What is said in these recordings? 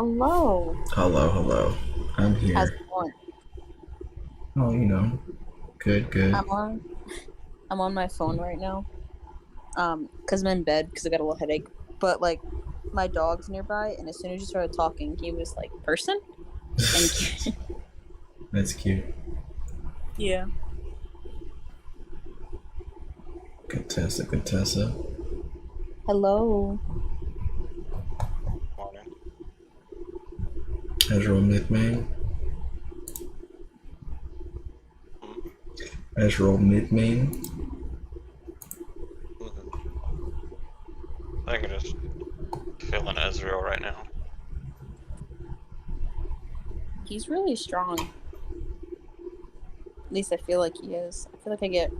Hello. Hello, hello. I'm How's it here. going? Oh, good, good. I'm on I'm on my phone right now. Cause I'm in bed because I got a little headache. But like my dog's nearby and as soon as you started talking, he was like, person? And That's cute. yeah. Good Tessa, good Tessa. Hello. Morning. Ezreal mid main. Hmm? Ezreal mid main. Mhm. I think I'm just feeling Ezreal right now. He's really strong. At least I feel like he is. I feel like I get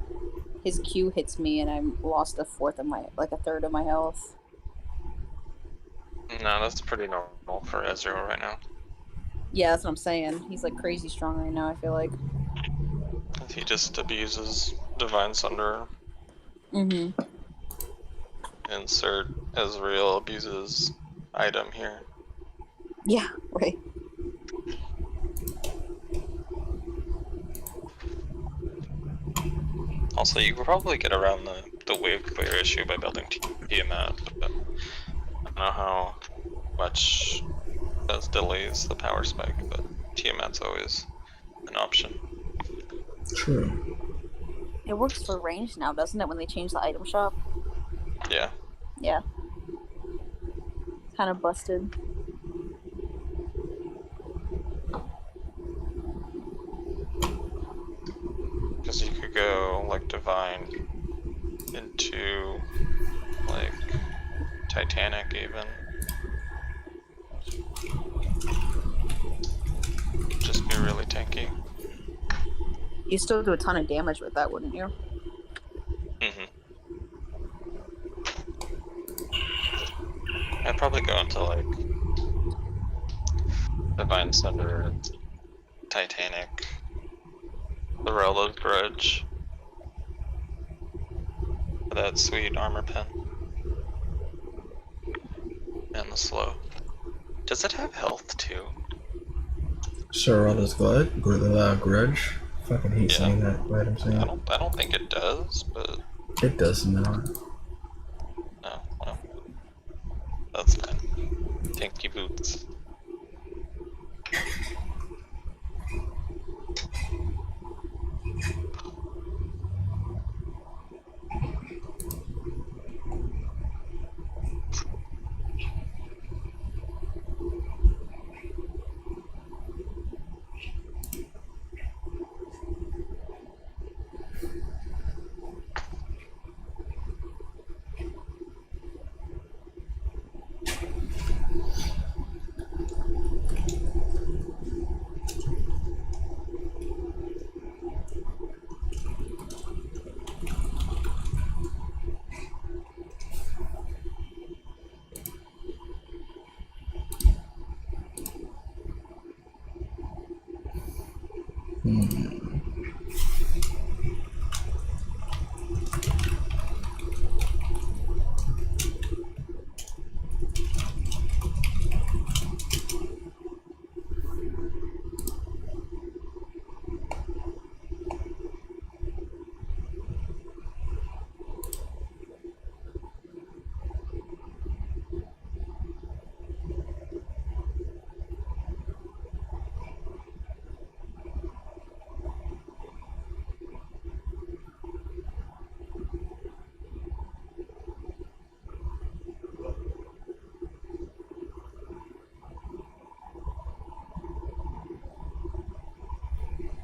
his Q hits me and I'm lost a third of my health. No, that's pretty normal for Ezreal right now. Yeah, that's what I'm saying. He's like crazy strong right now, I feel like. He just abuses Divine Sunder. Mm-hmm. Insert Ezreal abuses item here. Yeah, right. Also, you could probably get around the wave clear issue by building Tiamat, but I don't know how much that delays the power spike, but Tiamat's always an option. True. It works for range now, doesn't it, when they change the item shop? Yeah. Yeah. It's kind of busted. Because you could go like Divine into like Titanic even. Just be really tanky. You still do a ton of damage with that, wouldn't you? Hmm. I'd probably go into like Divine Sunder, Titanic, the Rela's Grudge, that sweet armor pen, and the slow. Does it have health too? Sorada's grudge. Fucking hate Yeah. saying that, but I'm saying I it. don't think it does, but It does not. oh well, that's fine. Tanky boots.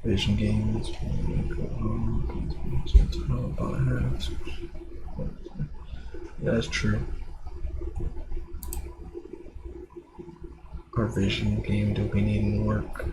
Vision games. Yeah, that's true. Our vision game do be needing work.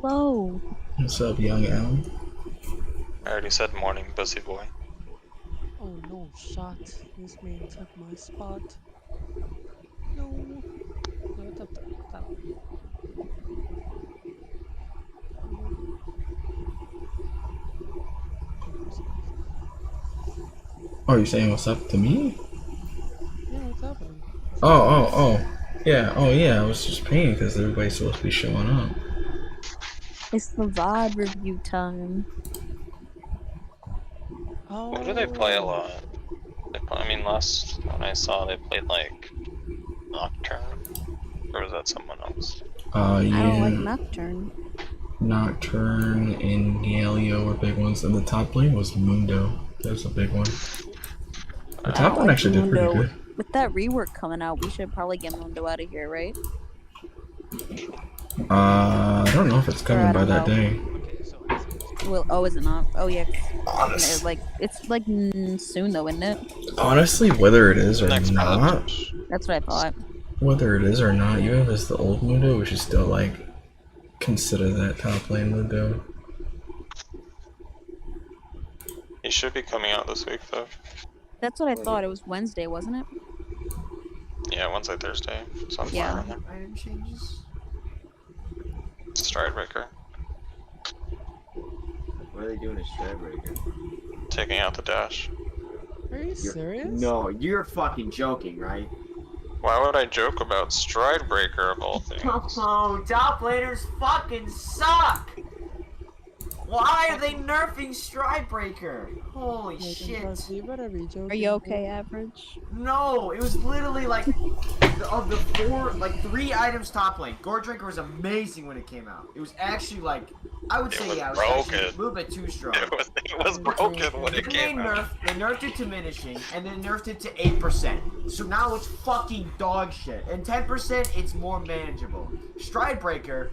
Hello. What's up, young Alan? I already said morning, busy boy. Oh no, shot. This man took my spot. No. No, what's up though? What's up? No. Of course he is. Oh, you're saying what's up to me? Yeah, what's happening? What's Oh, happening? oh, oh. Yeah, oh yeah, I was just paying because everybody's supposed to be showing up. It's the VOD review time. What do they play a Oh. lot? I mean, last when I saw they played like Nocturne, or was that someone else? I don't like Yeah, Nocturne. Nocturne and Galio were big ones, and the top lane was Mundo. That's a big one. The I top don't one like actually did pretty Mundo. good. With that rework coming out, we should probably get Mundo out of here, right? I don't know if it's Or coming I by don't that know. day. Okay, so I see what's going Well, oh, is it not? Oh yeah, Honest, it's like soon though, isn't it? honestly, whether it is or Next not, patch. That's what I thought. whether it is or not, even if it's the old Mundo, we should still like consider that top lane Mundo. He should be coming out this week though. That's what I thought. It was Wednesday, wasn't it? Yeah, Wednesday, Thursday, somewhere Yeah. around there. Item changes? Stridebreaker, What are they doing to Stradbreaker? taking out the dash. on. Are you serious? No, you're fucking joking, right? Why would I joke about Stridebreaker of all things? Oh, top laners fucking suck! Why are they nerfing Stridebreaker? Holy shit. You better be joking. Are you okay, Average? No, it was literally like, of the four, like 3 items top lane, Goredrinker was amazing when it came out. It was actually like, I would It say, was yeah, it was actually a broken. little bit too strong. It was broken when it Then came out. they nerfed it to diminishing, and then nerfed it to 8%. So now it's fucking dog shit. And 10%, it's more manageable. Stridebreaker,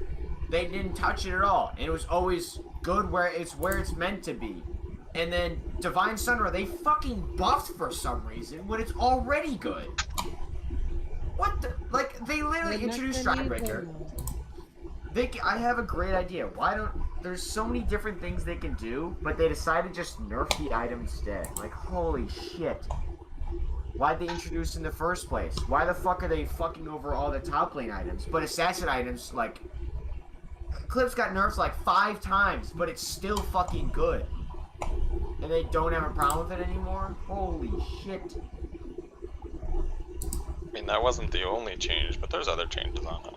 they didn't touch it at all. And it was always good where it's meant to be. And then Divine Sunra, they fucking buffed for some reason when it's already good. What the? Like, they literally introduced Stridebreaker. I have a great idea. Why don't... There's so many different things they can do, but they decided to just nerf the item instead. Like, holy shit. Why'd they introduce it in the first place? Why the fuck are they fucking over all the top lane items? But assassin items, like... Clip's got nerfed like 5 times, but it's still fucking good. And they don't have a problem with it anymore? Holy shit. I mean, that wasn't the only change, but there's other changes on it.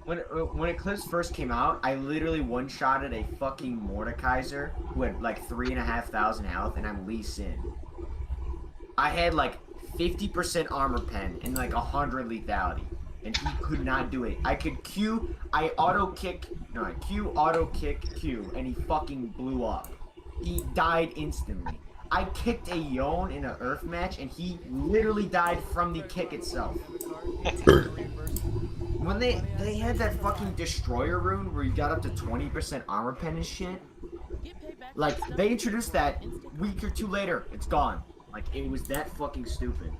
When Eclipse first came out, I literally one-shotted a fucking Mordekaiser who had like 3,500 health, and I'm Lee Sin. I had like 50% armor pen and like 100 lethality, and he could not do it. I could Q, auto kick, Q, and he fucking blew up. He died instantly. I kicked a Yone in an Earth match, and he literally died from the kick itself. When they had that fucking Destroyer rune where you got up to 20% armor pen and shit, like, they introduced that week or 2 later, it's gone. Like, it was that fucking stupid.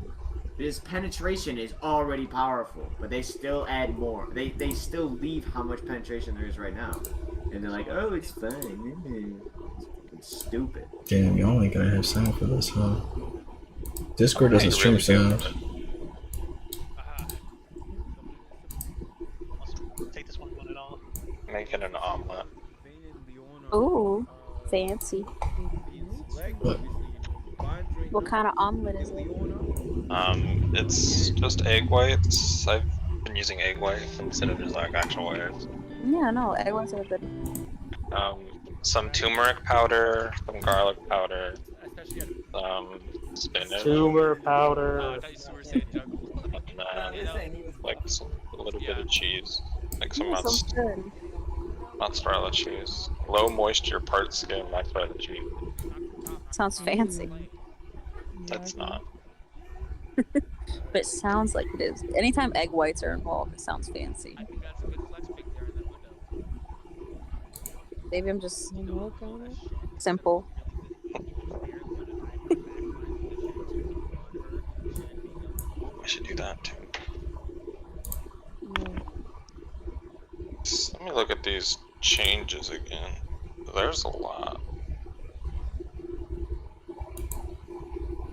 This penetration is already powerful, but they still add more. They still leave how much penetration there is right now. And they're like, oh, it's fine. It's stupid. Damn, y'all ain't gonna have sound for this, huh? Discord doesn't stream sound. Take this one at all. Making an omelet. Ooh, fancy. What? What kind of omelet is it? It's just egg whites. I've been using egg whites instead of just like actual whites. Yeah, no, egg whites are good. Some turmeric powder, some garlic powder, spinach, Tumor powder. and then like a little bit of cheese, like some Yeah, sounds good. mozzarella cheese, low moisture part skim mozzarella cheese. Sounds fancy. That's not. But it sounds like it is. Anytime egg whites are involved, it sounds fancy. I think that's a good flex pick there in that window. Maybe I'm just You know, Connor? simple. I should do that too. Yeah. Let me look at these changes again. There's a lot.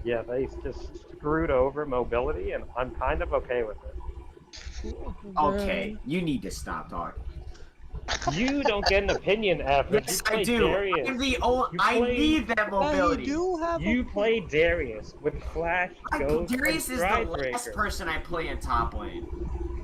Yeah, they just screwed over mobility, and I'm kind of okay with it. Okay, you need to stop talking. You don't get an opinion, average. Yes, You I play do. Darius. I'm the old. You I play- need that Yeah, mobility. you do have You a play Darius with Flash, Ghost, Darius and is the last Stridebreaker. person I play in top lane,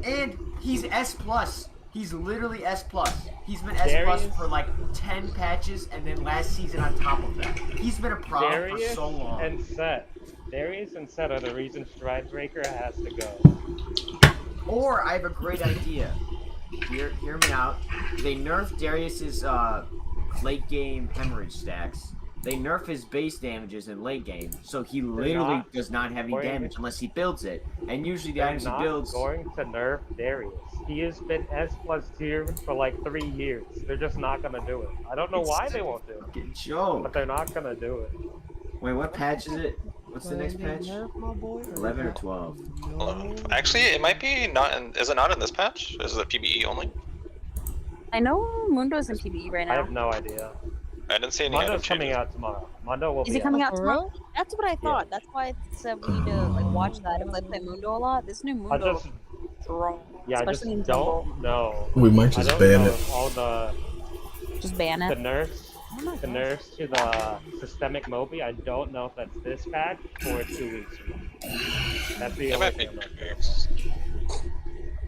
and he's S plus. He's literally S plus. He's been S plus Darius- for like 10 patches, and then last season on top of that. He's been a problem Darius for so long. and Set. Darius and Set are the reason Stridebreaker has to go. Or I have a great idea. Hear me out. They nerf Darius's late game hemorrhage stacks. They nerf his base damages in late game, so he literally does not have any damage unless he builds it. And usually the They're items he not builds. going to nerf Darius. He has been S plus tier for like 3 years. They're just not gonna do it. I don't know why they won't do it, Fucking joke. but they're not gonna do it. Wait, what patch is it? What's the next patch? 11 or 12? 11. Actually, it might be not in. Is it not in this patch? Is it PBE only? I know Mundo's in PBE right I now. have no idea. I didn't see any item Mondo's coming changes. out tomorrow. Mondo will Is be he coming out. out For tomorrow? real? That's what I thought. That's why I said we need to like watch that if I play Mundo a lot. This new I Mundo just, is strong. yeah, I just especially in Jungle. don't know. We might I just don't ban know it. if all the Just ban it. nerfs, Oh my the gosh. nerfs to the systemic Moby. I don't know if that's this patch or 2 weeks from now. That's the It only might be thing I'm not sure. weeks.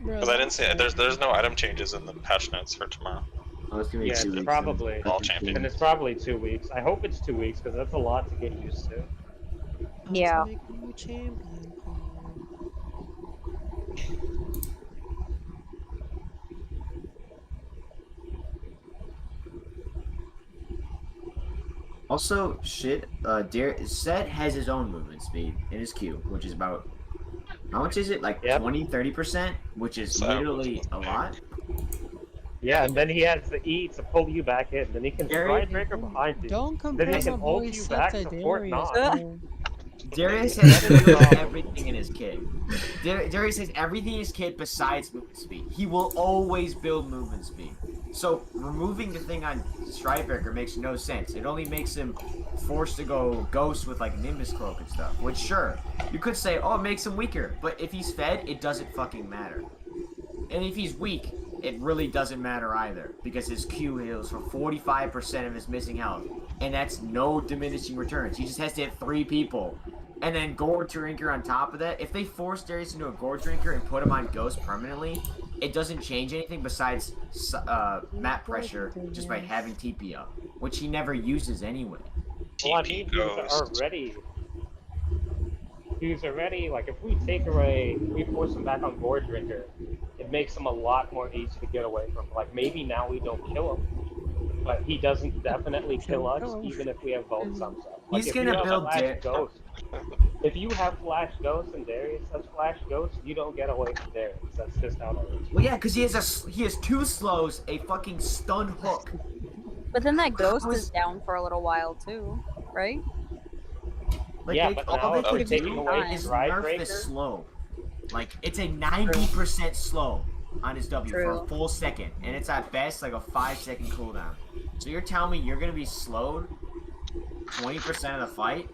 Bro, Because I didn't see it. There's no item changes in the patch notes for tomorrow. Oh, it's gonna be Yeah, 2 it's weeks. probably, All champion. and it's probably 2 weeks. I hope it's 2 weeks because that's a lot to get used to. Yeah. Make you champion. Also, shit, Set has his own movement speed in his Q, which is about, how much is it? Like Yep. 20-30%, which is So- literally a lot. Yeah, and then he has the E to pull you back in. Then he can Gary- Stridebreaker behind you. Don't Then compare he can my hold boy you Seth back to to Fort Darius, Knox. bro. Darius That's has the literally problem. everything in his kit. Darius has everything in his kit besides movement speed. He will always build movement speed. So removing the thing on Stridebreaker makes no sense. It only makes him forced to go ghost with like Nimbus Cloak and stuff. Which sure, you could say, oh, it makes him weaker. But if he's fed, it doesn't fucking matter. And if he's weak, it really doesn't matter either. Because his Q heals for 45% of his missing health. And that's no diminishing returns. He just has to hit 3 people. And then Gore Drinker on top of that. If they force Darius into a Gore Drinker and put him on Ghost permanently, it doesn't change anything besides map pressure just by having TP up. Which he never uses anyway. Well, I TP mean, Ghost. he's already, like, if we take away, we force him back on Board Drinker, it makes him a lot more easy to get away from. Like, maybe now we don't kill him, but he doesn't definitely kill us, even if we have both some stuff. Like, He's if gonna you have build Flash Ghost, if you have Flash Ghost and Darius has Flash Ghost, you don't get away from Darius. That's just how it is. Well, yeah, because he has 2 slows, a fucking stun hook. But then that ghost was- is down for a little while too, right? Like, Yeah, they, but all now they if could we're taking do away is Stride nerf Breaker- the slow. Like, it's a 90% slow on his W for True. a full second. And it's at best like a 5-second cooldown. So you're telling me you're going to be slowed 20% of the fight?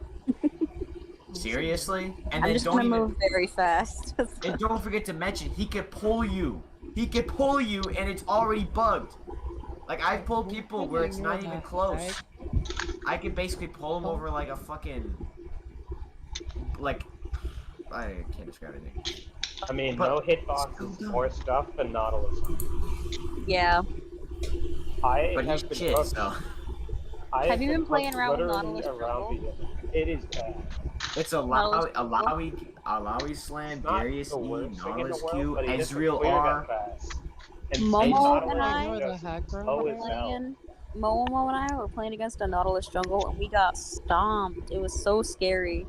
Seriously? And I'm then just gonna don't even... move very fast. And don't forget to mention, he could pull you. He could pull you and it's already bugged. Like, I've pulled people where it's not even close. I could basically pull him over like a fucking... Like... I can't describe anything. I mean, But- no hitbox is more stuff than Nautilus. Yeah. I But he's have been shit, hooked. so... I Have you been been playing hooked around with literally Nautilus around the It is bad. It's Nautilus Alawi Slam, It's not Darius the E, worst thing in Nautilus the world, Q, but he doesn't Ezreal clear that R. fast. And Momo Nautilus and I- is The just hack room. slow as hell. Playing, Momo and I were playing against a Nautilus jungle and we got stomped. It was so scary.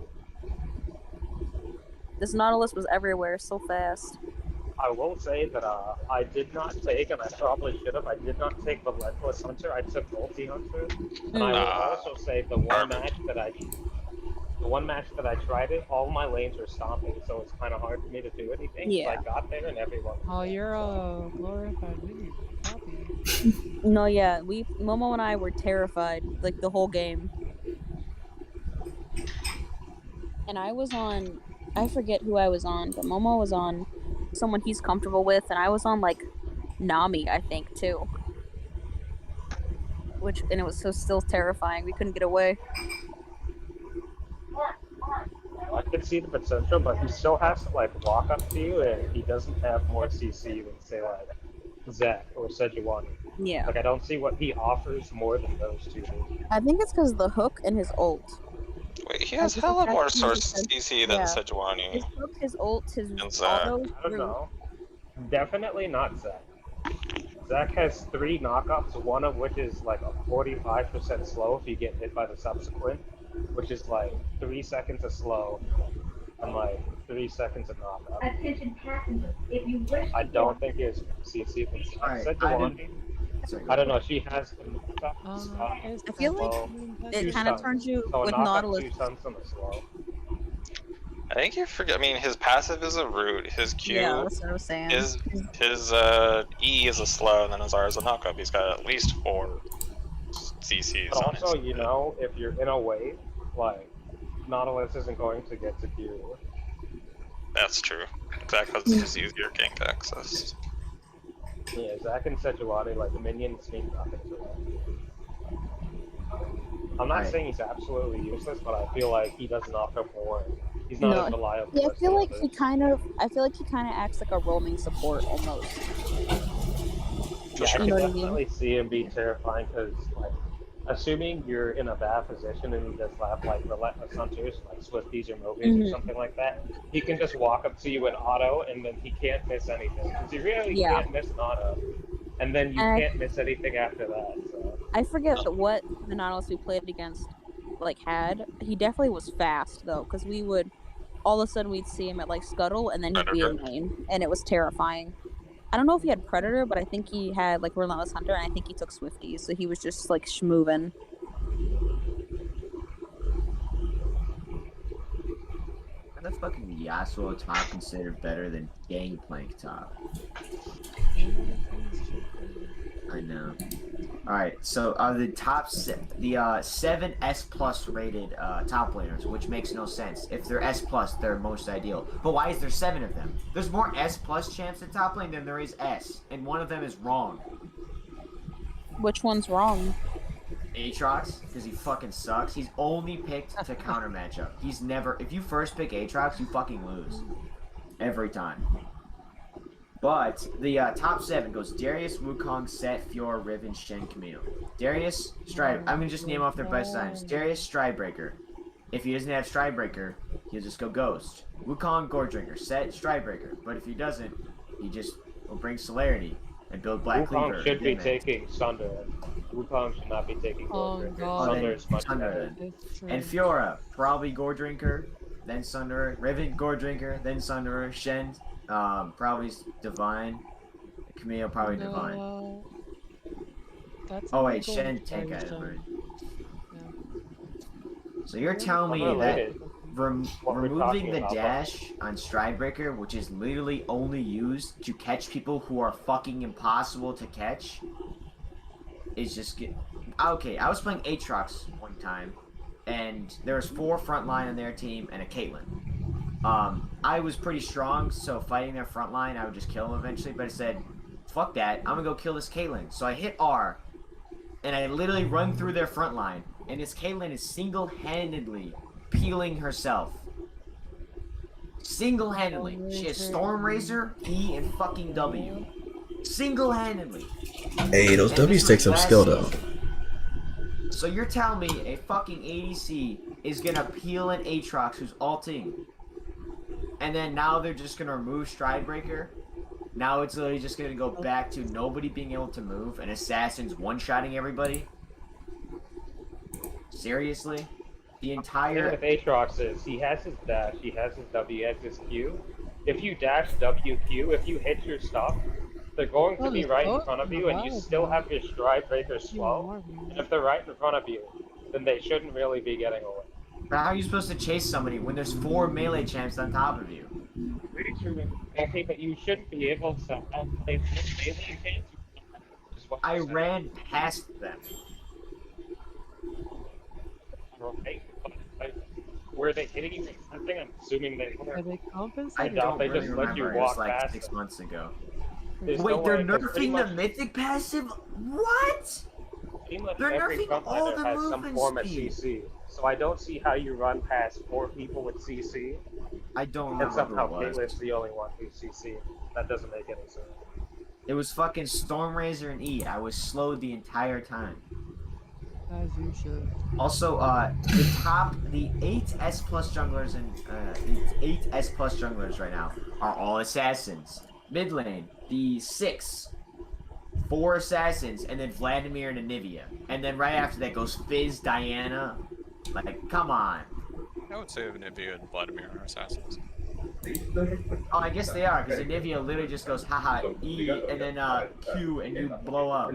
This Nautilus was everywhere so fast. I will say that I did not take, and I probably should have, I did not take the Relentless Hunter, I took Multi Hunter. And I will Ah, also say the one garbage. match that I the one match that I tried it, all my lanes were stomping, so it's kind of hard for me to do anything. So I Yeah. got there and everyone. was Oh, dead, you're so. a glorified minion. Copy. No, yeah, Momo and I were terrified like the whole game. And I was on, I forget who I was on, but Momo was on someone he's comfortable with, and I was on like Nami, I think too. And it was so still terrifying. We couldn't get away. I could see the potential, but he still has to like walk up to you, and he doesn't have more CC than say like Zach or Sejuani. Yeah, Like I don't see what he offers more than those two. I think it's because of the hook and his ult. Wait, he Like, has his hella attack more speed is source CC than yeah, Sejuani his hook, his ult, his and Zach. auto, I don't know. Definitely not Zach. Zach has 3 knockups, one of which is like a 45% slow if you get hit by the subsequent, which is like 3 seconds of slow and like 3 seconds of knockup. Attention passengers, if you wish to I don't think it's CC than Zach. Alright, Sejuani, Sorry, I don't know, she has the knockups. Is I feel like Well, it 2 kind of stuns. turns you So a with knockup, Nautilus. 2 stuns on the slow. I think you forget. I mean, his passive is a root. His Q, Yeah, that's what I was saying. his E is a slow, and then his R is a knockup. He's got at least 4 CCs But on also, his. you know, if you're in a wave, like, Nautilus isn't going to get to Q. That's true. Zach has just easier gank access. Yeah, Zach and Sejuani, like, the minions mean nothing to them. I'm not Right. saying he's absolutely useless, but I feel like he doesn't offer more. He's not No, as reliable Yeah, I as feel the like he others. kind of. I feel like he kind of acts like a roaming support almost. Yeah, I You can know what I mean? definitely see him be terrifying because, like, assuming you're in a bad position and he does have, like, relentless hunters, like Swifties or Movies or Mhm. something like that, he can just walk up to you in auto and then he can't miss anything. Because he really Yeah. can't miss an auto. And then you And can't miss anything after that, so. I forget what the Nautilus we played against like had. He definitely was fast though, because we would all of a sudden we'd see him at like Scuttle, and then he'd be in Predator. lane, and it was terrifying. I don't know if he had Predator, but I think he had like Relentless Hunter, and I think he took Swifties, so he was just like schmoving. How the fucking Yasuo top considered better than Gangplank top? I know. Alright, so the 7 S plus rated top laners, which makes no sense. If they're S plus, they're most ideal. But why is there 7 of them? There's more S plus champs in top lane than there is S, and one of them is wrong. Which one's wrong? Aatrox, because he fucking sucks. He's only picked to counter matchup. He's never. If you first pick Aatrox, you fucking lose. Every time. But the top 7 goes Darius, Wukong, Set, Fiora, Riven, Shen, Camille. Darius, Stride. I'm gonna just name off their best signs. Darius, Stridebreaker. If he doesn't have Stridebreaker, he'll just go Ghost. Wukong, Goredrinker. Set, Stridebreaker. But if he doesn't, he just will bring Celerity and build Black Cleaver. Wukong should be Deadman. taking Sunder. Wukong should not be taking Oh, Goldringer. God. Sunder is much Sunder better. then. It's And Fiora, probably Goredrinker, then Sunderer. Riven, Goredrinker, then Sunderer. Shen, probably Divine. Camille, probably Divine. No, that's Oh wait, illegal Shen with tank Fire item, Stone. right? Yeah. So you're telling me that Unrelated. What we're removing talking the about, dash on Stridebreaker, which is literally only used to catch people who are fucking impossible to catch, is just get. Okay, I was playing Aatrox one time, and there was 4 frontline on their team and a Caitlyn. I was pretty strong, so fighting their frontline, I would just kill them eventually. But I said, "Fuck that! I'm gonna go kill this Caitlyn." So I hit R, and I literally run through their frontline, and this Caitlyn is single-handedly peeling herself. Single-handedly. She has Storm Razor, E, and fucking W. Single-handedly. Hey, those And W's this take was some last skill though. season. So you're telling me a fucking ADC is gonna peel an Aatrox who's ulting, and then now they're just gonna remove Stridebreaker? Now it's literally just gonna go back to nobody being able to move and assassins one-shotting everybody? Seriously? The The entire... thing with Aatrox is he has his dash, he has his W, he has his Q. If you dash WQ, if you hit your stuff, they're going to be right in front of you, and you still have your Stridebreaker slow. And if they're right in front of you, then they shouldn't really be getting away. But how are you supposed to chase somebody when there's 4 melee champs on top of you? Pretty true. Okay, but you shouldn't be able to outplay this melee chance. Is what I you said. ran past them. Right? But were they hitting you with something? I'm assuming they were. Are they I compensating? doubt don't they really just let you remember. It was walk like past 6 them. months ago. There's no Wait, they're way, 'cause pretty nerfing the much- mythic passive? What? Pretty much They're every nerfing all frontliner the has some movement form of speed. CC. So I don't see how you run past 4 people with CC, I don't and remember somehow who it Caitlin's was. the only one who's CC. That doesn't make any sense. It was fucking Stormrazor and E. I was slowed the entire time. As you should. Also, the 8 S plus junglers and the 8 S plus junglers right now are all assassins. Mid lane, the 4 assassins, and then Vladimir and Anivia. And then right after that goes Fizz, Diana. Like, come on. I would say Nivea and Vladimir are assassins. Oh, I guess they are, because Anivia literally just goes haha E and then Q and you blow up.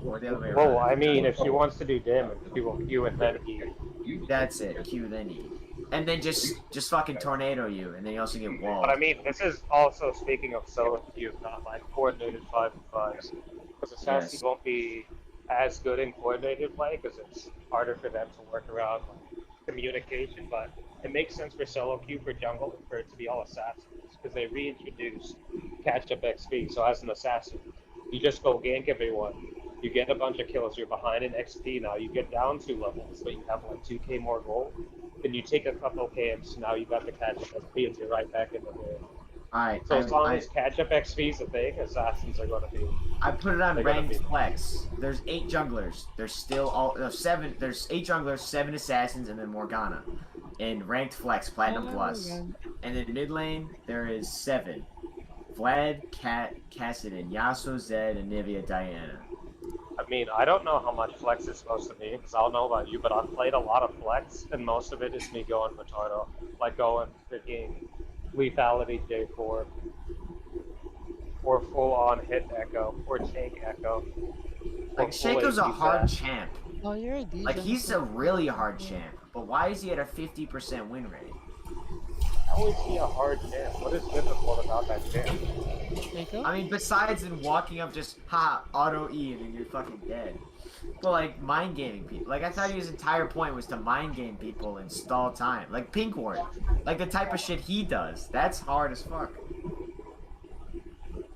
Or the other way Well, around. I mean, if she wants to do damage, she will Q and then E. That's it, Q then E. And then just fucking tornado you, and then you also get walled. But I mean, this is also speaking of solo queue, not like coordinated 5v5s. Because Assassin Yes. won't be as good in coordinated play because it's harder for them to work around like, communication, but it makes sense for solo queue for jungle for it to be all assassins because they reintroduced catch up XP. So as an assassin, you just go gank everyone. You get a bunch of kills, you're behind in XP now, you get down 2 levels, but you have like 2k more gold. Then you take a couple camps, now you got the catch up XP and you're right back in the game. Alright, So as long as catch up XP is a thing, assassins are gonna be. I put it on They're gonna ranked be- flex. There's 8 junglers. There's still all 7. There's 8 junglers, 7 assassins, and then Morgana. In ranked flex, platinum plus. And then mid lane there is 7. Vlad, Cat, Cassidon, Yasuo, Zed, and Nivea, Diana. I mean, I don't know how much flex is supposed to be, because I don't know about you, but I've played a lot of flex, and most of it is me going potato. Like going freaking lethality J4, or full on hit echo, or tank echo. Like, Shaco's a hard champ. Oh, you're a DJ. Like, he's a really hard champ. But why is he at a 50% win rate? How is he a hard champ? What is difficult about that champ? Jacob? I mean, besides in walking up just, auto E, and then you're fucking dead. But, like, mind gaming people. Like, I thought his entire point was to mind game people and stall time. Like, Pink Ward. Like, the type of shit he does. That's hard as fuck.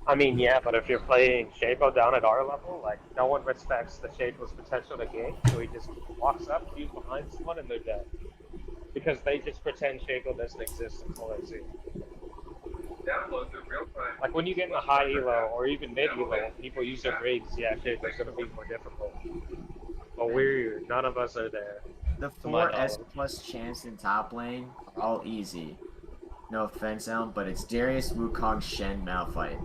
I mean, yeah, but if you're playing Shaco down at our level, like, no one respects the Shaco's potential to gank, so he just walks up, he's behind someone, and they're dead. Because they just pretend Shaco doesn't exist until they see. Like, when you get in a high elo, or even mid elo, people use their rigs, yeah, Shaco's gonna be more difficult. But none of us are there. The To my 4 S knowledge. plus champs in top lane are all easy. No offense, Elm, but it's Darius, Wukong, Shen, Malphite.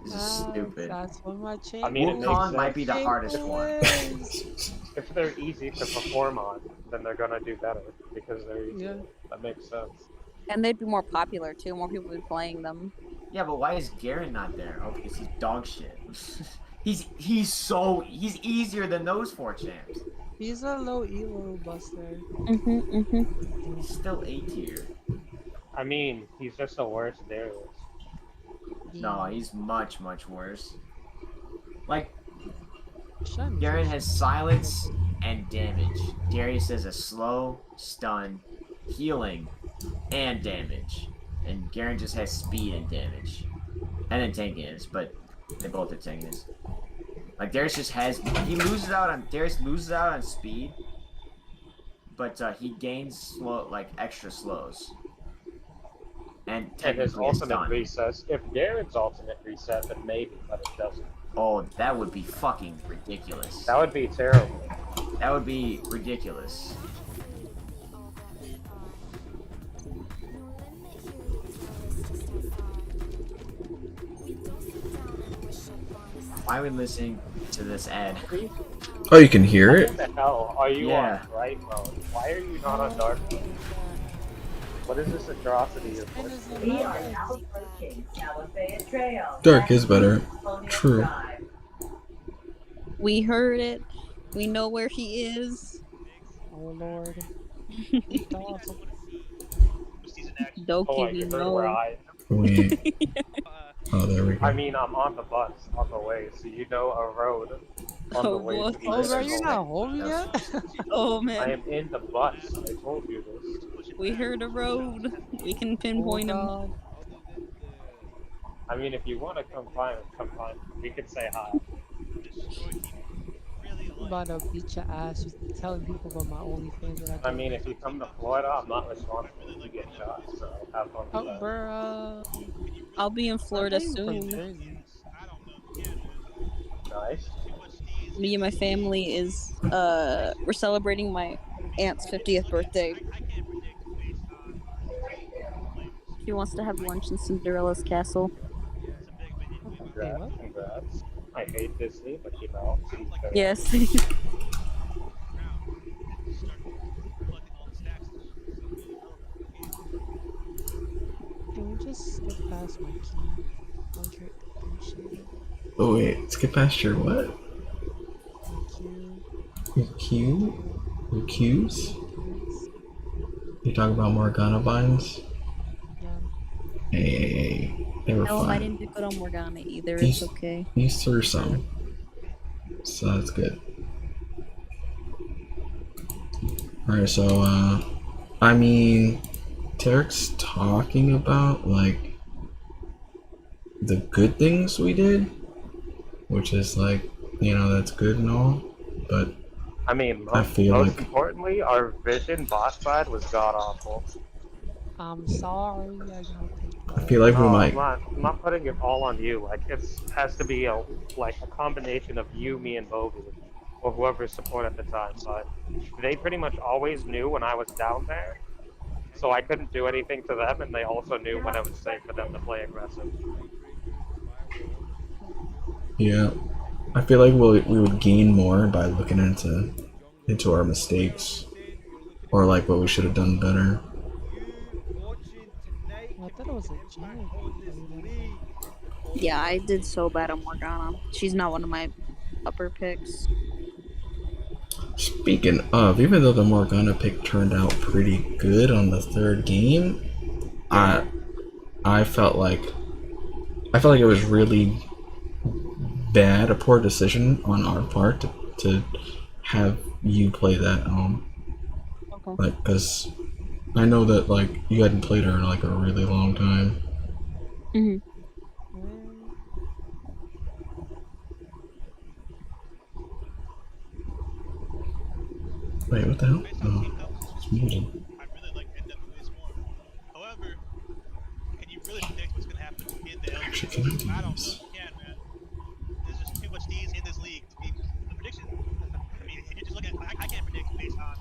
This is stupid. That's what my champ I mean, it makes Wukong might sense. be the hardest one. If they're easy to perform on, then they're gonna do better, because they're easy. Yeah. That makes sense. And they'd be more popular too. More people would be playing them. Yeah, but why is Garen not there? Oh, because he's dog shit. he's easier than those 4 champs. He's a low elo buster. He's still A tier. I mean, he's just a worse Darius. No, he's much, much worse. Like, Shen. Garen has silence and damage. Darius has a slow, stun, healing, and damage. And Garen just has speed and damage. And then tankiness, but they both have tankiness. Like, Darius just has... Darius loses out on speed, but he gains slow, like, extra slows. And And his technically a ultimate stun. resets. If Garen's ultimate reset, then maybe, but it doesn't. Oh, that would be fucking ridiculous. That would be terrible. That would be ridiculous. Why are we listening to this ad? Oh, you can hear it? What the hell are you Yeah. on bright mode? Why are you not on dark mode? What is this atrocity you're And putting? is it We not are now approaching Calafate Trail. Dark is better. True. We heard it. We know where he is. Oh lord. Dawson. Don't Oh, give you me heard where no. I. Wait. Uh, Oh, there we go. I mean, I'm on the bus on the way, so you know a road on the Oh way boy. to Oh, bro, either you're home. not home yet? Oh I man. am in the bus. I told you this. We heard a road. We can Oh pinpoint him. god. I mean, if you want to come find, we could say hi. I'm about to beat your ass just telling people about my OnlyFans that I I got. mean, if you come to Florida, I'm not responsible if you get shot, so have fun with Oh, that. bro. I'll be in I Florida thought you were from soon. Jersey. Nice. Me and my family is we're celebrating my aunt's 50th birthday. She wants to have lunch in Cinderella's castle. Wait, Congrats, what? congrats. I hate Disney, but you know, to each their own. Yes. Can we just skip past my key? Contract completion. Oh wait, skip past your what? My queue. Your Q? Your Qs? Queues. You talk about Morgana vines? Yeah. Hey, they were No, I fun. didn't do good on Morgana either. You, It's okay. you threw some, so that's good. Alright, so, I mean, Tarek's talking about, like, the good things we did, which is, like, you know, that's good and all, but I mean, I feel most like importantly, our vision boss fight was god awful. I'm sorry, I gotta take I feel like we No, might. I'm not putting it all on you. Like, it's has to be a combination of you, me, and Bobby, or whoever's support at the time. But they pretty much always knew when I was down there, so I couldn't do anything to them, and they also knew when it was safe for them to play aggressive. Yeah, I feel like we would gain more by looking into our mistakes, or like what we should have done better. I thought it was a genius. Yeah, I did so bad on Morgana. She's not one of my upper picks. Speaking of, even though the Morgana pick turned out pretty good on the third game, I felt like it was really bad, a poor decision on our part to have you play that Okay. like, because I know that like you hadn't played her in like a really long time. Mhm. Wait, what the hell? Oh, it's muted. I really like NWS more. However, can you really predict what's gonna happen in the LCS? Actually, can I do I don't this? know if you can, man. There's just too much D's in this league to be a prediction. I mean, if you just look at, I can't predict based on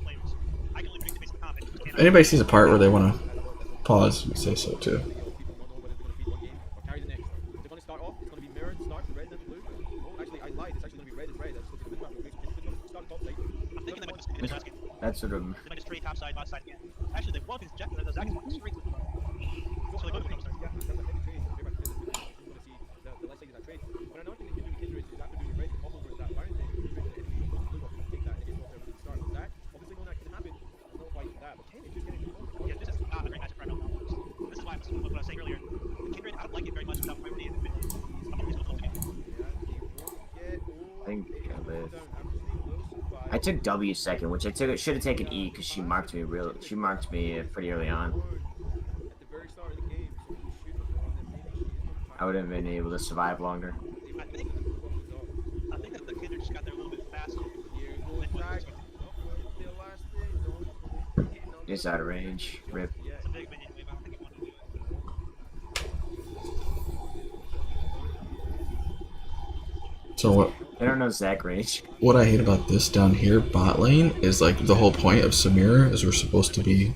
players. I can only predict based on confidence. If anybody sees a part where they want to pause, you say so too. That's sort of. They might just trade top side, bot side again. Actually, they won because Jack, the Zach is one straight to the so they go to the start. Yeah, this is not a great matchup right now. This is why what I was saying earlier. Kindred, I don't like it very much without priority in the mid. I'm always going to I think I took W second, which I should have taken E because she marked me pretty early on. I would have been able to survive longer. I think that the Kindred just got there a little bit faster. It's out of range. Rip. It's a big minion wave. I don't think he wanted to do it. So what? I don't know Zach range. What I hate about this down here, bot lane, is like the whole point of Samira is we're supposed to be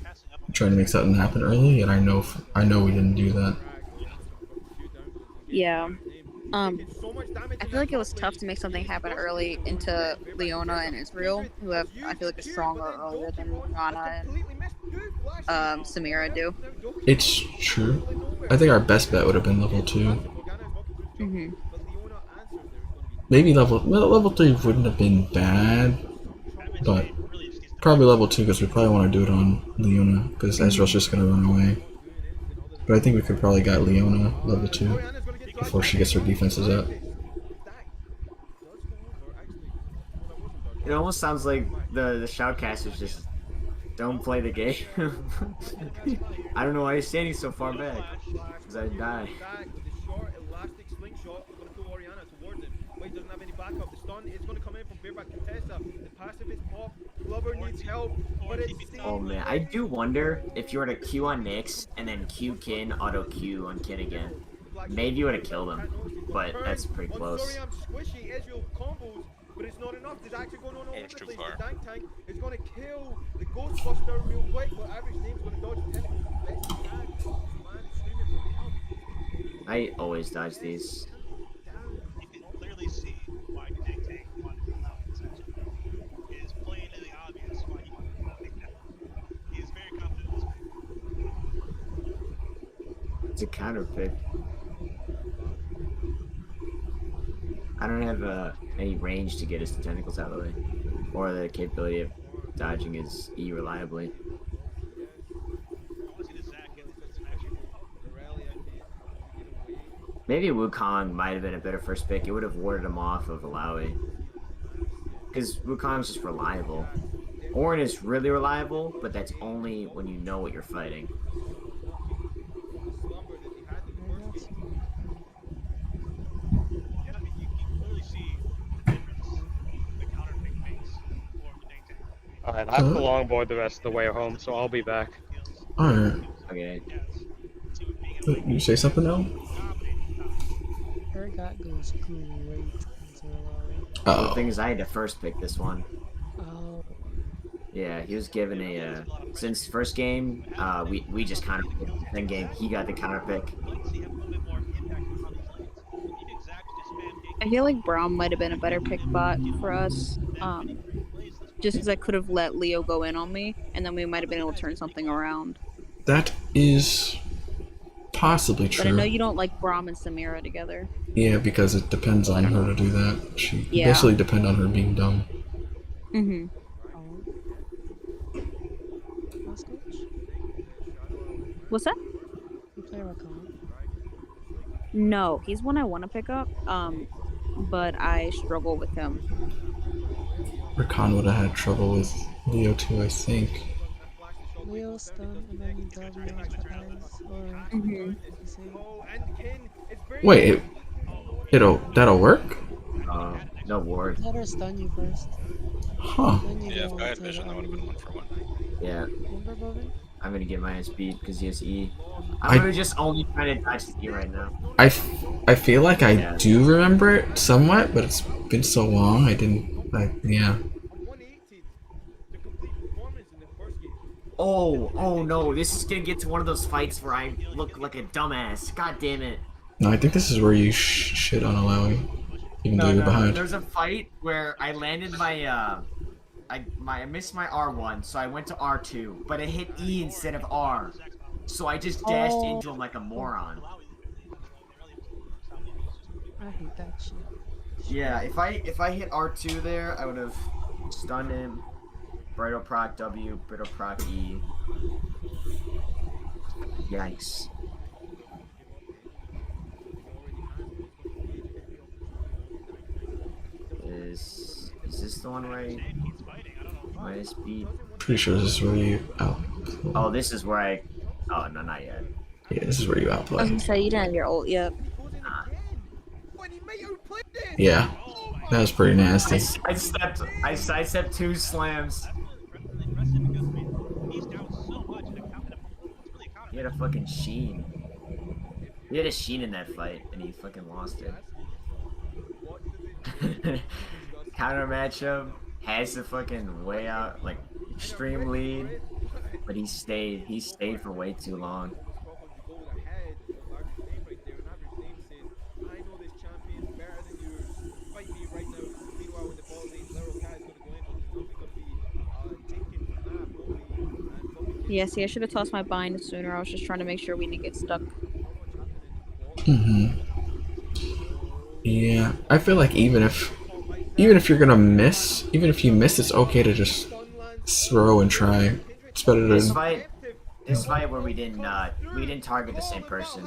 trying to make something happen early, and I know we didn't do that. Yeah. I feel like it was tough to make something happen early into Leona and Israel, who have I feel like are stronger earlier than Morgana and Samira do. It's true. I think our best bet would have been level 2. Mhm. Maybe level 3 wouldn't have been bad, but Probably level 2 because we probably want to do it on Leona because Ezreal's just gonna run away. But I think we could probably get Leona level 2 before she gets her defenses up. It almost sounds like the shoutcasters just don't play the game. I don't know why he's standing so far back. Because I die. Oh man, I do wonder if you were to Q on Nyx and then Q Kin, auto Q on Kin again. Maybe you would have killed him, but that's pretty close. But it's not enough. There's actually going on all over the Too place. far. The Dank Tank is going to kill the Ghostbuster real quick, but average name's going to dodge the tentacles. I always dodge these. You can clearly see why Tank Tank wanted to allow this action. It is plainly obvious why he wanted to allow it. He is very confident in this pick. It's a counter pick. I don't have any range to get his tentacles out of the way, or the capability of dodging his E reliably. Maybe Wukong might have been a better first pick. It would have warded him off of Alawi. Because Wukong's just reliable. Ornn is really reliable, but that's only when you know what you're fighting. Alright, I have to longboard the rest of the way home, so I'll be back. Alright. Okay. You say something now? Urgot goes great into The thing is, I had to first pick this one. Oh. Yeah, he was given a, since first game, we just counter picked. Second game, he got the counter pick. I feel like Braum might have been a better pick bot for us. Just because I could have let Leo go in on me, and then we might have been able to turn something around. That is possibly true. But I know you don't like Braum and Samira together. Yeah, because it depends on her to do that. She basically depend on her being dumb. Mm-hmm. What's that? You play Rakan? No, he's one I want to pick up. But I struggle with him. Rakan would have had trouble with Leo too, I think. Leo stun and then W on the eyes, or Wait, that'll work? No ward. Let her stun you first. Huh. Yeah, if I had vision, that would have been 1-for-1. Yeah. Remember, Bobby? I'm gonna get my speed because he has E. I'm gonna just only try to dodge the E right now. I feel like I do remember it somewhat, but it's been so long, I didn't, yeah. Oh no, this is gonna get to one of those fights where I look like a dumbass. God damn it. No, I think this is where you shit on Alawi, even though you're behind. There's a fight where I landed my, I missed my R1, so I went to R2, but it hit E instead of R. So I just dashed into him like a moron. I hate that shit. Yeah, if I hit R2 there, I would have stunned him. Brittle proc W, brittle proc E. Yikes. Is this the one where I minus speed? Pretty sure this is where you Oh, this is where I. Oh no, not yet. Yeah, this is where you I was outplay. gonna say, you didn't have your ult yet. Yeah, that was pretty nasty. I sidestepped 2 slams. He had a fucking sheen. He had a sheen in that fight, and he fucking lost it. Counter matchup has the fucking way out, like extreme lead, but he stayed for way too long. Yeah, see, I should have tossed my bind sooner. I was just trying to make sure we didn't get stuck. Yeah, I feel like even if you're gonna miss, even if you miss, it's okay to just throw and try. It's better This than fight where we didn't target the same person.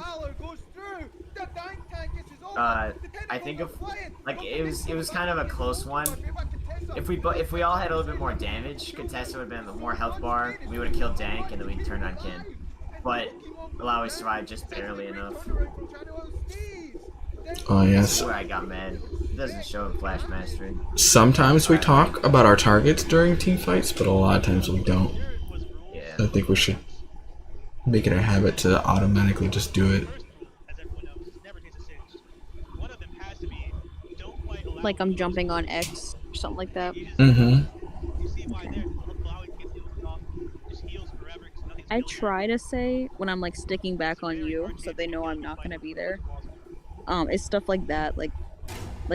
I think it was kind of a close one. If we all had a little bit more damage, Contessa would have been more health bar. We would have killed Dank, and then we turned on Kin. But Malawi survived just barely enough. oh yes. That's where I got mad. It doesn't show in Flash Mastery. Sometimes we talk about our targets during team fights, but a lot of times we don't. Yeah. I think we should make it a habit to automatically just do it. Like I'm jumping on X or something like that. Mm-hmm. I try to say when I'm like sticking back on you, so they know I'm not gonna be there. It's stuff like that, like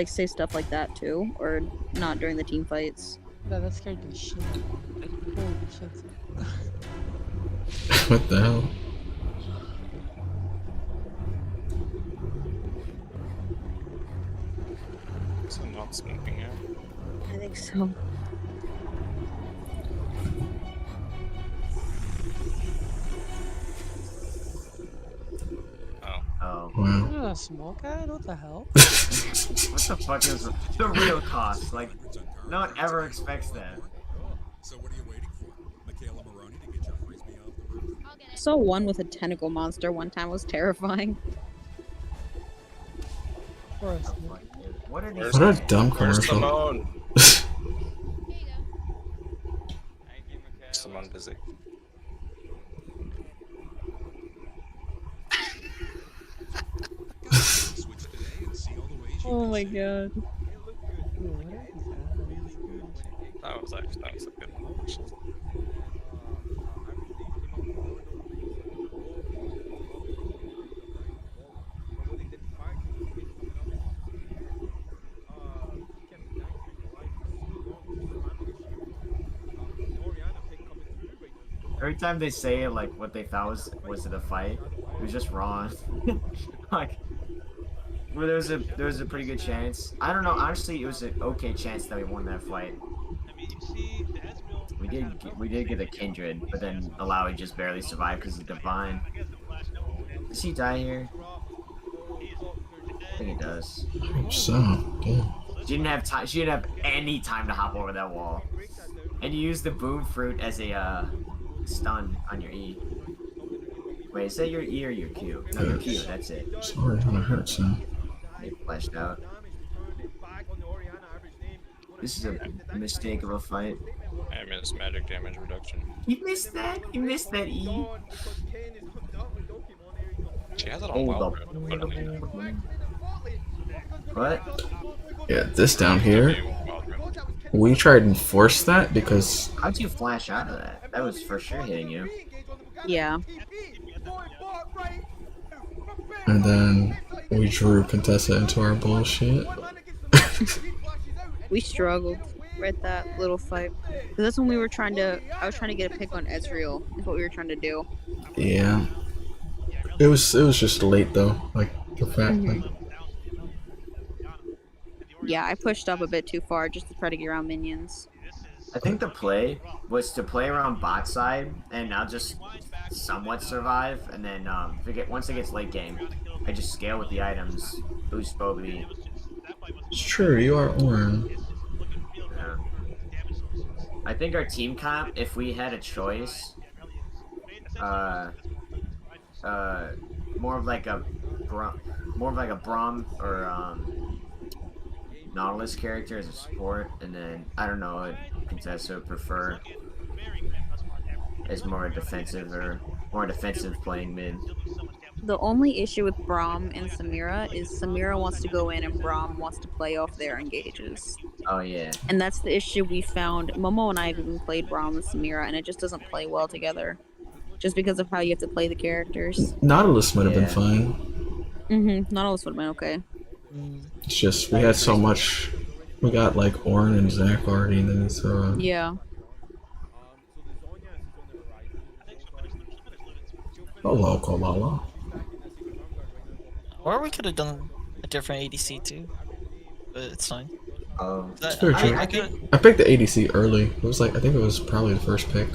say stuff like that too, or not during the team fights. Yeah, that scared the shit. Holy shit. What the hell? So not smoking yet. I think so. Oh. Wow. You're a smoke guy? What the hell? What the fuck is the real cost? Like, no one ever expects that. So what are you waiting for? Michaela Maroney to get your frisbee off the roof? I saw one with a tentacle monster one time. It was terrifying. Of course. What are these? What a dumb Where's commercial. Simone? Simone busy. Switch today and see all the ways you Oh can my save. god. That was a good one. Actually. Every time they say like what they thought was it a fight, it was just wrong. Like, well, there was a pretty good chance. I don't know. Honestly, it was an okay chance that we won that fight. We did get a Kindred, but then Alawi just barely survived because of Divine. Does he die here? I think he does. I hope so. Yeah. She didn't have time. She didn't have any time to hop over that wall. And you used the boom fruit as a stun on your E. Wait, is that your E or your Q? No, your Q. That's it. Sorry, that hurts. They flashed out. This is a mistake of a fight. I missed magic damage reduction. You missed that? You missed that E? She has it on Oh, wild the- red, but I mean, What? Yeah, this down here, we tried and force that because How'd you flash out of that? That was for sure hitting you. Yeah. and then we drew Contessa into our bullshit. We struggled right that little fight. 'Cause that's when I was trying to get a pick on Ezreal. Is what we were trying to do. Yeah. It was just late though. Like the fact like Yeah, I pushed up a bit too far just to try to get around minions. I think the play was to play around bot side, and I'll just somewhat survive, and then once it gets late game, I just scale with the items, boost Bobby. it's true, you are Orin. Yeah. I think our team comp, if we had a choice, more of like a Braum or Nautilus character as a support, and then I don't know what Contessa would prefer as more defensive playing mid. The only issue with Braum and Samira is Samira wants to go in and Braum wants to play off their engages. Oh yeah. And that's the issue we found. Momo and I have even played Braum and Samira, and it just doesn't play well together. Just because of how you have to play the characters. Nautilus might have been Yeah. fine. Nautilus would have been okay. It's just we had so much. We got like Orin and Zach already, and then it's Yeah. hello, Kolala. Or we could have done a different ADC too, but it's fine. It's very true. I think I picked the ADC early. It was like I think it was probably the first pick.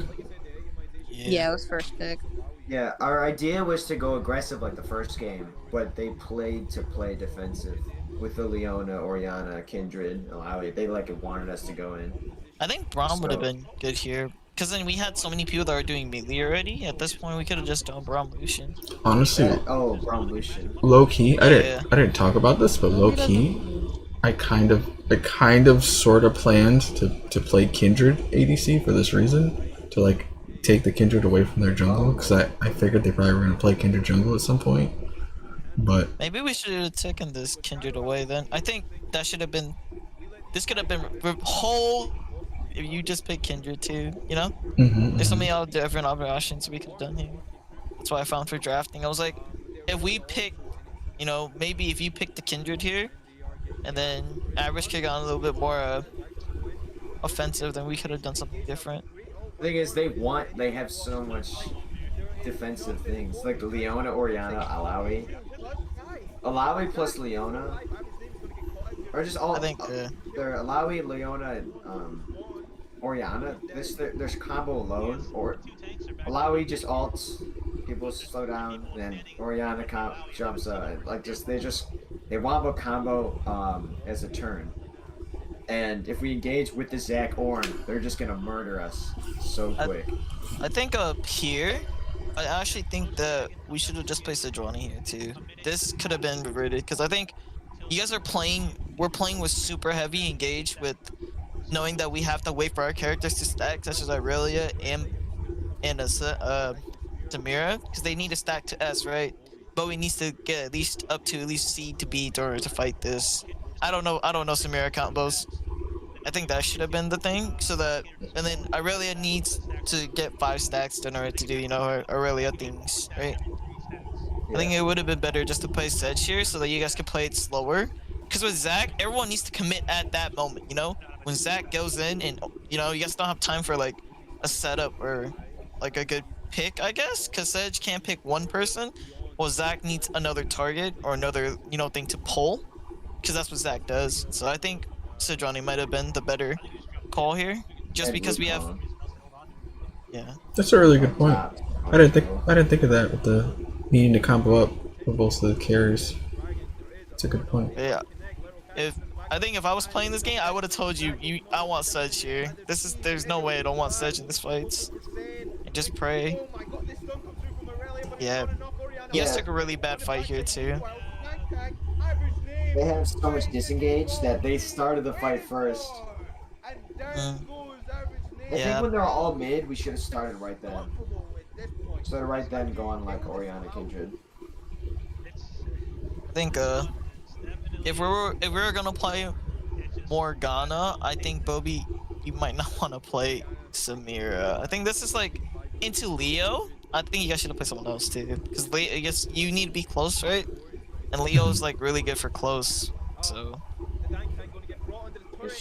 Yeah, it was first pick. yeah, our idea was to go aggressive like the first game, but they played to play defensive with the Leona, Oriana, Kindred, Alawi. They like wanted us to go in. I think Braum would have So- been good here. Because then we had so many people that were doing melee already. At this point, we could have just done Braum Lucian. Honestly, Brown Lucian. low key, I Yeah. didn't talk about this, but low key, I kind of sort of planned to play Kindred ADC for this reason, to like take the Kindred away from their jungle, because I figured they probably were gonna play Kindred jungle at some point. But Maybe we should have taken this Kindred away then. I think that should have been. This could have been whole. If you just pick Kindred too, you know? There's so many different other options we could have done here. That's why I found for drafting. I was like, if we pick, you know, maybe if you pick the Kindred here, and then average kick on a little bit more offensive, then we could have done something different. The thing is, they have so much defensive things like Leona, Oriana, Alawi plus Leona, or just all. I think they're Alawi, Leona, and Oriana. There's combo alone, or Alawi just ults, people slow down, then Oriana jumps like they wombo combo as a turn. And if we engage with the Zac Orn, they're just gonna murder us so quick. I think up here, I actually think that we should have just placed Sejuani here too. This could have been reverted because I think you guys are playing. We're playing with super heavy engage with knowing that we have to wait for our characters to stack, such as Irelia and Samira, because they need to stack to S, right? But we need to get at least up to at least C to B in order to fight this. I don't know Samira combos. I think that should have been the thing, so that, and then Irelia needs to get 5 stacks in order to do, you know, her Irelia things, right? I think it would have been better just to play Sedge here so that you guys could play it slower. Because with Zac, everyone needs to commit at that moment, you know? When Zac goes in and, you know, you guys don't have time for, like, a setup or, like, a good pick, I guess? Because Sedge can't pick one person. Well, Zac needs another target or another, you know, thing to pull. Because that's what Zac does. So I think Sejuani might have been the better call here. Just because we have... Yeah. that's a really good point. I didn't think of that with the needing to combo up with both of the carries. It's a good point. Yeah. I think if I was playing this game, I would have told you, I want Sedge here. There's no way I don't want Sedge in this fight. And just pray. Yeah. You guys took a really bad fight here too. They have so much disengage that they started the fight first. I think when they're all mid, we should have started right then. Started right then, go on like Oriana, Kindred. I think if we were gonna play Morgana, I think Bobby, you might not want to play Samira. I think this is like into Leo. I think you guys should have played someone else too, because I guess you need to be close, right? And Leo's like really good for close, so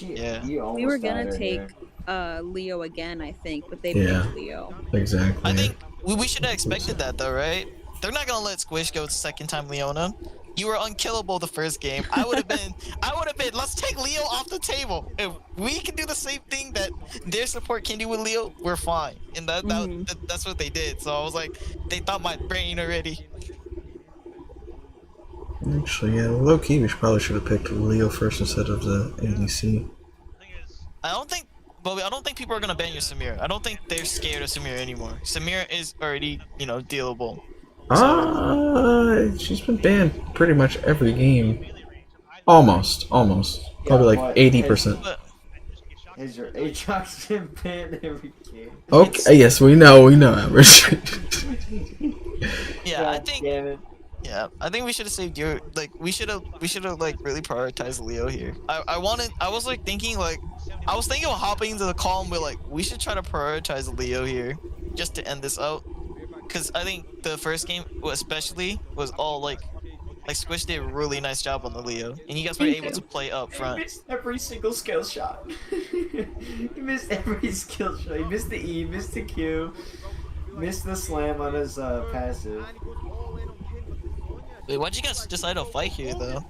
yeah. We were gonna take Leo again, I think, but they Yeah. picked Leo. Exactly. I think we should have expected that though, right? They're not gonna let Squish go the second time, Leona. You were unkillable the first game. I would have been, let's take Leo off the table. If we can do the same thing that their support can do with Leo, we're fine. And that's what they did. So I was like, they thought my brain already. Actually, yeah, low key, we probably should have picked Leo first instead of the ADC. I don't think people are gonna ban your Samira. I don't think they're scared of Samira anymore. Samira is already, you know, dealable. She's been banned pretty much every game. Almost. Probably like 80%. Is your Aatrox been banned every game? Okay, yes, we know, average. Yeah, I think. Yeah, I think we should have saved your, like, we should have like really prioritized Leo here. I was thinking of hopping into the column with like, we should try to prioritize Leo here just to end this out. Cause I think the first game especially was all like Squish did a really nice job on the Leo, and you guys were able to play up front. He missed every single skill shot. He missed every skill shot. He missed the E, missed the Q, missed the slam on his passive. Wait, why'd you guys decide to fight here though?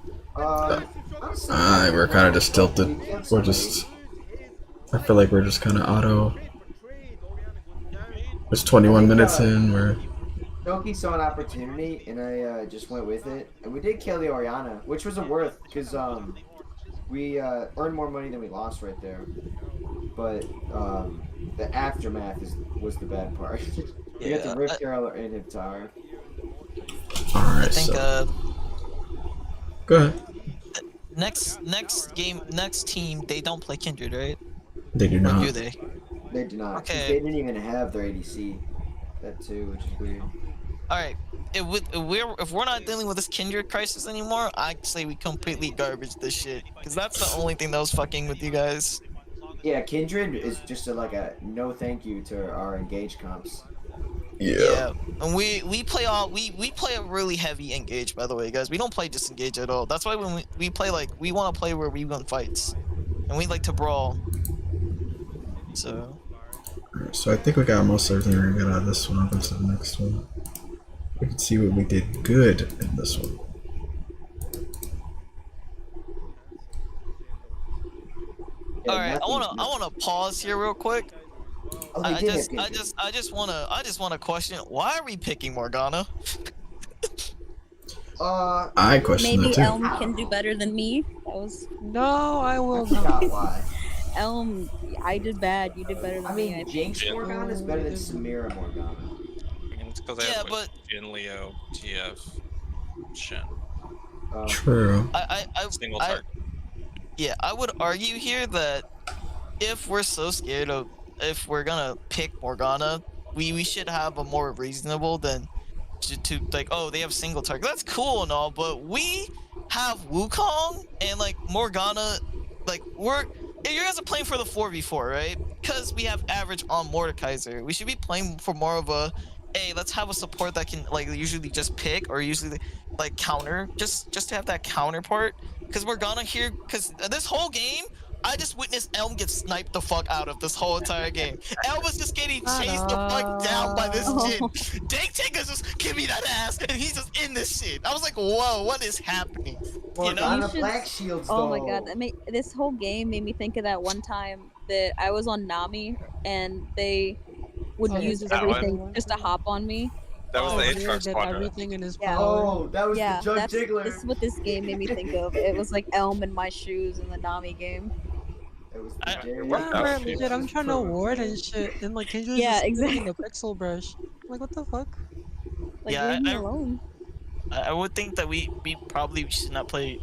Honestly, We're kind of just tilted. We're just. I feel like we're just kind of auto. It's 21 minutes in. We're. Doki saw an opportunity, and I just went with it, and we did kill the Oriana, which was a worth, because we earned more money than we lost right there. But the aftermath was the bad part. We got the Rift Herald in his tower. Alright, I think go ahead. next game, next team, they don't play Kindred, right? They do Or not. do they? They do not. 'Cause Okay. they didn't even have their ADC. That too, which is weird. All right. If we're not dealing with this Kindred crisis anymore, I say we completely garbage this shit, because that's the only thing that was fucking with you guys. Yeah, Kindred is just like a no thank you to our engaged comps. Yeah, and we play a really heavy engage, by the way, guys. We don't play disengage at all. That's why when we play, like, we want to play where we win fights, and we like to brawl. So. Alright, so I think we got most everything we're gonna get out of this one. I'll go to the next one. We can see what we did good in this one. Yeah, All right, I wanna pause here real quick. Oh, I just wanna question, why are we picking Morgana? I question Maybe that too. Elm can do better than me. That was No, I will I forgot not. why. Elm. I did bad. You did better than I me. mean, Jinx Morgana is better than Samira Morgana. I mean, it's because I have like, Jin, Leo, TF, Shen. True. Single target. Yeah, I would argue here that if we're so scared of, if we're gonna pick Morgana, we should have a more reasonable than to like, oh, they have single target. That's cool and all, but we have Wukong and like Morgana, like you guys are playing for the 4v4, right? Because we have average on Mordekaiser. We should be playing for more of a, hey, let's have a support that can like usually just pick or usually like counter, just to have that counterpart. Because Morgana here, because this whole game, I just witnessed Elm get sniped the fuck out of this whole entire game. Elm was just getting chased the fuck down by this Jin. Dank Tinker's just, give me that ass, and he's just in this shit. I was like, whoa, what is happening? Morgana Black Shields, though. Oh my god, this whole game made me think of that one time that I was on Nami and they would use everything just to hop on me. That was the Aatrox did quadrant. everything in his Yeah. power. Oh, that was the Judge Jiggler. This is what this game made me think of. It was like Elm in my shoes in the Nami game. It was Yeah, legit, I'm trying to ward and shit, and like Kendrick's Yeah, just exactly. in the pixel brush. Like, what the fuck? Like, Yeah, leave me alone. I would think that we probably should not play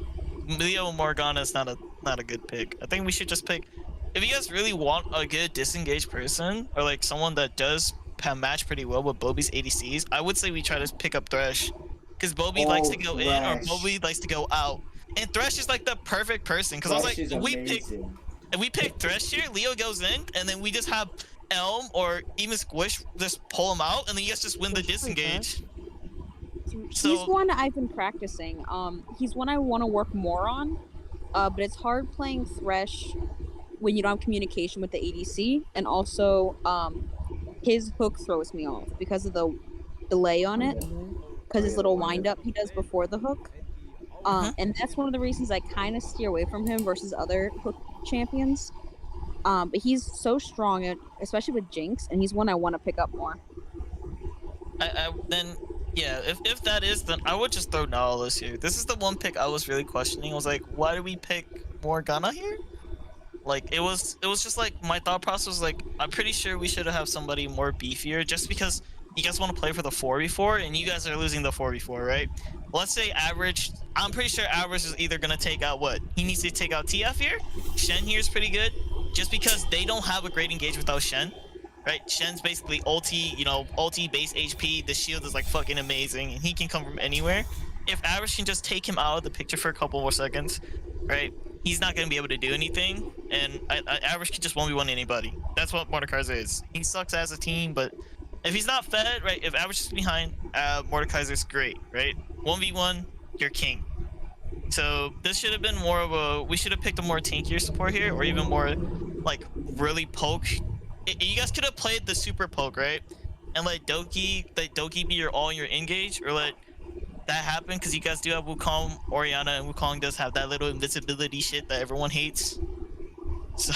Leo Morgana is not a good pick. I think we should just pick, if you guys really want a good disengaged person or like someone that does match pretty well with Bobby's ADCs, I would say we try to pick up Thresh, because Bobby likes to go in or Bobby likes to go out, and Thresh is like the perfect person. Because I was like, if we pick Thresh here, Leo goes in, and then we just have Elm or even Squish just pull him out, and then you guys just win the disengage. He's one I've been practicing. He's one I want to work more on. But it's hard playing Thresh when you don't have communication with the ADC, and also his hook throws me off because of the delay on it, because his little wind up he does before the hook. And that's one of the reasons I kind of steer away from him versus other hook champions. But he's so strong, especially with Jinx, and he's one I want to pick up more. Then yeah, if that is, then I would just throw Nautilus here. This is the one pick I was really questioning. I was like, why do we pick Morgana here? Like, it was just like, my thought process was like, I'm pretty sure we should have somebody more beefier, just because you guys want to play for the 4v4 and you guys are losing the 4v4, right? Let's say Average, I'm pretty sure Average is either going to take out what? He needs to take out TF here. Shen here is pretty good, just because they don't have a great engage without Shen, right? Shen's basically ulti, ulti base HP, the shield is like fucking amazing, and he can come from anywhere. If Average can just take him out of the picture for a couple more seconds, right? He's not going to be able to do anything, and Average can just 1v1 anybody. That's what Mordekaiser is. He sucks as a team, but if he's not fed, right, if Average is behind, Mordekaiser's great, right? 1v1, you're king. So this should have been more of a, we should have picked a more tankier support here, or even more, like, really poke. You guys could have played the super poke, right? And let Doki be your all in your engage, or let that happened because you guys do have Wukong, Oriana, and Wukong does have that little invisibility shit that everyone hates. So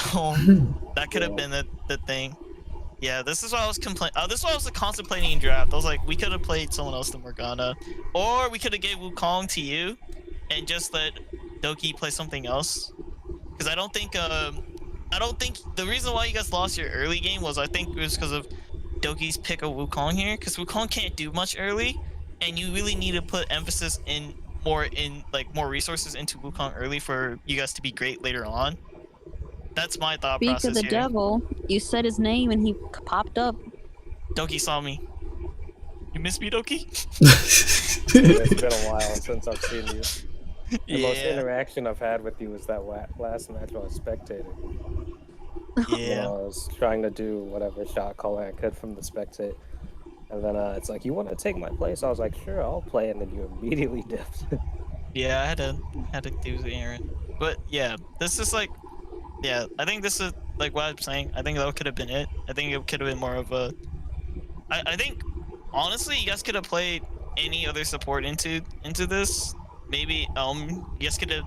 that could have been the thing. Yeah, this is why I was complaining. This is why I was contemplating in draft. I was like, we could have played someone else than Morgana, or we could have gave Wukong to you, and just let Doki play something else. Because I don't think the reason why you guys lost your early game was I think it was because of Doki's pick of Wukong here. Because Wukong can't do much early, and you really need to put emphasis more resources into Wukong early for you guys to be great later on. That's my thought Speak process of the here. devil, you said his name and he popped up. Doki saw me. You miss me, Doki? It's been a while since I've seen you. The most Yeah. interaction I've had with you was that last match I was spectating. Yeah. I was trying to do whatever shot calling I could from the spectate. And then it's like, you want to take my place? I was like, sure, I'll play. And then you immediately dipped. Yeah, I had to do the errand. But yeah, this is like, yeah, I think this is like what I'm saying. I think that could have been it. I think it could have been more of a. I think honestly, you guys could have played any other support into this. Maybe you guys could have.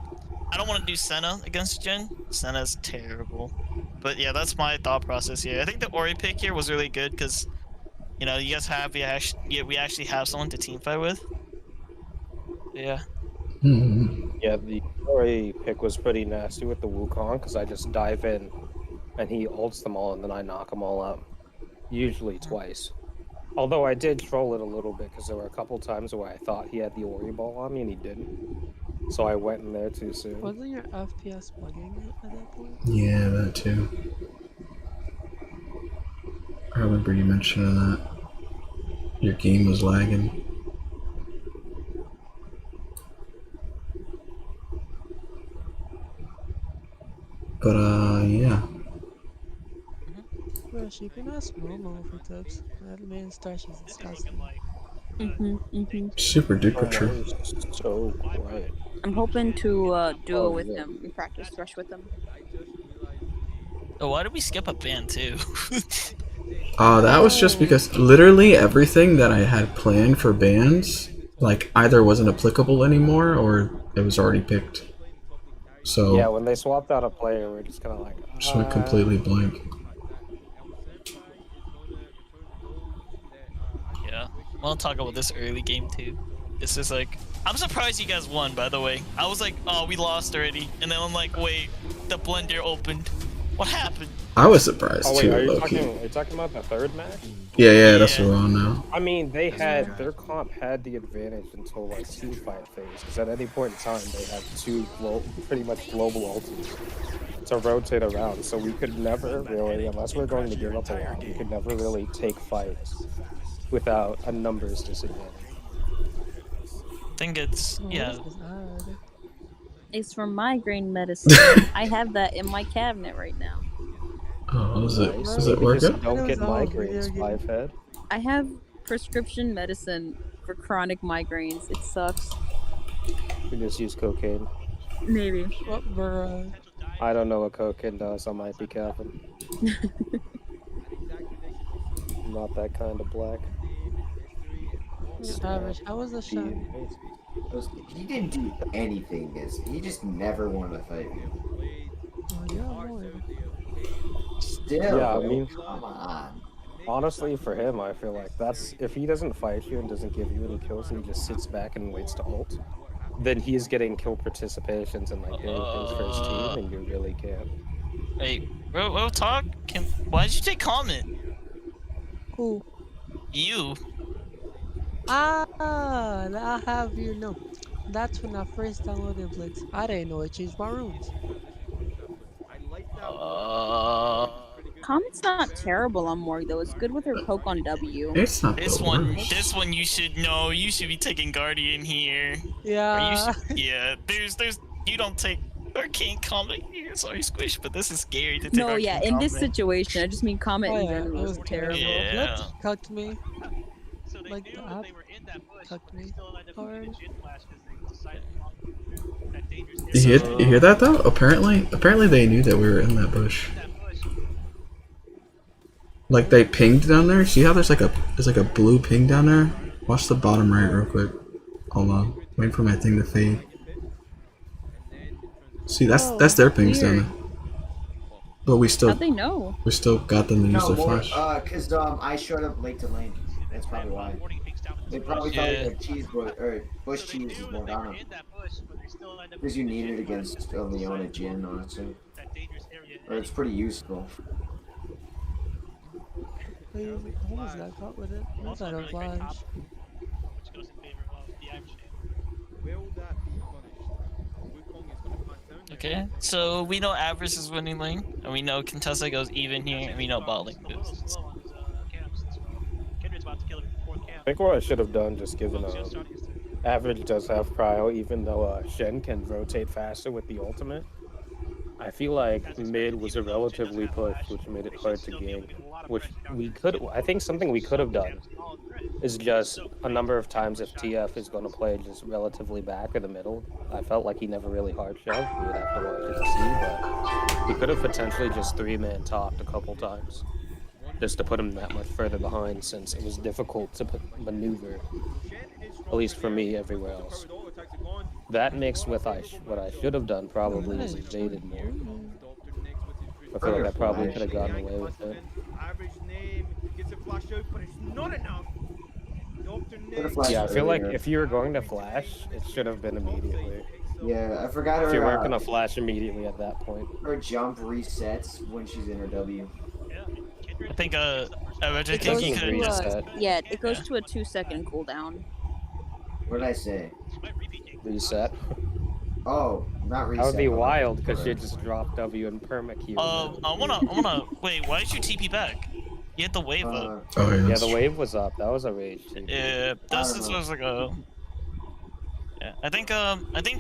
I don't want to do Senna against Jin. Senna's terrible. But yeah, that's my thought process here. I think the Ori pick here was really good because, you know, you guys have we actually have someone to team fight with. Yeah. Yeah, the Ori pick was pretty nasty with the Wukong because I just dive in and he ults them all and then I knock them all out. Usually twice. Although I did troll it a little bit because there were a couple times where I thought he had the Ori ball on me and he didn't. So I went in there too soon. Wasn't your FPS bugging at that point? Yeah, that too. I remember you mentioning that. Your game was lagging. But yeah. Rush, you can ask Momo for tips. That man starch is disgusting. Super duper true. So quiet. I'm hoping to duo with him and practice Thrush with him. Oh, why did we skip a band too? That was just because literally everything that I had planned for bands, like, either wasn't applicable anymore or it was already picked. So yeah, when they swapped out a player, we're just kind of like, just went completely blank. Yeah, I'll talk about this early game too. This is like, I'm surprised you guys won, by the way. I was like, oh, we lost already, and then I'm like, wait, the blender opened. What happened? I was surprised oh, wait, too, are you low-key. talking about the third match? Yeah, that's what we're on now. I mean, their comp had the advantage until like team fight phase, because at any point in time they had two pretty much global ultimates to rotate around. So we could never really, unless we're going to give up a lot, we could never really take fights without a numbers disadvantage. I think it's It's for migraine medicine. I have that in my cabinet right now. Oh, is it working? Don't get migraines, Five Head. I have prescription medicine for chronic migraines. It sucks. You just use cocaine. Maybe. What, bruh? I don't know what cocaine does. I might be capping. I'm not that kind of black. Savage, how was the shot? He didn't do anything. He just never wanted to fight me. Oh, yeah, boy. Still, yeah, I mean, come on. Honestly, for him, I feel like that's if he doesn't fight you and doesn't give you any kills and he just sits back and waits to ult, then he's getting kill participations and like doing things for his team, and you really can't. Hey, we'll talk. Why did you take comment? Who? You. I'll have you know. That's when I first downloaded Blitz. I didn't know it changed my runes. Comment's not terrible on Morg though. It's good with her poke on W. It's not This the one, worst. this one you should know. You should be taking Guardian here. Yeah. Yeah. There's you don't take Arcane Comment here. Sorry, Squish, but this is scary to take. No, Arcane yeah, in this Comment. situation, I just mean comment in yeah, general it is was terrible. Yeah. Blitz cucked me. So they Like knew the that app they were in that bush, cucked but they me still ended up hard. using a Jin flash because they decided to walk through that dangerous area. You hear that though? Apparently they knew that we were in that bush. Like they pinged down there. See how there's like a blue ping down there? Watch the bottom right real quick. Hold on. Wait for my thing to fade. See, that's their pings down there. But we still How'd they know? got them to use No, their more, flash. cause I showed up late to lane. That's probably why. They probably thought the cheese bush or bush cheese is Morgana. Because you need it against Leona Jhin, honestly. Or it's pretty useful. Please, almost got caught with it. That's out of flash. Which goes in favor of the Irish champ. Will that be punished? Wukong is going to pass down there. Okay, so we know Avarice is winning lane, and we know Contessa goes even here, and we know bot lane loses. I think what I should have done, just given average does have prio, even though Shen can rotate faster with the ultimate. I feel like mid was a relatively push, which made it hard to gank. Which we could, I think something we could have done is just a number of times if TF is going to play just relatively back or the middle. I felt like he never really hard shoved. We would have to watch it to see, but we could have potentially just 3-man topped a couple times, just to put him that much further behind, since it was difficult to maneuver, at least for me, everywhere else. That mixed with what I should have done probably is evaded more. I feel like I probably could have gotten away with it. Average name gets a flash out, but it's not enough. Yeah, I feel like if you were going to flash, it should have been immediately. Yeah, I forgot her. If you weren't going to flash immediately at that point. Her jump resets when she's in her W. I think Roger It goes Kinky could have just... yeah, it goes to a 2-second cooldown. What did I say? Reset. Oh, not reset. That would be wild because she just dropped W and perma Q. I wanna wait, why did you TP back? You had the wave up. Oh yeah, yeah, the wave was up. That was a rage TP. Yeah, this was like a... Yeah, I think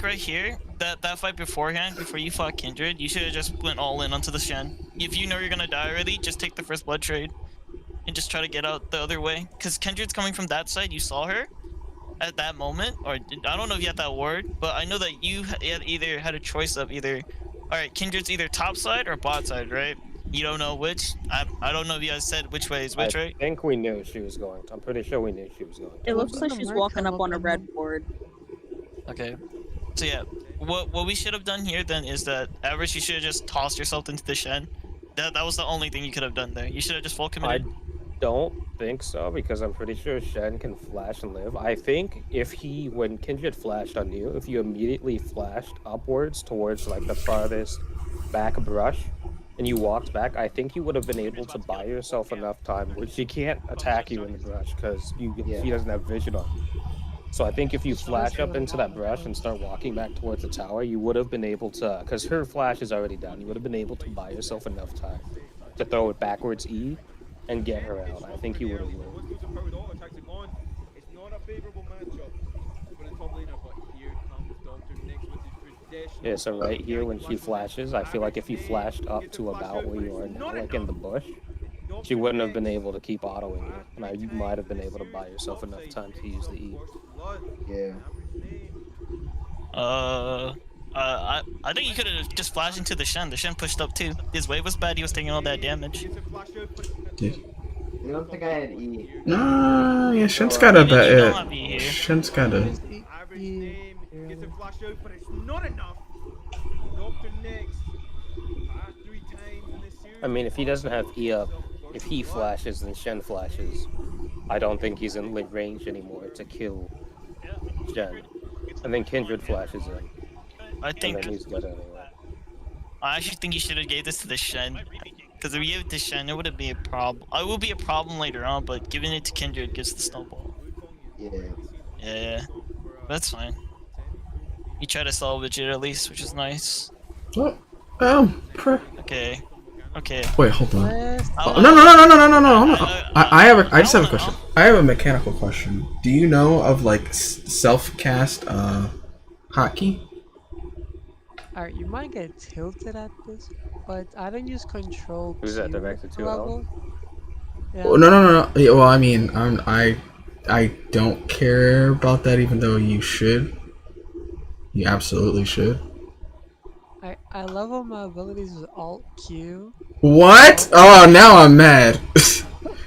right here, that fight beforehand, before you fought Kindred, you should have just went all in onto the Shen. If you know you're gonna die already, just take the first blood trade. And just try to get out the other way. Because Kindred's coming from that side, you saw her at that moment, or I don't know if you had that word, but I know that you either had a choice of either, alright, Kindred's either top side or bot side, right? You don't know which? I don't know if you guys said which way is which, right? I think we knew she was going. I'm pretty sure we knew she was going. It looks like she's walking up on a red board. Okay. So yeah, what we should have done here then is that Average, you should have just tossed yourself into the Shen. That was the only thing you could have done there. You should have just full committed. I don't think so, because I'm pretty sure Shen can flash and live. I think when Kindred flashed on you, if you immediately flashed upwards towards like the farthest back brush, and you walked back, I think you would have been able to buy yourself enough time, which she can't attack you in the brush because she doesn't have vision on you. So I think if you flash up into that brush and start walking back towards the tower, you would have been able to, because her flash is already down, you would have been able to buy yourself enough time to throw it backwards E and get her out. I think you would have won. It's not a favorable matchup for the top laner, but here comes Dr. Nix with his traditional. Yeah, so right here when she flashes, I feel like if you flashed up to about where you are now, like in the bush, she wouldn't have been able to keep autoing you, and you might have been able to buy yourself enough time to use the E. Yeah. I think you could have just flashed into the Shen. The Shen pushed up too. His wave was bad. He was taking all that damage. Dude. I don't think I had E. No, yeah, Shen's got a bit. Shen's got a. Gets a flash out, but it's not enough. Dr. Nix passed 3 times in this series. I mean, if he doesn't have E up, if he flashes then Shen flashes, I don't think he's in range anymore to kill Shen. And then Kindred flashes in. I think. And then he's dead anyway. I actually think you should have gave this to the Shen. Because if we gave it to Shen, it wouldn't be a problem. It will be a problem later on, but giving it to Kindred gives the snowball. Yeah. Yeah. That's fine. You try to salvage it at least, which is nice. Oh, Okay. Okay. Wait, hold on. Oh, no. I just have a question. I have a mechanical question. Do you know of like self-cast hotkey? Alright, you might get tilted at this, but I don't use control. Who's that directed to? Level. Yeah. Oh, no. Yeah, well, I mean, I don't care about that, even though you should. You absolutely should. I level my abilities with Alt Q. What? Oh, now I'm mad.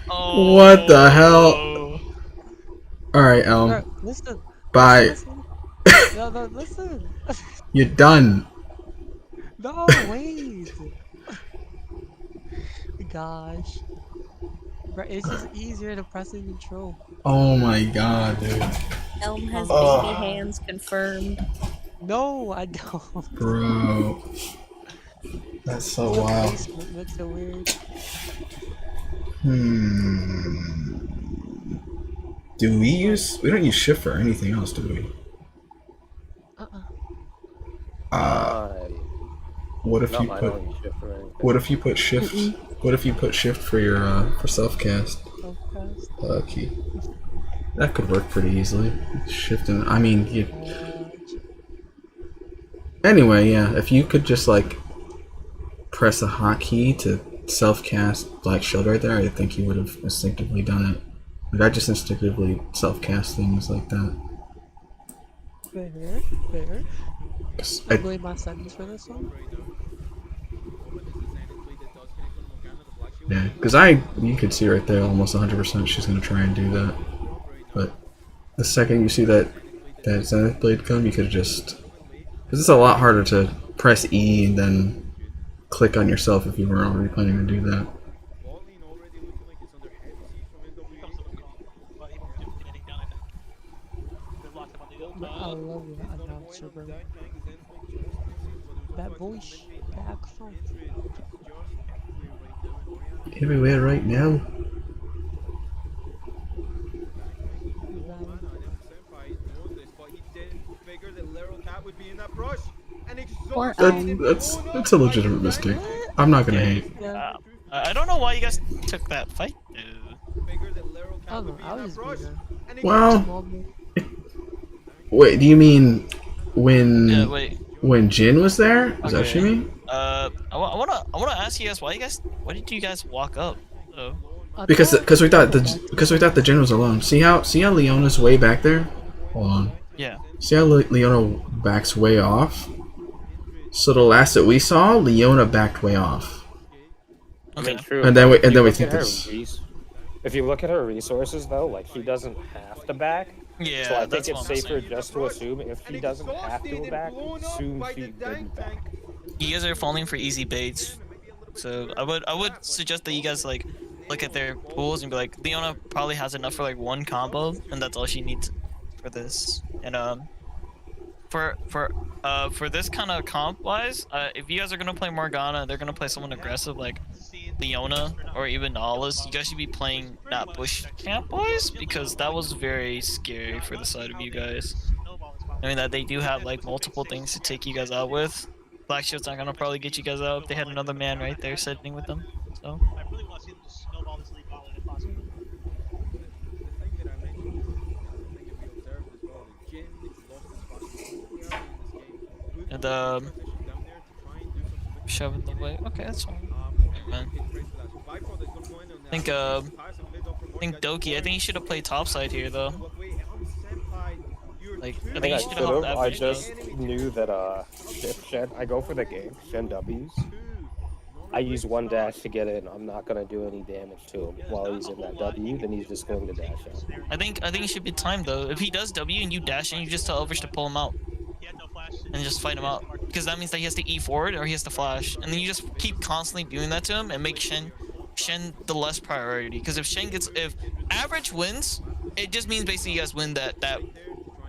What the hell? Alright, Listen, Bye. Listen. No, no, listen. You're done. No, wait. Gosh. Bro, it's just easier to press and control. Oh my god, dude. Elm has Oh. baby hands confirmed. No, I don't. Bro. That's so The wild. placement makes it weird. Do we don't use shift for anything else, do we? What if you I put don't use shift for anything. what if you put shift what if you put shift for your for self cast? Key. That could work pretty easily. Shift and I mean you anyway, yeah, if you could just like press a hotkey to self cast Black Shield right there, I think you would have instinctively done it. Like I just instinctively self cast things like that. Fair, fair. I blame my settings for this one. Yeah, because you could see right there almost 100% she's going to try and do that. But the second you see that Zenith Blade come, you could just... Because it's a lot harder to press E and then click on yourself if you were already planning to do that. I love that announcer, bro. That voice back from Everywhere right now. That's a legitimate mistake. I'm not gonna hate. I don't know why you guys took that fight. I don't know, I was Well, wait, do you mean when Jin was there? Is that what you mean? I wanna ask you guys why did you guys walk up? Because we thought the Jin was alone. See how Leona's way back there? Hold on. Yeah. See how Leona backs way off? So the last that we saw, Leona backed way off. Okay. I mean, true. And then we think this. If you look at her resources, though, like she doesn't have to back. Yeah. So I think it's safer just to assume if she doesn't have to back, assume she didn't back. You guys are falling for easy baits, so I would suggest that you guys like look at their pools and be like, Leona probably has enough for like one combo, and that's all she needs for this. And for this kind of comp wise, if you guys are gonna play Morgana, they're gonna play someone aggressive like Leona or even Nala's. You guys should be playing that bush camp wise, because that was very scary for the side of you guys. I mean that they do have like multiple things to take you guys out with. Black Shield's not gonna probably get you guys out if they had another man right there sitting with them. So. I really want to see them just snowball this league all if possible. And shoving the way. Okay, that's fine. Man. I think Doki. I think he should have played topside here though. Like I think he should have helped that. I just knew that if Shen, I go for the game, Shen W's. I use one dash to get in. I'm not gonna do any damage to him while he's in that W. Then he's just going to dash out. I think it should be timed though. If he does W and you dash in, you just tell Elvish to pull him out. And just fight him out, because that means that he has to E forward or he has to flash, and then you just keep constantly doing that to him and make Shen the less priority. Because if average wins, it just means basically you guys win that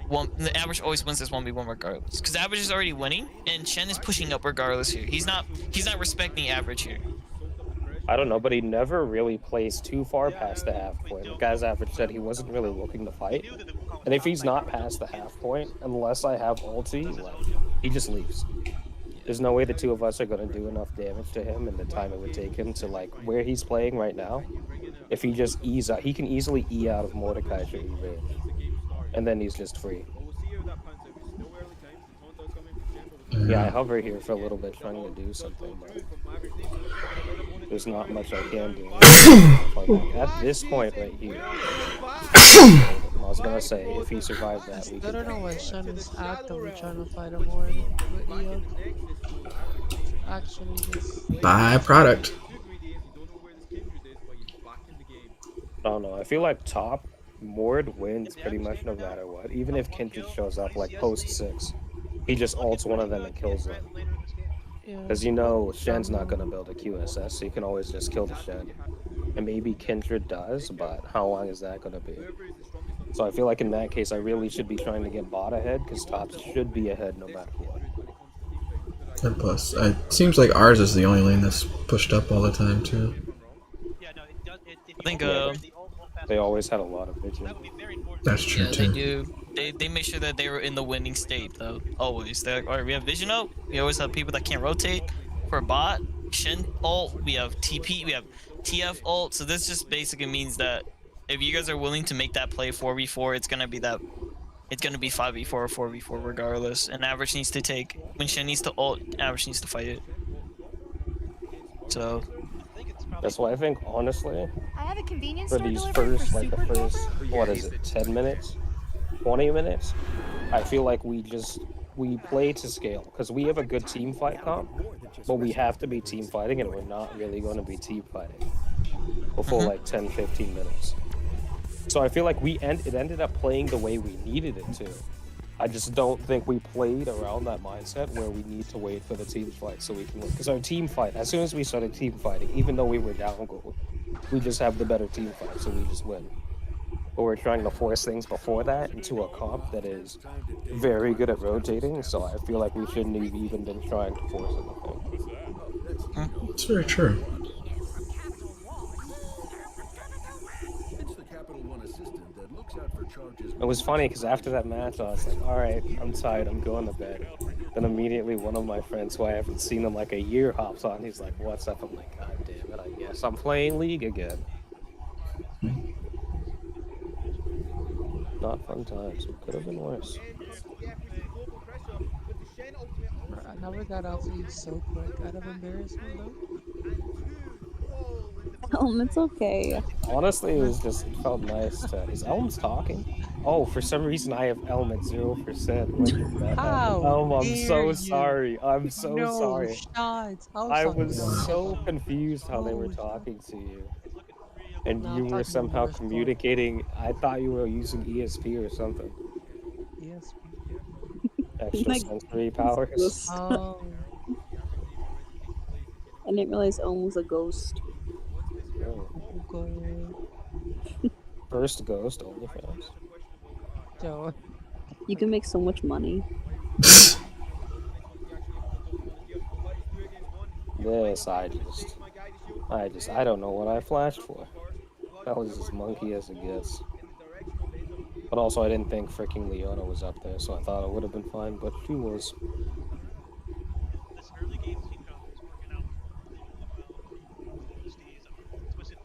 one. The average always wins this 1v1 regardless, because average is already winning and Shen is pushing up regardless here. He's not respecting average here. I don't know, but he never really plays too far past the half point. The guy's average said he wasn't really looking to fight. And if he's not past the half point, unless I have ulti, like, he just leaves. There's no way the two of us are going to do enough damage to him in the time it would take him to, like, where he's playing right now. If he just E's out, he can easily E out of Mordecai should he range. And then he's just free. Yeah, I hover here for a little bit trying to do something, but there's not much I can do. Like, at this point right here, I was gonna say, if he survived that, we I could... don't know why Shen is actively trying to fight him more with Eo. Actually, just... Byproduct. I don't know, I feel like top Mord wins pretty much no matter what. Even if Kindred shows up like post 6, he just ults one of them and kills them. Yeah. Because you know Shen's not going to build a QSS, so you can always just kill the Shen. And maybe Kindred does, but how long is that going to be? So I feel like in that case, I really should be trying to get bot ahead, because tops should be ahead no matter what. And plus, it seems like ours is the only lane that's pushed up all the time, too. I think they always had a lot of vision. That's true, yeah, too. they do. They make sure that they were in the winning state though. Always. They're like, all right, we have vision up. We always have people that can't rotate. For bot, Shen ult, we have TP, we have TF ult. So this just basically means that if you guys are willing to make that play 4v4, it's gonna be 5v4 or 4v4 regardless. And average needs to take when Shen needs to ult, average needs to fight it. So that's why I think honestly, I have a convenience for store these delivery first for like the Super first Clover. what is it, 10 minutes, 20 minutes, I feel like we play to scale because we have a good team fight comp, but we have to be team fighting and we're not really going to be team fighting before like 10-15 minutes. So I feel like it ended up playing the way we needed it to. I just don't think we played around that mindset where we need to wait for the team fight so we can win. Because our team fight, as soon as we started team fighting, even though we were down goal, we just have the better team fight, so we just win. But we're trying to force things before that into a comp that is very good at rotating, so I feel like we shouldn't have even been trying to force anything. It's very true. It was funny because after that match, I was like, alright, I'm tired, I'm going to bed. Then immediately one of my friends who I haven't seen in like a year hops on. He's like, what's up? I'm like, god damn it, I guess I'm playing League again. Not fun times. It could have been worse. I never got out to you so quick out of embarrassment though. It's okay. Honestly, it felt nice to. Is Elm's talking? Oh, for some reason I have Elm at 0%. When did that happen? Elm, I'm so sorry. I'm so sorry. Shots. I was so confused how they were talking to you. And you were somehow communicating. I thought you were using ESP or something. ESP. Extra sensory powers. Oh. I didn't realize Ohm was a ghost. First ghost, OnlyFans. Joe. You can make so much money. This, I don't know what I flashed for. That was as monkey as it gets. But also, I didn't think freaking Leona was up there, so I thought it would have been fine, but she was.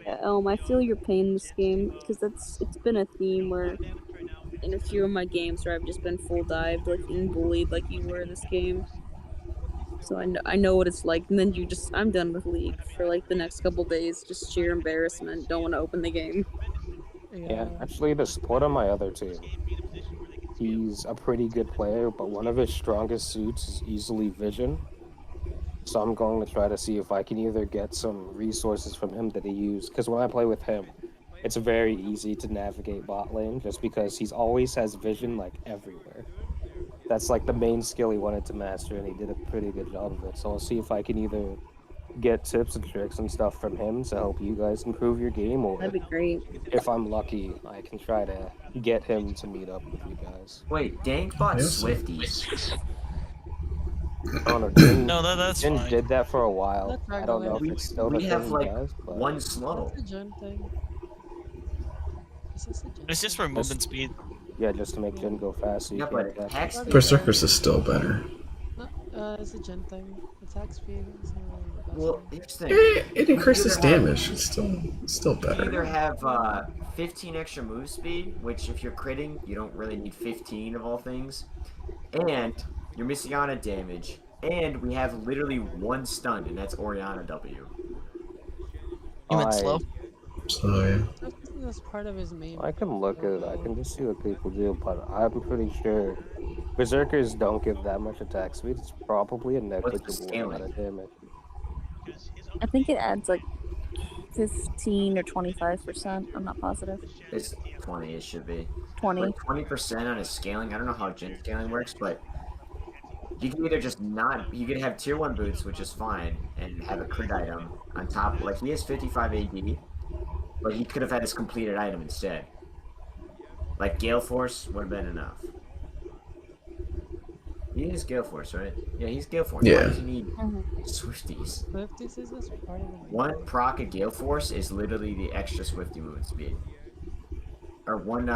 Yeah, I feel your pain this game, because it's been a theme where in a few of my games where I've just been full dived, like, and bullied like you were this game. So I know what it's like, and then I'm done with League for like the next couple days, just sheer embarrassment, don't want to open the game. Yeah, actually the support on my other team, he's a pretty good player, but one of his strongest suits is easily vision. So I'm going to try to see if I can either get some resources from him that he used, because when I play with him, it's very easy to navigate bot lane, just because he's always has vision like everywhere. That's like the main skill he wanted to master, and he did a pretty good job of it. So I'll see if I can either get tips and tricks and stuff from him to help you guys improve your game, or that'd be great. If I'm lucky, I can try to get him to meet up with you guys. Wait, Dank bought Swifties. Oh no, Jin, that's Jin fine. did that for a while. I don't know if it's still the We thing have he like does, but... one slow. That's a Jin thing. Is this a Jin It's just for movement speed. Yeah, just to make Jin go fast so you can attack. Berserkers is still better. It's a Jin thing. Attack speed is not really the best Well, thing. interesting. It increases damage. It's still better. You either have 15 extra move speed, which if you're critting, you don't really need 15 of all things, and you're missing on a damage, and we have literally one stun, and that's Orianna W. You meant slow? So yeah. That's part of his main. I can look at it. I can just see what people do, but I'm pretty sure Berserkers don't give that much attack speed. It's probably a negligible amount of damage. I think it adds like 15 or 25%. I'm not positive. It's 20. It should be 20. like 20% on his scaling. I don't know how Jin scaling works, but you can either just not. You could have tier 1 boots, which is fine, and have a crit item on top. Like he has 55 AD, but he could have had his completed item instead. Like Gale Force would have been enough. He is Gale Force, right? Yeah, he's Gale Force. Why Yeah. does he need Swifties? But if this is just part of the One proc of Gale Force is literally the extra Swifty movement speed. Or one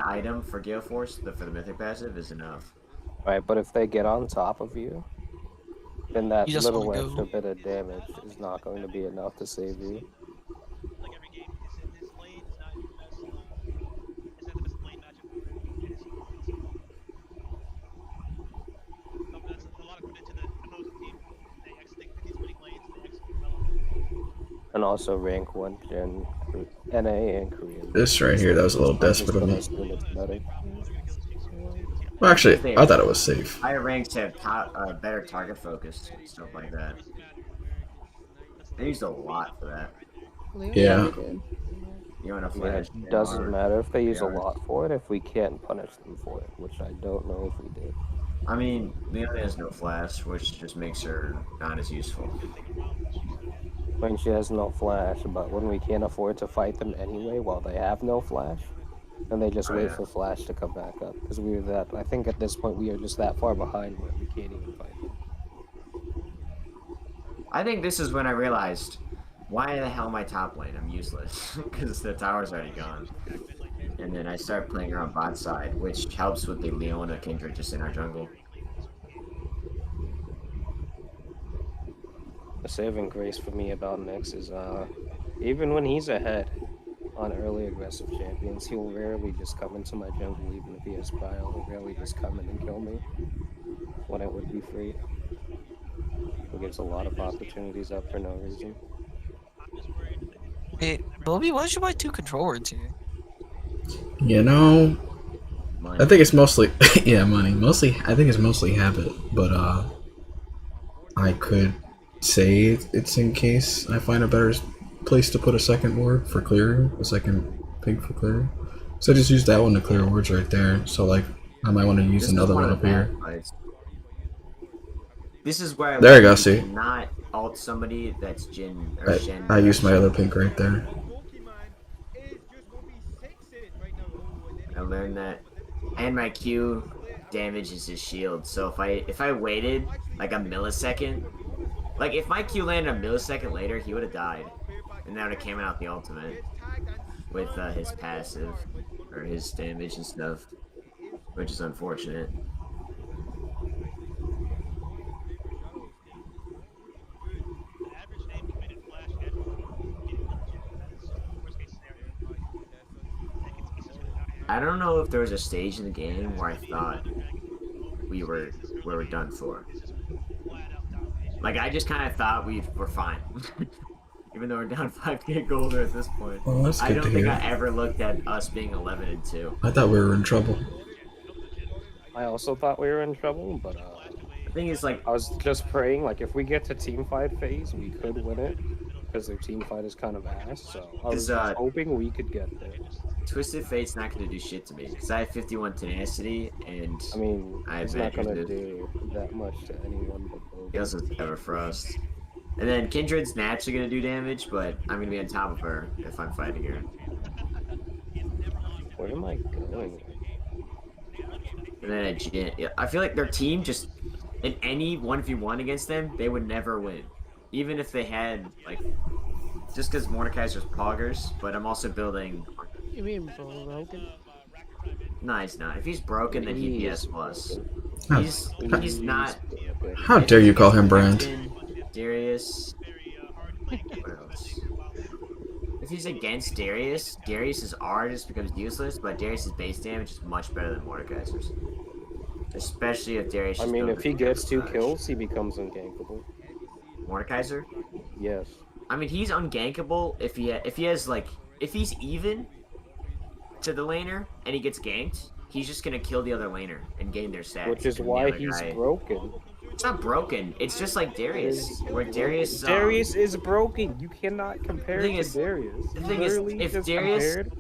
item for Gale Force for the Mythic passive is enough. Right, but if they get on top of you, then that You just little wanna go. extra bit of damage is not going to be enough to save you. Like every game, his lane is not the best. It's not the best lane matchup for him. And that's a lot of credit to the opposing team. They these winning lanes. They execute well. And also rank 1 Gen, NA and Korean. This right here, that was a little desperate of me. It's better. Well, actually, I thought it was safe. Higher ranks have better target focus and stuff like that. They used a lot for that. Yeah. You want to Yeah, flash? it doesn't matter if they use a are. lot for it if we can't punish them for it, which I don't know if we did. I mean, Leona has no flash, which just makes her not as useful. When she has no flash, but when we can't afford to fight them anyway while they have no flash, then they just wait for flash to come back up. Because we are that, I think at this point we are just that far behind where we can't even fight them. I think this is when I realized, why the hell am I top lane? I'm useless, because the tower's already gone. And then I start playing her on bot side, which helps with the Leona Kindred just in our jungle. The saving grace for me about Nyx is, even when he's ahead on early aggressive champions, he'll rarely just come into my jungle, even if he has pile. He'll rarely just come in and kill me when it would be free. He gives a lot of opportunities up for no reason. Hey, Bobby, why did you buy 2 controllers here? You know, I think it's mostly yeah, money. Mostly, I think it's mostly habit, but I could say it's in case I find a better place to put a second ward for clearing, a second pig for clearing. So I just use that one to clear wards right there. So like, I might want to use another one up here. This is where There you go, see? Not alt somebody that's Jin or Shen. I used my other pink right there. I learned that, and my Q damages his shield. So if I waited like a millisecond, like if my Q landed a millisecond later, he would have died, and that would have came out the ultimate with his passive or his damage and stuff, which is unfortunate. I don't know if there was a stage in the game where I thought we were done for. Like I just kind of thought we were fine, even though we're down 5k golder at this point. Oh, that's good I don't to think hear. I ever looked at us being 11-2. I thought we were in trouble. I also thought we were in trouble, but the thing is, like, I was just praying, like, if we get to team fight phase, we could win it, because their team fight is kind of ass, so I was just hoping we could get there. Twisted Fate's not going to do shit to me, because I have 51 tenacity, and I mean, I have it's not going to Vanquished. do that much to anyone but Boba. He also has Everfrost. And then Kindred's naturally going to do damage, but I'm going to be on top of her if I'm fighting her. Where am I going? And then I feel like their team just, in any 1v1 against them, they would never win. Even if they had, like, just because Mordekaiser's poggers, but I'm also building... You mean broken? No, he's not. If he's broken, then he'd be S+. He's not... How dare you call him Brand? Darius... What else? If he's against Darius, Darius's R just becomes useless, but Darius's base damage is much better than Mordekaiser's. Especially if Darius... I mean, if he gets 2 kills, he becomes ungankable. Mordekaiser? Yes. I mean, he's ungankable if he has, like... If he's even to the laner, and he gets ganked, he's just gonna kill the other laner and gain their stats. Which is and the why other he's guy- broken. It's not broken. It's just like Darius, where Darius. Darius is broken. You cannot compare The thing it to is- Darius. the You thing is, literally if just Darius- compared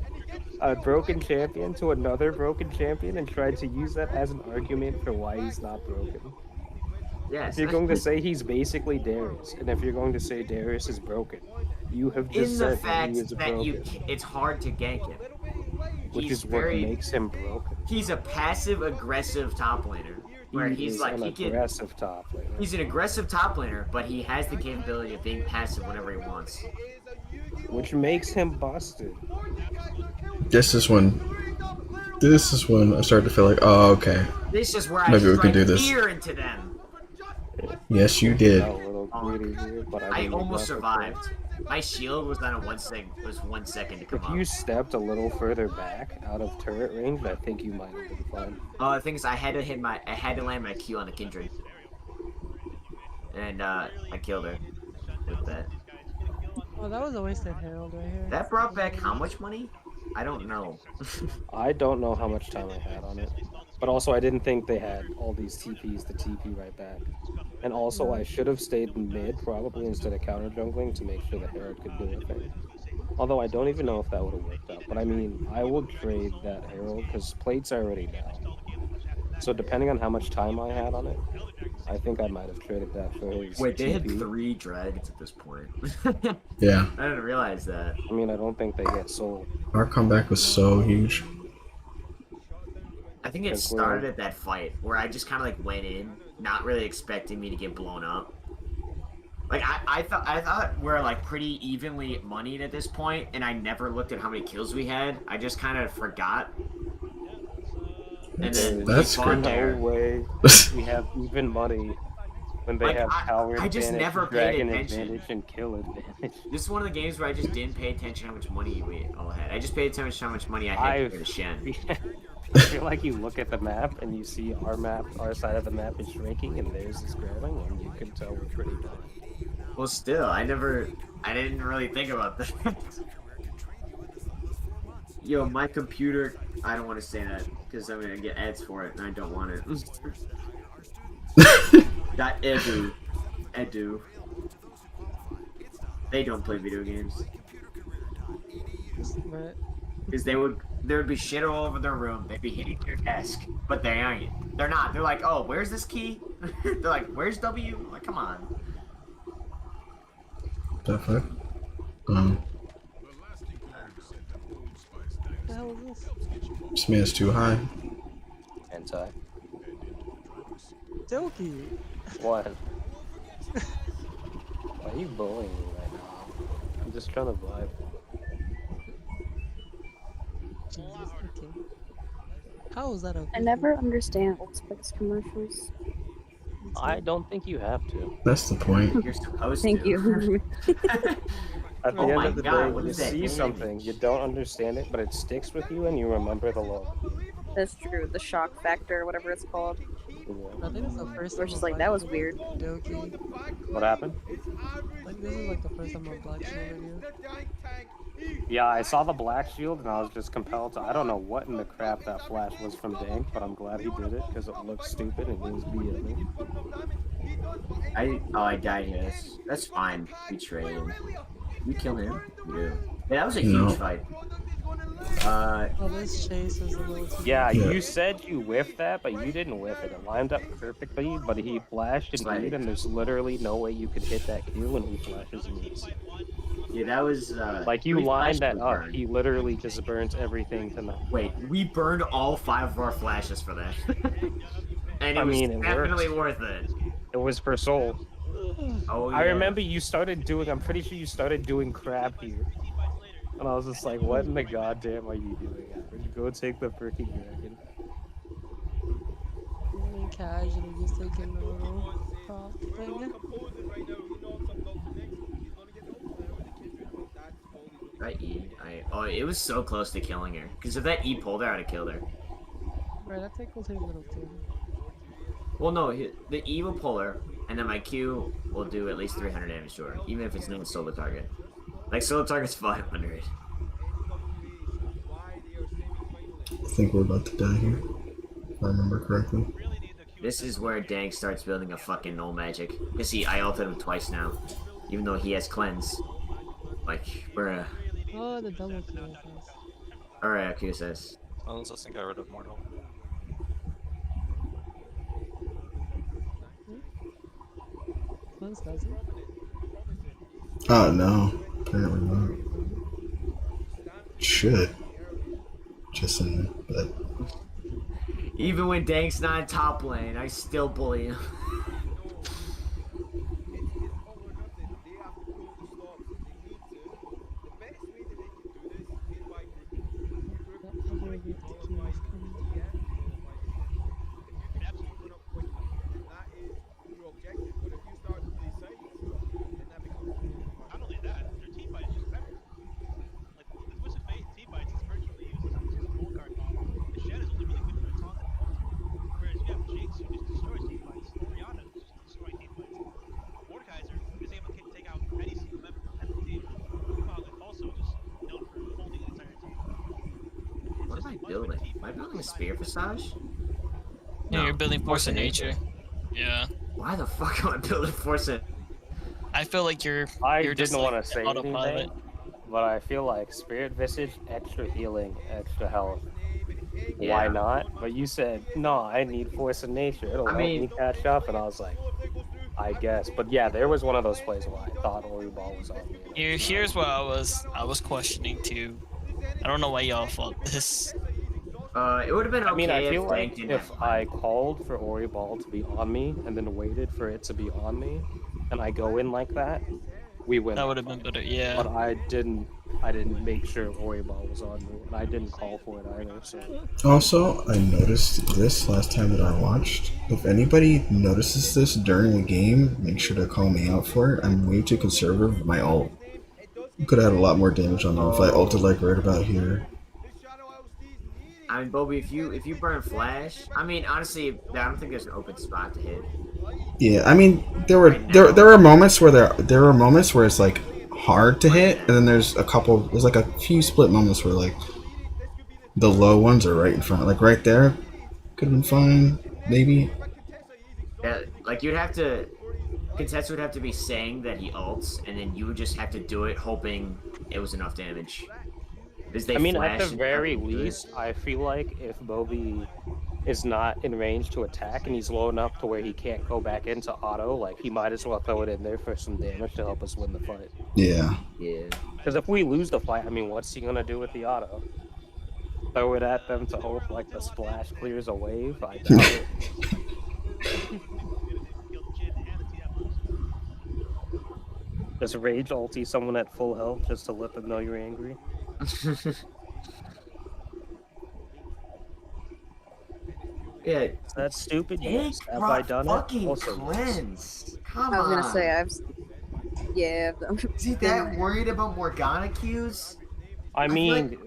a broken champion to another broken champion and tried to use that as an argument for why he's not broken. Yes. If you're going to say he's basically Darius, and if you're going to say Darius is broken, you have just in the said that fact he is that broken, it's hard to gank him. which He's is what very- makes him broken. He's a passive aggressive top laner, where He he's is like an he can. aggressive top laner. He's an aggressive top laner, but he has the capability of being passive whenever he wants. Which makes him busted. This is when I started to feel like, oh, okay. This is where I Maybe we can strike do this. fear into them. Yes, you did. A little greedy here, but I mean, almost that's okay. survived. My shield was on a 1 second to come If up. you stepped a little further back out of turret range, I think you might have been fine. The thing is, I had to land my Q on the Kindred, and I killed her with that. Oh, that was a wasted herald right here. That brought back how much money? I don't know. I don't know how much time I had on it. But also, I didn't think they had all these TPs to TP right back. And also, I should have stayed mid, probably, instead of counter jungling to make sure the Herald could do a thing. Although, I don't even know if that would have worked out. But I mean, I will trade that Herald, because plate's already down. So depending on how much time I had on it, I think I might have traded that for his Wait, they had TP. 3 dragons at this point. Yeah. I didn't realize that. I mean, I don't think they get sold. Our comeback was so huge. I think it started at that fight where I just kind of like went in, not really expecting me to get blown up. Like I thought we're like pretty evenly moneyed at this point, and I never looked at how many kills we had. I just kind of forgot. And then That's we fought great. there. No way we have even money when they Like, have power I just advantage, never paid dragon attention. advantage, and kill advantage. This is one of the games where I just didn't pay attention how much money we all had. I just paid attention to how much money I had for the Shen. I feel like you look at the map and you see our side of the map is shrinking and theirs is growing, and you can tell we're pretty done. Well, still, I didn't really think about that. Yo, my computer, I don't want to say that, because I'm going to get ads for it, and I don't want it. That edu. They don't play video games. Right. Because there would be shit all over their room, they'd be hitting their desk, but they aren't. They're not. They're like, oh, where's this key? They're like, where's W? I'm like, come on. Definitely. What the hell is this? This man's too high. Anti. Doki. What? Why are you bullying me right now? I'm just trying to vibe. Jesus, okay. How is that okay? I never understand Old Spice commercials. I don't think you have to. That's the point. You're supposed Thank to. you. At the Oh end my of the God, day, what you is that see name? something, you don't understand it, but it sticks with you and you remember the logo. That's true. The shock factor, whatever it's called. I think it's the first We're time just I've like, that was weird. Doki. What happened? Like, this is like the first time I've Black Shield video. Yeah, I saw the Black Shield and I was just compelled to. I don't know what in the crap that flash was from Dank, but I'm glad he did it because it looked stupid and he was BMing. I died, yes. That's fine. We trade. You kill him? Yeah. Yeah, that was a huge fight. Oh, this chase is a little too Yeah, Yeah. you said you whiffed that, but you didn't whiff it. It lined up perfectly, but he flashed and Right. E'd, and there's literally no way you could hit that Q when he flashes and E's. Yeah, that was Like, you we lined flashed that and up, burned. he literally just burns everything tonight. Wait, we burned all 5 of our flashes for that. And it I was mean, it definitely worked. worth it. It was for soul. Oh, yeah. I remember you started doing, I'm pretty sure you started doing crab here. And I was just like, what in the goddamn are you doing, Average? Go take the freaking dragon. really casually just taking a little prop thing. That E, oh, it was so close to killing her. Because if that E pulled her, I'd have killed her. Right, that take will take a little too. Well, no, the E will pull her, and then my Q will do at least 300 damage to her, even if it's not a solo target. Like, solo target's 500. I think we're about to die here, if I remember correctly. This is where Dank starts building a fucking null magic. Cause see, I ulted him twice now, even though he has cleanse. Like, bruh. Oh, the double kill, guys. Alright, QSS. Well, let's just get rid of Mortal. Cleanse doesn't. Oh no, apparently not. Should. Just in, but Even when Dank's not in top lane, I still bully him. Other with the Q is coming. Not only that, their team fight is just better. Like the Twist of Fate team fights is virtually useless because it's a gold card mod. The Shed is only really good for a taunt and ulti. Whereas you have Jinx who just destroys team fights, Orianna who's just destroying team fights. Mordekaiser is able to take out any single member of the team. Fog also just known for holding the entire team. What am I building? Am I building a spear visage? Yeah, you're building Force of Nature. Yeah. Why the fuck am I building Force of I feel like you're I just didn't like want to say autopilot. anything, but I feel like Spirit Visage, extra healing, extra health. Why not? But you said, no, I need Force of Nature. It'll help me catch up. And I was like, I guess. But yeah, there was one of those plays where I thought Ori Ball was on me. Here's what I was questioning too. I don't know why y'all fought this. It would have been okay. I mean, I feel if like Dank didn't if have I called for Ori Ball to be on me and then waited for it to be on me, and I go in like that, we win. That would have been better, yeah. But I didn't make sure Ori Ball was on me, and I didn't call for it either. So. also, I noticed this last time that I watched. If anybody notices this during a game, make sure to call me out for it. I'm way too conservative with my ult. Could have had a lot more damage on them if I ulted like right about here. I mean, Bobby, if you burn Flash, I mean, honestly, I don't think there's an open spot to hit. Yeah, I mean, there were moments where there were moments where it's like hard to hit, and then there's like a few split moments where like the low ones are right in front, like right there, could have been fine, maybe. Yeah, like you'd have to, Contest would have to be saying that he ults, and then you would just have to do it, hoping it was enough damage. I mean, at the very least, I feel like if Bobby is not in range to attack and he's low enough to where he can't go back into auto, like he might as well throw it in there for some damage to help us win the fight. Yeah. Yeah. Because if we lose the fight, I mean, what's he gonna do with the auto? Throw it at them to hope like the splash clears a wave? I doubt it. Just rage ulti someone at full health just to let them know you're angry. Yeah, that's stupid. Yes. Have I done it? Also, cleanse. Come on. I was gonna say yeah. Is he that worried about Morgana Qs? I mean,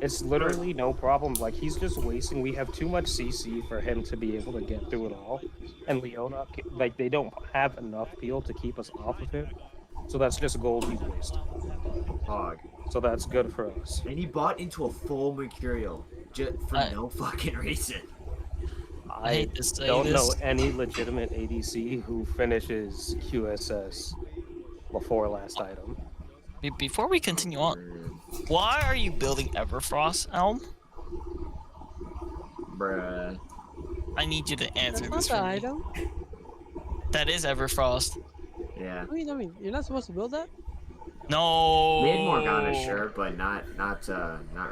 it's literally no problem. Like, he's just wasting. We have too much CC for him to be able to get through it all. And Leona, like, they don't have enough peel to keep us off of him. So that's just gold he's wasting. Hog. So that's good for us. And he bought into a full Mercurial just for no fucking reason. I hate to say don't this. know any legitimate ADC who finishes QSS before last item. Before we continue on, why are you building Everfrost, Elm? Bruh. I need you to answer That's this not for the me. item. That is Everfrost. Yeah. I mean, you're not supposed to build that. No. Mid Morgana, sure, but not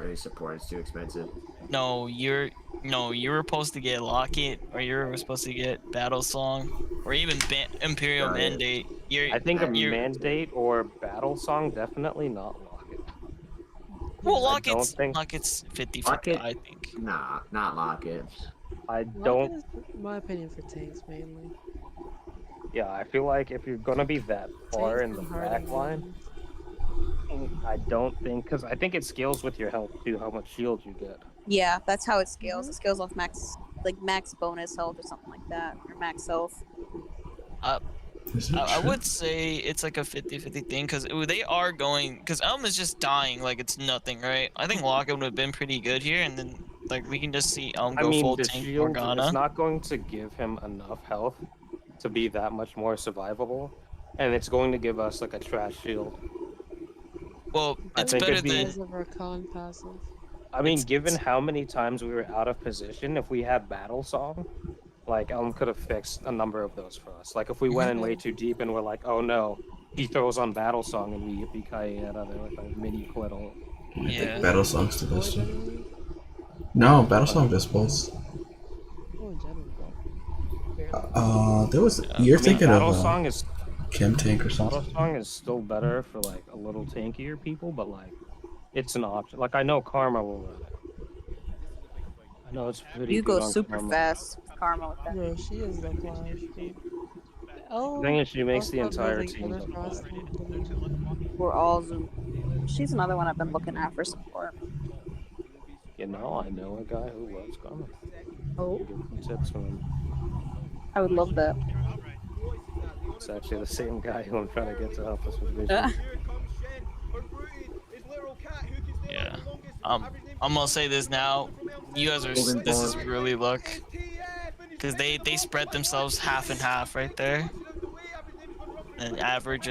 really support. It's too expensive. No, you were supposed to get Locket, or you were supposed to get Battle Song, or even Imperial Mandate. I think a Mandate or Battle Song, definitely not Locket. Well, Locket's 50-50, I think. Nah, not Locket. I Locket don't. is, in my opinion, for tanks mainly. Yeah, I feel like if you're gonna be that far in Tanks the and hardy back line, I don't think, because I think it scales with your health too, how much shield you get. Yeah, that's how it scales. It scales off max bonus health or something like that, or max health. I would say it's like a 50-50 thing, because they are going, because Elm is just dying like it's nothing, right? I think Locket would have been pretty good here, and then Like we can just see I go mean, full the tank shield Morgana. is not going to give him enough health to be that much more survivable, and it's going to give us like a trash shield. Well, I it's think better it'd be. than. As of Rakan passive. I mean, given how many times we were out of position, if we had Battle Song, like could have fixed a number of those for us. Like if we went in way too deep and we're like, oh no, he throws on Battle Song and we yippee out of there with a mini Quiddle. I Yeah. think Battle Song's the best Void one. enemy? No, Battle Song does both. Oh, in general, though. There was. You're thinking Battle of Song is Chem Tank or Battle something. Song is still better for like a little tankier people, but like it's an option. Like I know Karma will run it. I know it's pretty. You good go on super Karma. fast, Karma, with that. Bro, she is the Flash, dude. The thing is, she makes the entire team look bad. We're all Zoom. She's another one I've been looking at for support. You know, I know a guy who loves Karma. Oh. Get some tips from him. I would love that. It's actually the same guy who I'm trying to get to help us with vision. Yeah. I'm gonna say this now. You guys are. This is really luck. Because they spread themselves half and half right there. And average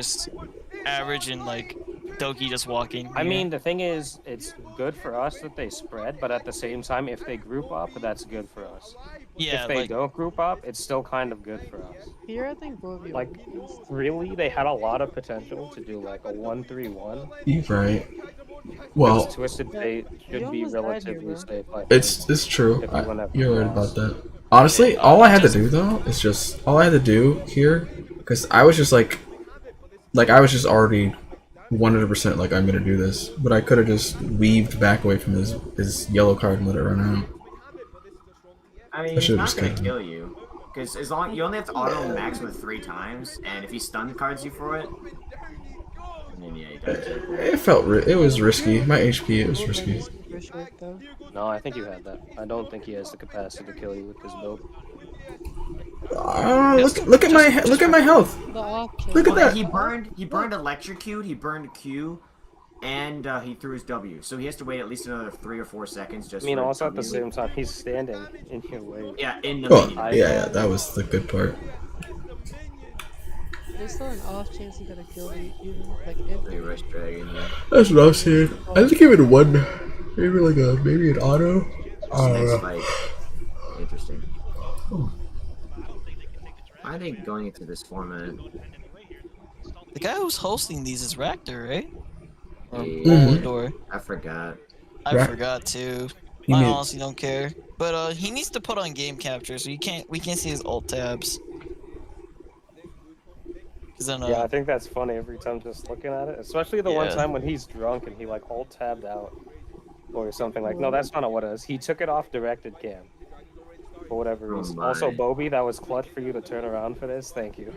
and like Doki just walking. I mean, the thing is, it's good for us that they spread, but at the same time, if they group up, that's good for us. Yeah, if they like- don't group up, it's still kind of good for us. Here, I think both of you. Like, really, they had a lot of potential to do like a 1-3-1. You're right. Well, Because Twisted Fate should be relatively safe. I think, it's true. if we went up You're right across. about that. Honestly, all I had to do though is just all I had to do here, because I was just like I was just already 100% like I'm gonna do this, but I could have just weaved back away from his yellow card and let it run out. I mean, I he's should've not just gonna killed him. kill you. Because as long you only have to auto maximum 3 times, and if he stun cards you for it, then yeah, he does. It felt it was risky. My HP, it was risky. No, I think you had that. I don't think he has the capacity to kill you with this build. Look at my health. Look at Okay, that. He burned electrocute, he burned Q, and he threw his W. So he has to wait at least another 3 or 4 seconds just. I mean, for also at the W. same time, he's standing in your way. Yeah, in the Oh, minion. yeah, that was the good part. There's still an off chance he got a kill, even like if. Rush Dragon, yeah. That's what I'm saying. I think even one, maybe an auto. I don't Next know. fight. Interesting. I think going into this format. The guy who's hosting these is Ractor, right? Mhm. I forgot. I forgot too. You I mean- honestly don't care. But he needs to put on game capture so we can't see his alt tabs. 'Cause then, Yeah, I think that's funny every time just looking at it. Especially the one Yeah. time when he's drunk and he like alt tabbed out or something like. No, that's not what it is. He took it off directed cam for whatever Oh reason. my. Also, Bobby, that was clutch for you to turn around for this. Thank you.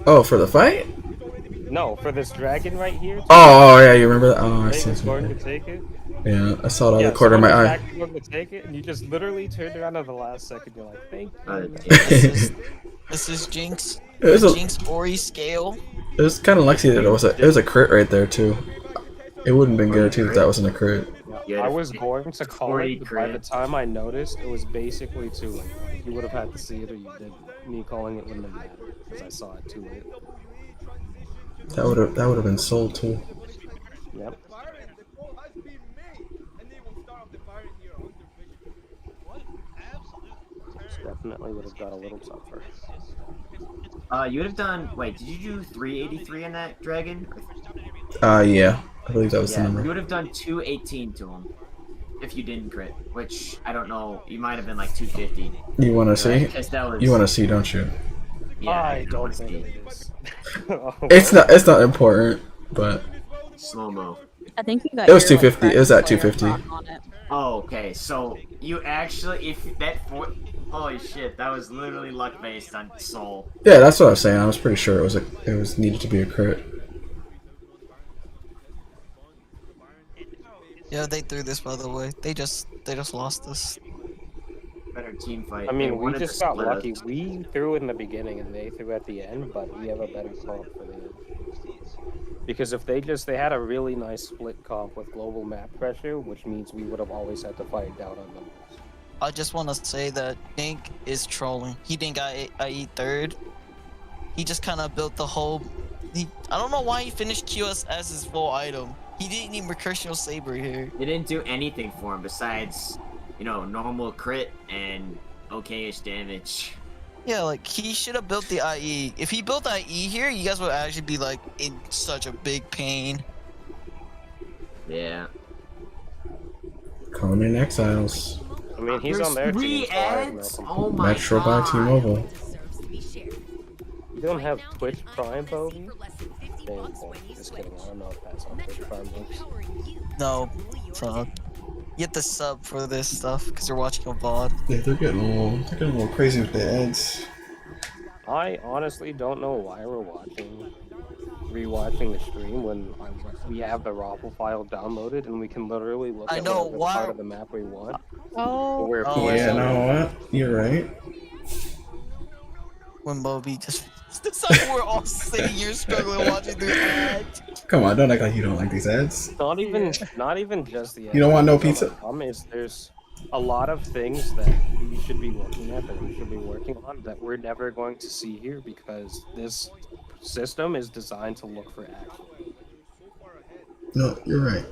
Oh, for the fight? No, for this dragon right here. Oh, yeah, you remember that? Oh, I Right, see. was going to take it. Yeah, I saw it out Yeah, of the corner of my someone was eye. actually going to take it, and you just literally turned around at the last second. You're like, thank you. This is Jinx. It was a- Jinx Ori scale. It was kind of lucky that it was a crit right there too. It wouldn't have been guaranteed if that wasn't a crit. I was going to call it, but by the crit. time I noticed, it was basically too late. You would have had to see it, or you didn't. Me calling it wouldn't have mattered because I saw it too late. That would have been sold too. Yep. Definitely would have got a little tougher. You would have done. Wait, did you do 383 in that dragon? Yeah, I believe that was the Yeah, number. you would have done 218 to him if you didn't crit. Which I don't know. You might have been like 250. You want to see? Right? 'Cause that was- You want to see, don't you? Yeah, I don't wanna think see. it is. It's not important, but Slow mo. I think you got. it was your, 250. It was at player 250. on it. Oh, okay. So you actually, if that holy shit, that was literally luck based on soul. Yeah, that's what I was saying. I was pretty sure it was needed to be a crit. Yeah, they threw this by the way. They just lost this. Better team fight. I They mean, we wanted just to got split lucky. us. We threw in the beginning and they threw at the end, but we have a better comp for the end. Because if they had a really nice split comp with global map pressure, which means we would have always had to fight down on numbers. I just want to say that Dink is trolling. He didn't got IE third. He just kind of built the whole. I don't know why he finished QS as his full item. He didn't need Recursional Saber here. It didn't do anything for him besides, you know, normal crit and okay-ish damage. Yeah, like he should have built the IE. If he built IE here, you guys would actually be like in such a big pain. Yeah. Conan Exiles. I mean, he's on there. 3 ads? Oh my Metro god. by T-Mobile. You don't have Twitch Prime, Bobby? Just kidding. I don't know if that's on Twitch Prime works. No, so you have to sub for this stuff because you're watching a VOD. Yeah, they're getting a little crazy with the ads. I honestly don't know why we're rewatching the stream when we have the raffle file downloaded and we can literally look at whatever part of the map we want. Oh, Yeah, you know what? You're right. When Moby just it's like we're all sitting here struggling watching the ads. Come on, don't act like you don't like these ads. Not even just the ads. You don't want no pizza? The problem is there's a lot of things that we should be looking at, that we should be working on, that we're never going to see here because this system is designed to look for action. No, you're right.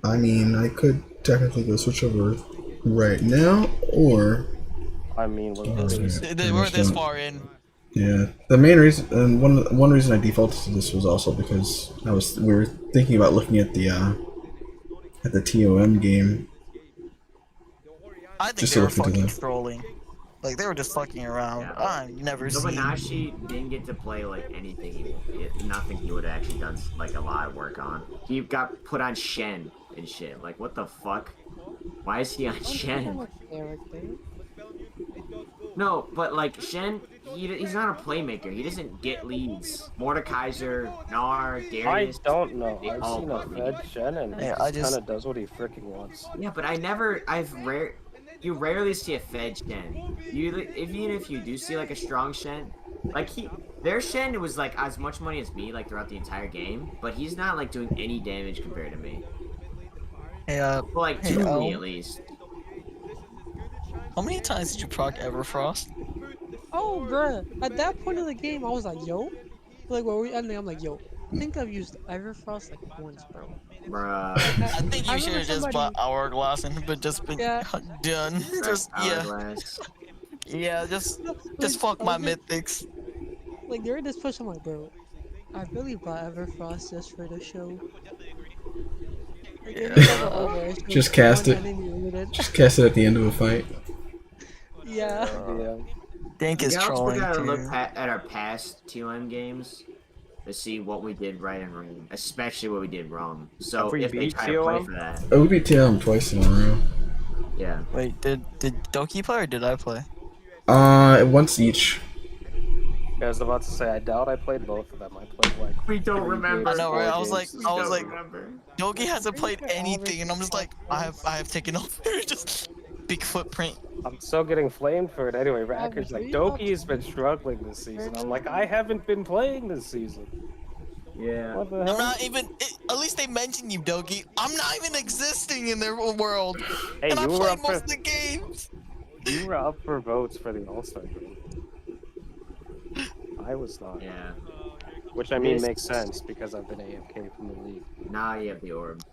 I mean, I could technically go switch over right now, or... I mean, we're this far in. Yeah, the main reason, and one reason I defaulted to this was also because we were thinking about looking at the TOM game. I think they were fucking trolling. Like they were just fucking around. Yeah, I never seen. Nobunashi didn't get to play like anything. Nothing he would have actually done like a lot of work on. He got put on Shen and shit. Like what the fuck? Why is he on Shen? No, but like Shen, he's not a playmaker. He doesn't get leads. Mordekaiser, Gnar, Darius. I don't know. I've seen a fed Shen and he kind of does what he freaking wants. Yeah, but you rarely see a fed Shen. Even if you do see like a strong Shen, like their Shen was like as much money as me like throughout the entire game, but he's not like doing any damage compared to me. Yeah. Well, like to me at least. How many times did you proc Everfrost? Oh, bruh. At that point of the game, I was like, yo. Like, when we ending, I'm like, yo. I think I've used Everfrost like once, bro. Bruh. I think you should have just bought Hourglass and but just been done. Just just fuck my mythics. Like during this push, I'm like, bro, I really bought Everfrost just for the show. Like, Just cast it. Just cast it at the end of a fight. Yeah. Dink is trolling. We gotta too. look at our past TOM games to see what we did right and wrong, especially what we did wrong. So if they try to play for that. Oh, we beat TOM twice in a row. Yeah. Wait, did Doki play or did I play? Once each. I was about to say, I doubt I played both of them. I played like. We don't remember. I know, right? I was like, remember. Doki hasn't played anything, and I'm just like, I have taken off. Just big footprint. I'm still getting flamed for it anyway. Racker's like, Doki's been struggling this season. I'm like, I haven't been playing this season. Yeah. What the I'm hell? not even. At least they mentioned you, Doki. I'm not even existing in their world. Hey, and I you were played up most of the games. You were up for votes for the All-Star game. I was not. Yeah. Which I mean makes sense because I've been AFK from the league. Now you have the orb.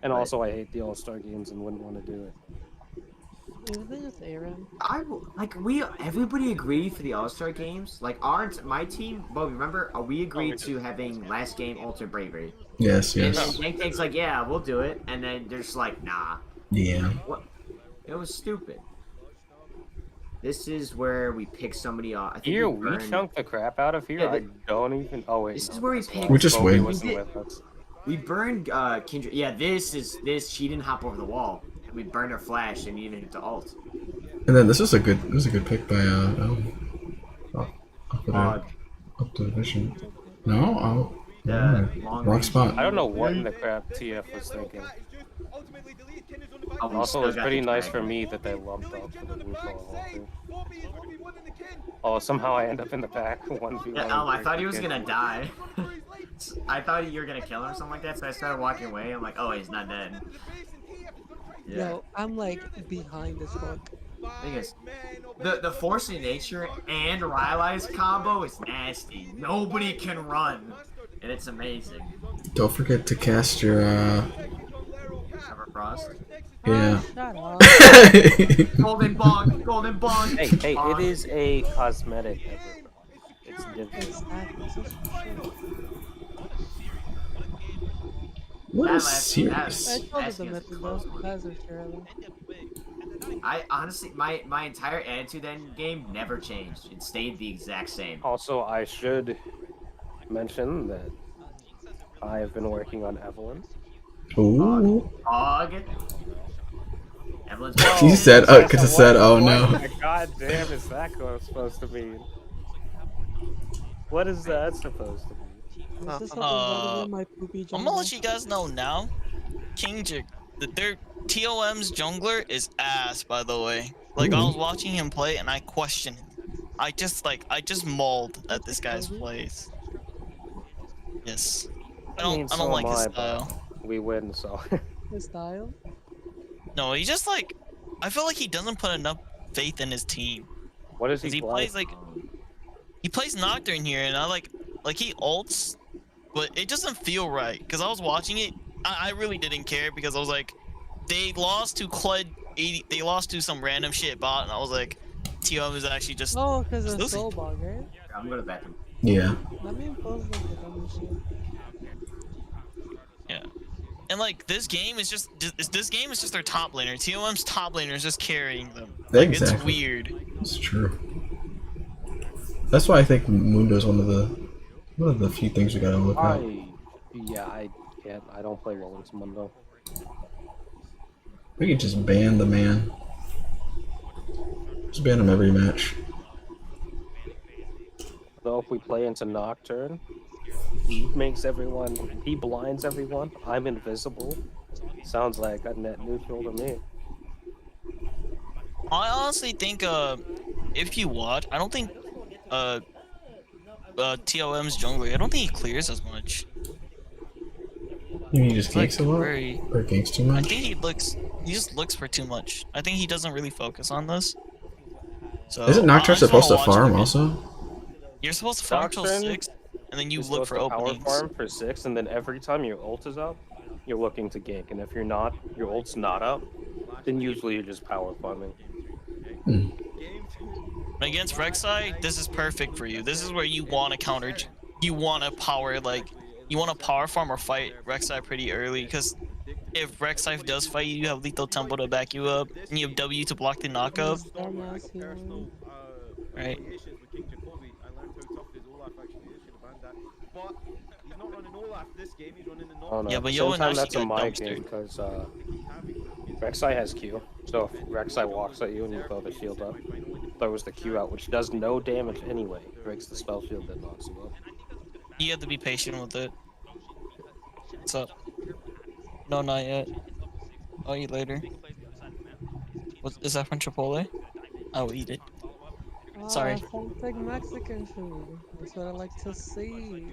And also I hate the All-Star games and wouldn't want to do it. Everybody agreed for the All-Star games. Like my team, well, remember we agreed to having last game Ultimate Bravery. Yes, And yes. then Tank's like, yeah, we'll do it, and then they're just like, nah. Yeah. What? It was stupid. This is where we pick somebody off. I think Here, we chunked the crap out of here. Yeah, I don't even. Oh wait. This is where we pick. We just wait. We burned Kindred. Yeah, this. She didn't hop over the wall. We burned her flash and even hit the ult. And then this was a good pick by up to the vision. No, Wrong spot. I don't know what in the crap TF was thinking. Also, it's pretty nice for me that they lumped up for the Wukong. Oh, somehow I end up in the back. 1v1. Yeah, I thought he was gonna die. I thought you were gonna kill him or something like that, so I started walking away. I'm like, oh, he's not dead. Yeah. Yo, I'm like behind this book. Thing is, the forcing nature and Rylai's combo is nasty. Nobody can run, and it's amazing. Don't forget to cast your Everfrost. Yeah. Golden bong, golden bong. Hey, it is a cosmetic Everfrost. It's different. What is serious? I told you the method though. That's a fair one. I honestly, my entire attitude in game never changed. It stayed the exact same. Also, I should mention that I have been working on Evelyn. Ooh. Og. Evelyn's You said, because it said, oh no. God damn, is that supposed to mean? What is that supposed to mean? This is something my poopy I'm gonna let you guys know now. Their TOM's jungler is ass, by the way. Like, I was watching him play and I questioned him. I just mauled at this guy's plays. Yes. I don't like his style. We win, so. His style? No, he just like, I feel like he doesn't put enough faith in his team. What does he play? Plays like, he plays Nocturne here, and I like he ults, but it doesn't feel right. Because I was watching it, I really didn't care because I was like, they lost to Cled 80, they lost to some random shit bot, and I was like, TOM is actually just. Oh, because of Soul Bog, right? I'm gonna back him. Yeah. Let me impose like the dumb shit. Yeah. And like this game is just their top laner. TOM's top laner is just carrying them. Like, Exactly. it's weird. It's true. That's why I think Mundo's one of the few things we gotta look at. I can't. I don't play well against Mundo. We could just ban the man. Just ban him every match. Though if we play into Nocturne, he makes everyone. He blinds everyone. I'm invisible. Sounds like a net neutral to me. I honestly think if you watch, I don't think TOM's jungler, I don't think he clears as much. You mean he just ganks a lot? Very, Or ganks too I much? think he just looks for too much. I think he doesn't really focus on this. So Isn't Nocturne supposed to farm also? You're supposed to farm till 6, and then you look for openings. Power farm for 6, and then every time your ult is up, you're looking to gank. And if you're not, your ult's not up, then usually you're just power farming. Against Rek'Sai, this is perfect for you. This is where you want to counter. You want to power you want to power farm or fight Rek'Sai pretty early, because if Rek'Sai does fight you, you have lethal tempo to back you up, and you have W to block the knockup. Right. Oh, no. Yeah, but Yoan sometimes actually that's a got my dumpstered. game because Rek'Sai has Q. So if Rek'Sai walks at you and you throw the shield up, throws the Q out, which does no damage anyway, breaks the spell shield that knocks you up. You have to be patient with it. What's up? No, not yet. I'll eat later. Is that from Chipotle? I'll eat it. Sorry. Authentic Mexican food. That's what I like to see.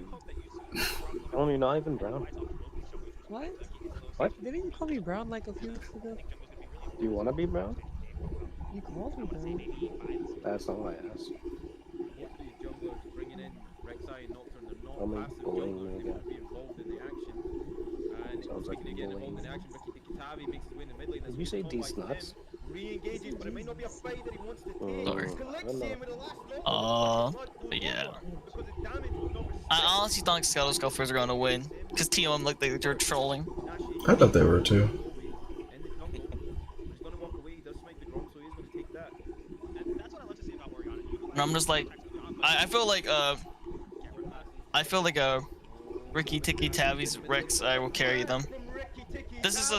Oh, you're not even brown. What? What? Didn't you call me brown like a few weeks ago? Do you want to be brown? You called me brown. That's not what I asked. Tell me bullying me again. Sounds like you're bullying me. Did you say these nuts? Sorry. But yeah. I honestly thought Scuttle Scuffers were gonna win, because TOM looked like they were trolling. I thought they were too. And I'm just like, I feel like Ricky Tiki Tavi's Rex, I will carry them. This is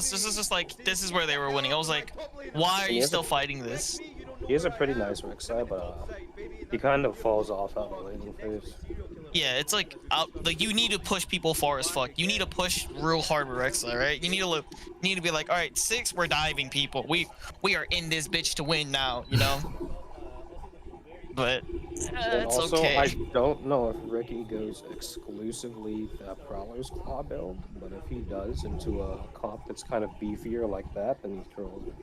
where they were winning. I was like, why are you still fighting this? He is a pretty nice Rek'Sai, but he kind of falls off out of the laning phase. Yeah, it's like you need to push people far as fuck. You need to push real hard with Rek'Sai, right? You need to be like, all right, 6, we're diving people. We are in this bitch to win now, you know. But And it's also, okay. I don't know if Ricky goes exclusively the Prowler's Claw build, but if he does into a comp that's kind of beefier like that, then he's trolling.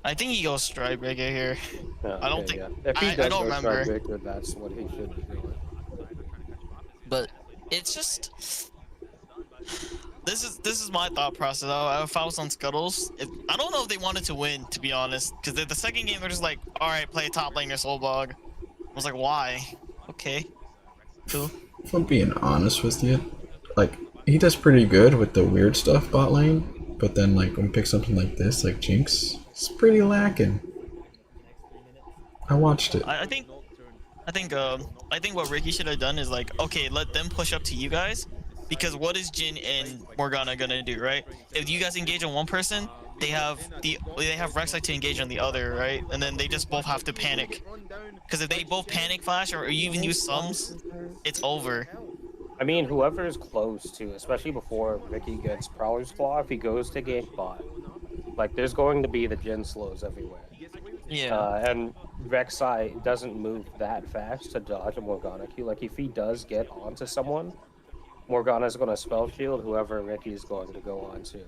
I think he goes Stridebreaker here. Yeah, I don't okay, think. yeah. If he does I don't go remember. Stridebreaker, that's what he should be going. But it's just this is my thought process. If I was on Scuttles, I don't know if they wanted to win, to be honest, because the second game they're just like, all right, play top lane your Soulbog. I was like, why? Okay, cool. If I'm being honest with you, like, he does pretty good with the weird stuff bot lane, but then, like, when we pick something like this, like Jinx, it's pretty lacking. I watched it. I think what Ricky should have done is like, okay, let them push up to you guys, because what is Jin and Morgana gonna do, right? If you guys engage on one person, they have Rek'Sai to engage on the other, right? And then they just both have to panic, because if they both panic flash or you even use sums, it's over. I mean, whoever is close to, especially before Ricky gets Prowler's Claw, if he goes to gank bot, like, there's going to be the Jin slows everywhere. Yeah. And Rek'Sai doesn't move that fast to dodge a Morgana Q. Like, if he does get onto someone, Morgana's going to spell shield whoever Ricky's going to go on to.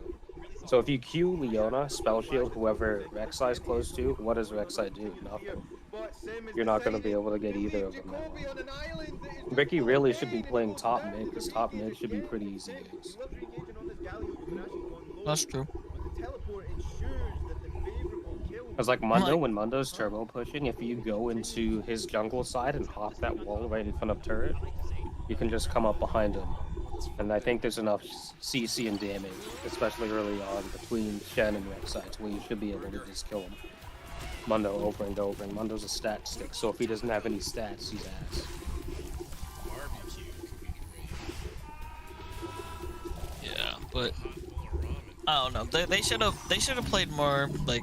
So if you Q Leona, spell shield whoever Rek'Sai's close to, what does Rek'Sai do? Nothing. You're not going to be able to get either of them. Ricky really should be playing top mid, because top mid should be pretty easy games. That's true. Because like Mundo, when Mundo's turbo pushing, if you go into his jungle side and hop that wall right in front of turret, you can just come up behind him. And I think there's enough CC and damage, especially early on, between Shen and Rek'Sai, to where you should be able to just kill him. Mundo over and over, and Mundo's a stat stick, so if he doesn't have any stats, he's ass. Yeah, but I don't know. They should have played more like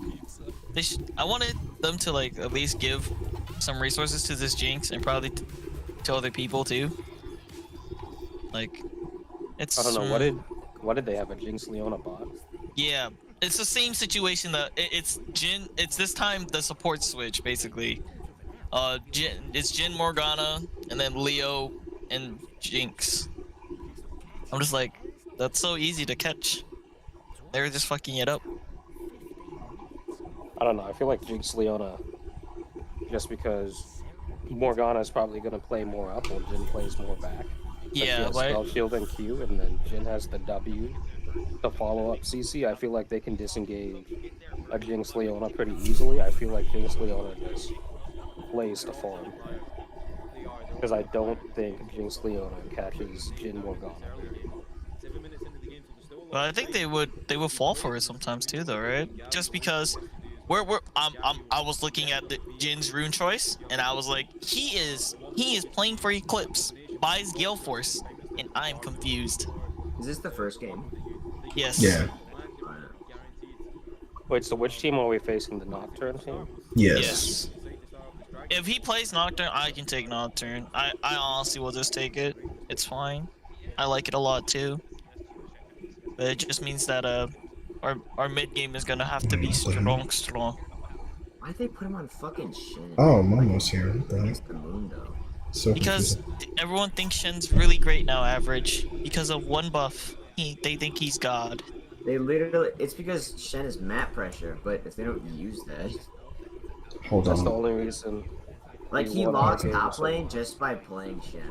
I wanted them to like at least give some resources to this Jinx and probably to other people too. Like, it's. I don't know what did they have, a Jinx Leona bot? Yeah, it's the same situation that it's Jin. It's this time the support switch basically. It's Jin, Morgana, and then Leo and Jinx. I'm just like, that's so easy to catch. They're just fucking it up. I don't know. I feel like Jinx Leona, just because Morgana's probably going to play more up while Jin plays more back. Yeah, like spell shield and Q, and then Jin has the W to follow up CC. I feel like they can disengage a Jinx Leona pretty easily. I feel like Jinx Leona just plays to farm, because I don't think Jinx Leona catches Jin Morgana. But I think they would fall for it sometimes too, though, right? Just because I was looking at the Jin's rune choice, and I was like, he is playing for Eclipse, buys Gale Force, and I'm confused. Is this the first game? Yes. Yeah. Wait, so which team are we facing? The Nocturne team? Yes. If he plays Nocturne, I can take Nocturne. I honestly will just take it. It's fine. I like it a lot too. But it just means that our mid game is gonna have to be strong. Why'd they put him on fucking Shen? Oh, Momo's here. What the heck? The moon, though. So because confusing. everyone thinks Shen's really great now, average, because of one buff. They think he's god. They literally, it's because Shen is map pressure, but if they don't use that, That's the only reason. like he lost top lane just by playing Shen.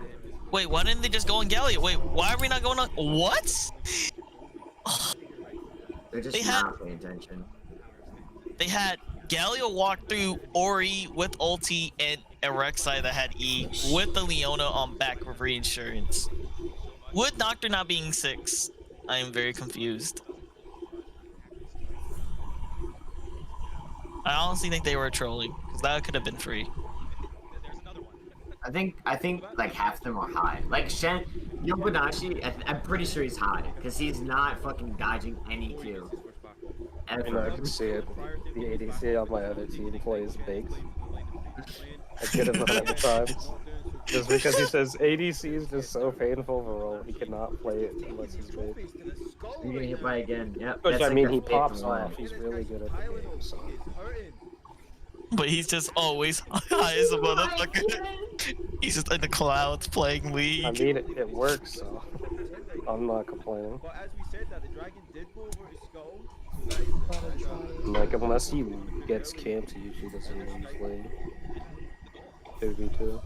Wait, why didn't they just go on Galio? Wait, why are we not going on? What? They're just not paying attention. They had Galio walk through Ori with ulti and a Rek'Sai that had E with the Leona on back with reinsurance. With Doctor not being 6, I am very confused. I honestly think they were trolling, because that could have been free. I think like half of them are high. Like Shen, Yobanashi, I'm pretty sure he's high, because he's not fucking dodging any Q. I can see it. The ADC on my other team plays big. I get him a couple times. Just because he says ADC is just so painful for roll, he cannot play it unless he's bait. You're getting hit by again. Yep. Which, that's I like mean, a he fate pops from off. one. He's really good at the game, so. But he's just always high as a motherfucker. He's just in the clouds playing League. I mean, it works, so I'm not complaining. But as we said, that the dragon did go over to Skull. So that is Like, unless he gets camped, he usually doesn't lose lane. 2v2.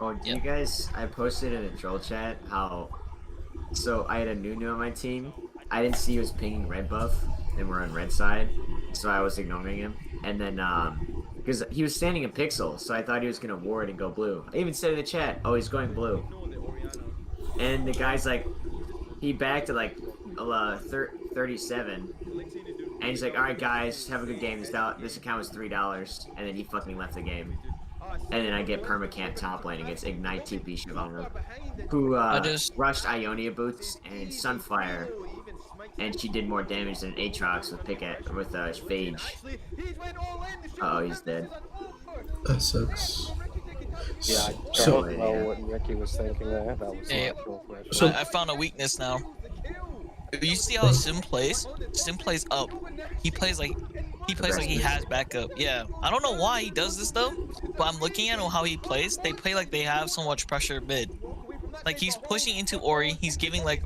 Oh, do you guys? I posted in a troll chat how. So I had a Nunu on my team. I didn't see he was pinging red buff, and we're on red side, so I was ignoring him. And then because he was standing in pixel, so I thought he was gonna ward and go blue. I even said in the chat, "Oh, he's going blue." And the guy's like, he backed at like 37, and he's like, "All right, guys, have a good game. This account was $3," and then he fucking left the game. And then I get permacamp top lane against Ignite TP Shyvana, who rushed Ionia boots and Sunfire, and she did more damage than Aatrox with Phage. Oh, he's dead. That sucks. Yeah, I don't know what Ricky was thinking there. That was Hey, not cool. I found a weakness now. You see how Sim plays? Sim plays up. He plays like he has backup. Yeah. I don't know why he does this though, but I'm looking at how he plays. They play like they have so much pressure mid. Like he's pushing into Ori. He's giving like,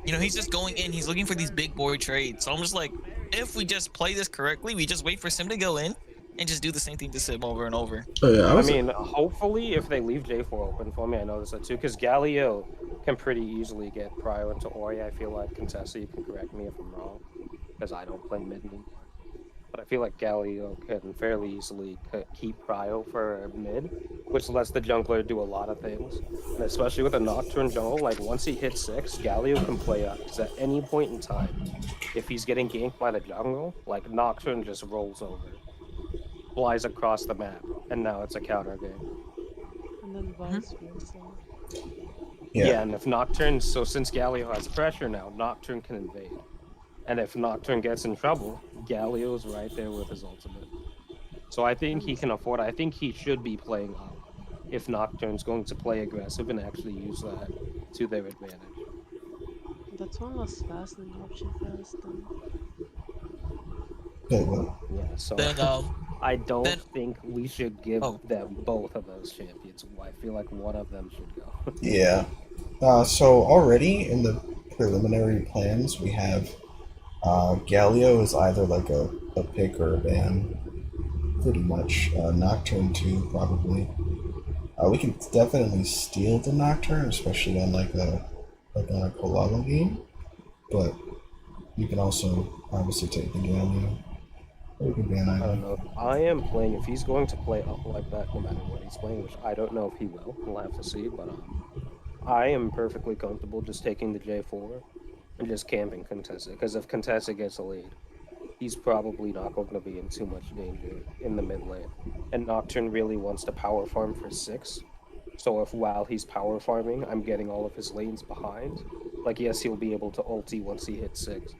he's just going in. He's looking for these big boy trades. So I'm just like, if we just play this correctly, we just wait for Sim to go in and just do the same thing to Sim over and over. Oh, yeah, I mean, hopefully, if they leave J4 open for me, I noticed that too, because Galio can pretty easily get prio into Ori. I feel like Contessa, you can correct me if I'm wrong, because I don't play mid anymore. But I feel like Galio can fairly easily keep prio for mid, which lets the jungler do a lot of things. And especially with a Nocturne jungle, like once he hits 6, Galio can play up. Because at any point in time, if he's getting ganked by the jungle, like Nocturne just rolls over, flies across the map, and now it's a counter game. And then vice versa. Yeah, and if Nocturne, so since Galio has pressure now, Nocturne can invade. And if Nocturne gets in trouble, Galio's right there with his ultimate. So I think he can afford, I think he should be playing up if Nocturne's going to play aggressive and actually use that to their advantage. That's one less fasting option for us then. Yeah, so Then, I don't think we should give them both of those champions. I feel like one of them should go. Yeah. So already in the preliminary plans, we have Galio is either like a pick or a ban, pretty much. Nocturne too, probably. We can definitely steal the Nocturne, especially on on a Kolala game, but you can also obviously take the Galio. Or you can ban either. I don't know. I am playing, if he's going to play up like that no matter what he's playing, which I don't know if he will. We'll have to see, but I am perfectly comfortable just taking the J4 and just camping Contessa, because if Contessa gets a lead, he's probably not going to be in too much danger in the mid lane. And Nocturne really wants to power farm for 6, so if while he's power farming, I'm getting all of his lanes behind, like yes, he'll be able to ulti once he hits 6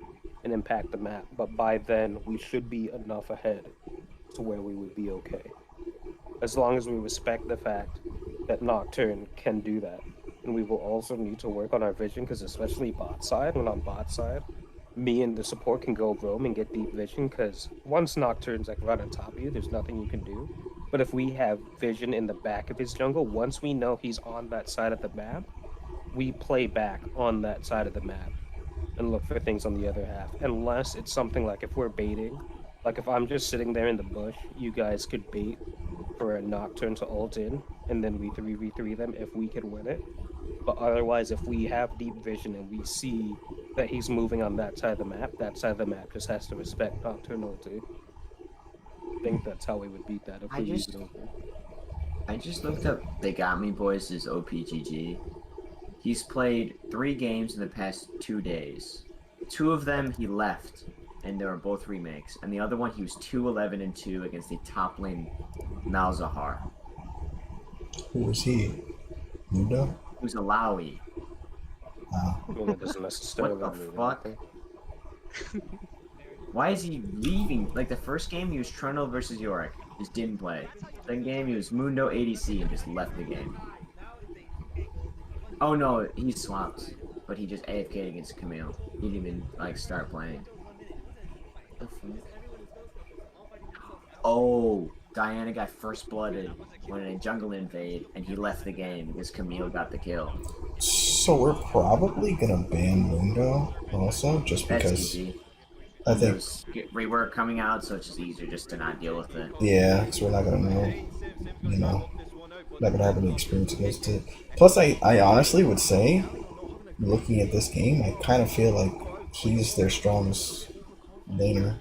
and impact the map, but by then we should be enough ahead to where we would be okay. As long as we respect the fact that Nocturne can do that. And we will also need to work on our vision, because especially bot side, when on bot side, me and the support can go roam and get deep vision, because once Nocturne's like right on top of you, there's nothing you can do. But if we have vision in the back of his jungle, once we know he's on that side of the map, we play back on that side of the map and look for things on the other half. Unless it's something like if we're baiting, like if I'm just sitting there in the bush, you guys could bait for a Nocturne to ult in, and then we 3v3 them if we can win it. But otherwise, if we have deep vision and we see that he's moving on that side of the map just has to respect Nocturne ulti. I think that's how we would beat that if we use it over. I just looked up They Got Me Boys' OPGG. He's played 3 games in the past 2 days. 2 of them he left, and they were both remakes. And the other one he was 2-11-2 against the top lane Malzahar. Who was he? Mundo? Who's a Lowy. I mean, it doesn't necessarily What the mean fuck? anything. Why is he leaving? Like the first game he was Trundle versus Yorick. Just didn't play. Second game, he was Mundo ADC and just left the game. Oh no, he swapped, but he just AFK'd against Camille. He didn't even like start playing. Oh, Diana got first blooded when a jungle invade, and he left the game because Camille got the kill. So we're probably gonna ban Mundo also, just That's because easy. I think Rework coming out, so it's just easier just to not deal with it. yeah, because we're not gonna know, you know, not gonna have any experience against it. Plus, I honestly would say, looking at this game, I kind of feel like he's their strongest laner.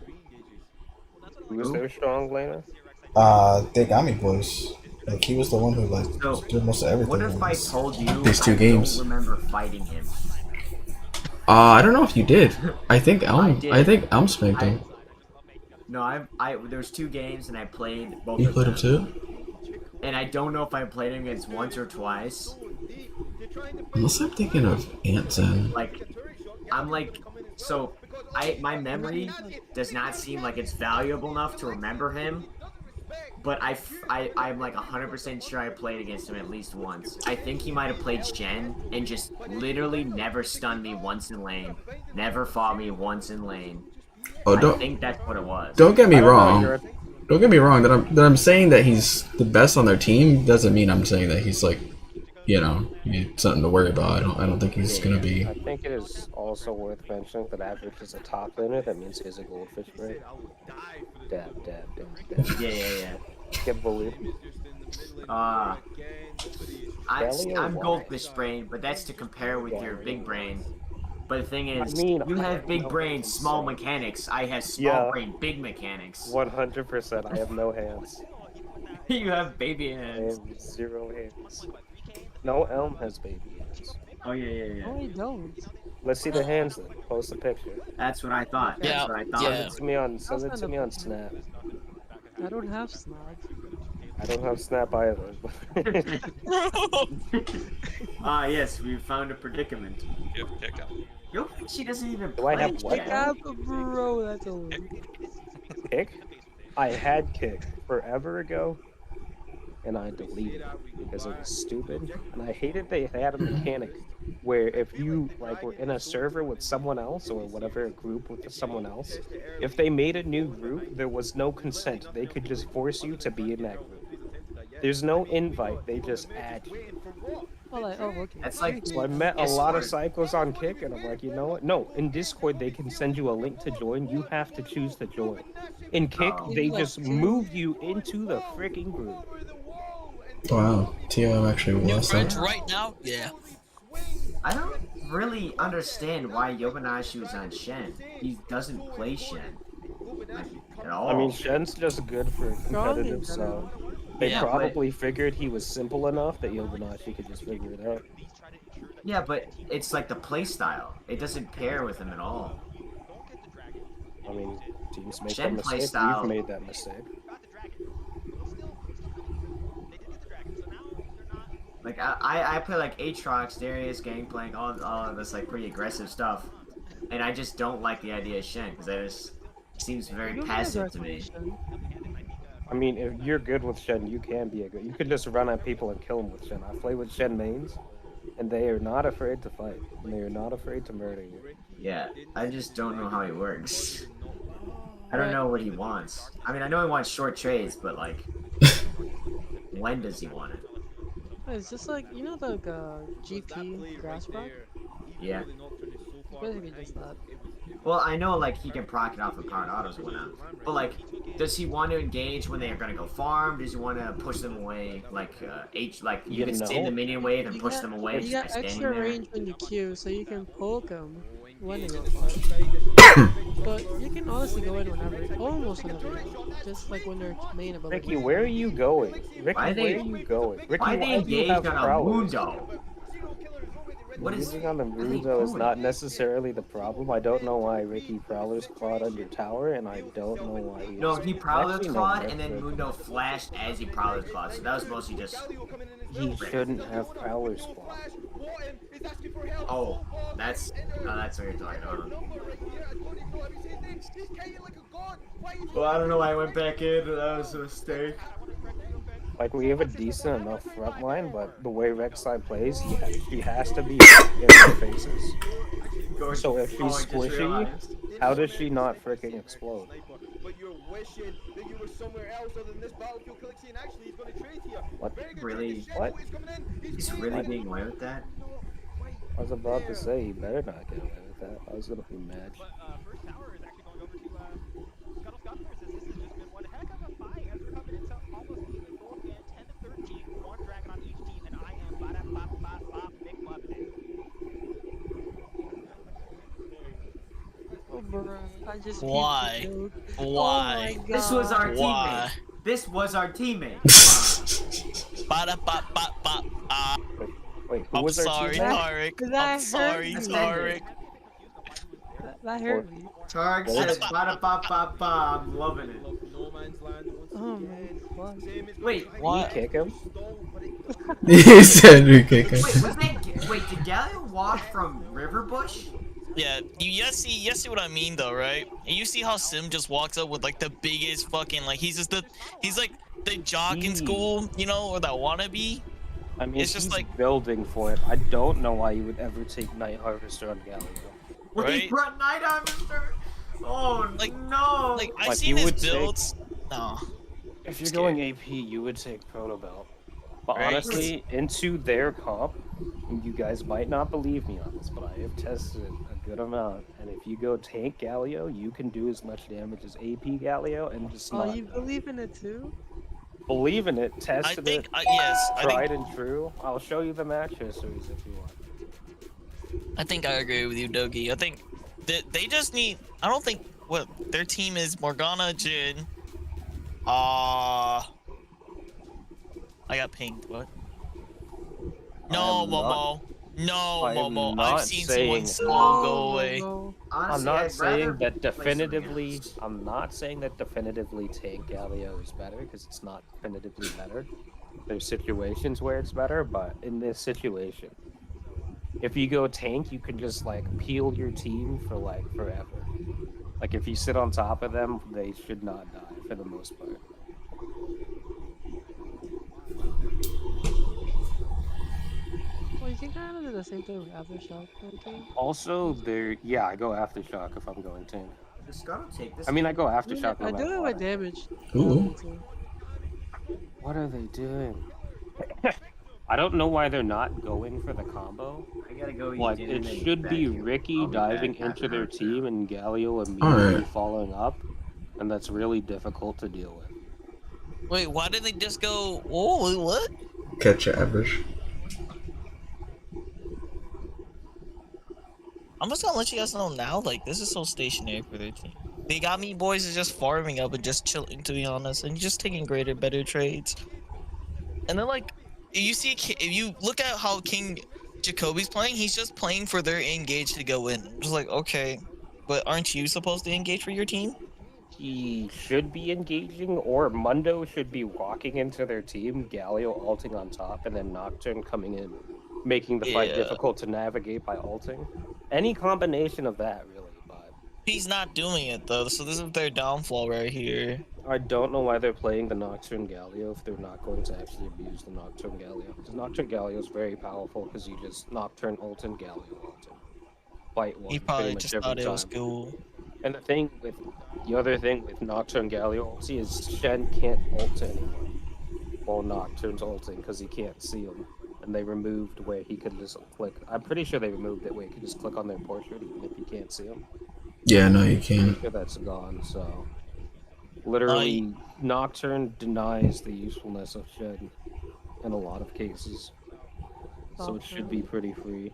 Who's their strong laner? Degami boys. Like he was the one who like did most of everything. What if I told you these two games? I don't remember fighting him? I don't know if you did. I think Elm spanked him. No, there's 2 games and I played both. You of played them. him too? And I don't know if I played him against once or twice. Unless I'm thinking of Anson. Like, I'm like, so my memory does not seem like it's valuable enough to remember him. But I'm like 100% sure I played against him at least once. I think he might have played Shen and just literally never stunned me once in lane. Never fought me once in lane. Oh, I think that's what it was. Don't get me wrong. Don't get me wrong. That I'm saying that he's the best on their team doesn't mean I'm saying that he's like, you know, something to worry about. I don't think he's gonna be. I think it is also worth mentioning that Average is a top laner. That means he has a goldfish brain. Dab, dab, dab, dab. Yeah. Get bullied. I'm goldfish brain, but that's to compare with your big brain. But the thing is, you have big brain, small mechanics. I have small brain, big mechanics. 100%. I have no hands. You have baby hands. I have 0 hands. No, Elm has baby hands. Oh yeah. No, I don't. Let's see the hands then. Post a picture. That's what I thought. That's what I thought. Send it to me on Snap. I don't have Snap. I don't have Snap either. Yes, we found a predicament. Yo, she doesn't even Do I have what? Bro, that's a Kick? I had Kick forever ago, and I deleted it because it was stupid. And I hated they had a mechanic where if you like were in a server with someone else or whatever, a group with someone else, if they made a new group, there was no consent. They could just force you to be in that group. There's no invite. They just add you. Okay. That's like So I met a lot of psychos on Kick, and I'm like, you know what? No, in Discord they can send you a link to join. You have to choose to join. In Kick, they just move you into the freaking group. Wow, TOM actually was that. Right now, yeah. I don't really understand why Yobanashi was on Shen. He doesn't play Shen like, at all. I mean, Shen's just good for competitive, so they probably figured he was simple enough that Yobanashi could just figure it out. Yeah, but it's like the play style. It doesn't pair with him at all. I mean, teams make Shen that play mistake. style. We've made that mistake. Like I play like Aatrox, Darius, Gangplank, all of this like pretty aggressive stuff, and I just don't like the idea of Shen because that just seems very passive to me. I mean, if you're good with Shen, you can be a good. You can just run at people and kill them with Shen. I play with Shen mains, and they are not afraid to fight, and they are not afraid to murder you. Yeah, I just don't know how he works. I don't know what he wants. I mean, I know he wants short trades, but like, when does he want it? It's just like, you know the GP grass rock? Yeah. It's basically just that. Well, I know like he can proc it off of powered autos and whatnot, but like, does he want to engage when they are gonna go farm? Does he want to push them away like you can stay in the minion wave and push them away? You just got by extra standing there? range when you queue, so you can poke them when they go farm. But you can honestly go in whenever, almost whenever you want. Just like when they're main ability. Ricky, where are you going? Ricky, Why where are you going? Ricky, why they do you engage have on a prowess? Mundo? What is Using on the Mundo is not necessarily the problem. I don't know why Ricky Prowler's clawed under tower, and I don't know why he. No, he Prowler's Actually, no, clawed, that's and then right. Mundo flashed as he Prowler's clawed, so that was mostly just. He shouldn't have Prowler's claw. Oh, that's what you're talking about. Well, I don't know why I went back in. That was a mistake. Like, we have a decent enough front line, but the way Rek'Sai plays, she has to be in their faces. So if she's squishy, how does she not freaking explode? But you're wishing that you were somewhere else other than this battlefield, Calixi, and actually he's going to trade here. What? Really? What? He's really getting away with that? I was about to say, you better not get away with that. I was gonna be mad. But first tower is actually going over to Scuttle Scuffler, says this has just been one heck of a fight as we're coming into almost even gold again. 10 to 13, one dragon on each team, and I am ba-da-ba-ba-ba Nick loving it. Oh, bro, I just Why? Why? Why? Oh This was our Why? teammate. This was our teammate. Ba-da-ba-ba-ba. Wait, who I'm was our sorry, teammate? Tarek. That I'm sorry, hurt me. Tarek. That hurt me. Tarek says ba-da-ba-ba-ba. I'm loving it. No man's land once Oh again. my god. Wait, What? We kick him? He said we kick him. wait, did Galio walk from Riverbush? Yeah, you see what I mean though, right? And you see how Sim just walks up with like the biggest fucking he's like the jock in school, you know, or that wannabe. I mean, It's just he's like building for it. I don't know why you would ever take Night Harvester on Galio. Wait, Right? brought Night Harvester? Oh no! Like I've Like, seen you his would take- builds. No. If you're Scared. going AP, you would take Proto Belt. But Right. honestly, into their comp, and you guys might not believe me on this, but I have tested it a good amount. And if you go tank Galio, you can do as much damage as AP Galio and just Oh, not you believe in it too? believe in it, tested it, Yes, tried and true. I'll show you the match histories if you want. I think I agree with you, Dogi. I think that they just need. I don't think what their team is Morgana, Jin. I got pinged. What? No, Momo. No, Momo. I've seen someone slow go away. Honestly, I'm not I'd saying rather that play something definitively. else. I'm not saying that definitively tank Galio is better because it's not definitively better. There's situations where it's better, but in this situation, if you go tank, you can just peel your team for forever. Like if you sit on top of them, they should not die for the most part. Well, you can kind of do the same thing with Aftershock, I think. Also, I go Aftershock if I'm going tank. Does Scuttle take this? I mean, I go Aftershock no I do matter it what. with damage. Ooh. What are they doing? I don't know why they're not going for the combo. I gotta go eat Like, dinner it and then should back be here. Ricky I'll be diving back into after their that. team and Galio immediately Alright. following up, and that's really difficult to deal with. Wait, why did they just go? Oh, what? Catch your average. I'm just gonna let you guys know now. Like, this is so stationary for their team. They got me boys is just farming up and just chilling, to be honest, and just taking better trades. And then if you look at how King Jacoby's playing, he's just playing for their engage to go in. I'm just like, okay, but aren't you supposed to engage for your team? He should be engaging, or Mundo should be walking into their team, Galio ulting on top, and then Nocturne coming in, making the fight difficult to navigate by ulting. Any combination of that, really, but... He's not doing it, though, so this is their downfall right here. I don't know why they're playing the Nocturne Galio if they're not going to actually abuse the Nocturne Galio. Because Nocturne Galio is very powerful because you just Nocturne ult and Galio ult. Fight one. He probably just thought it was cool. And the other thing with Nocturne Galio ulti is Shen can't ult anyone while Nocturne's ulting because he can't see him. And they removed where he could just click. I'm pretty sure they removed it where he could just click on their portrait even if you can't see him. Yeah, no, you I'm can. sure that's gone, so... Literally, Nocturne denies the usefulness of Shen in a lot of cases. So it should be pretty free.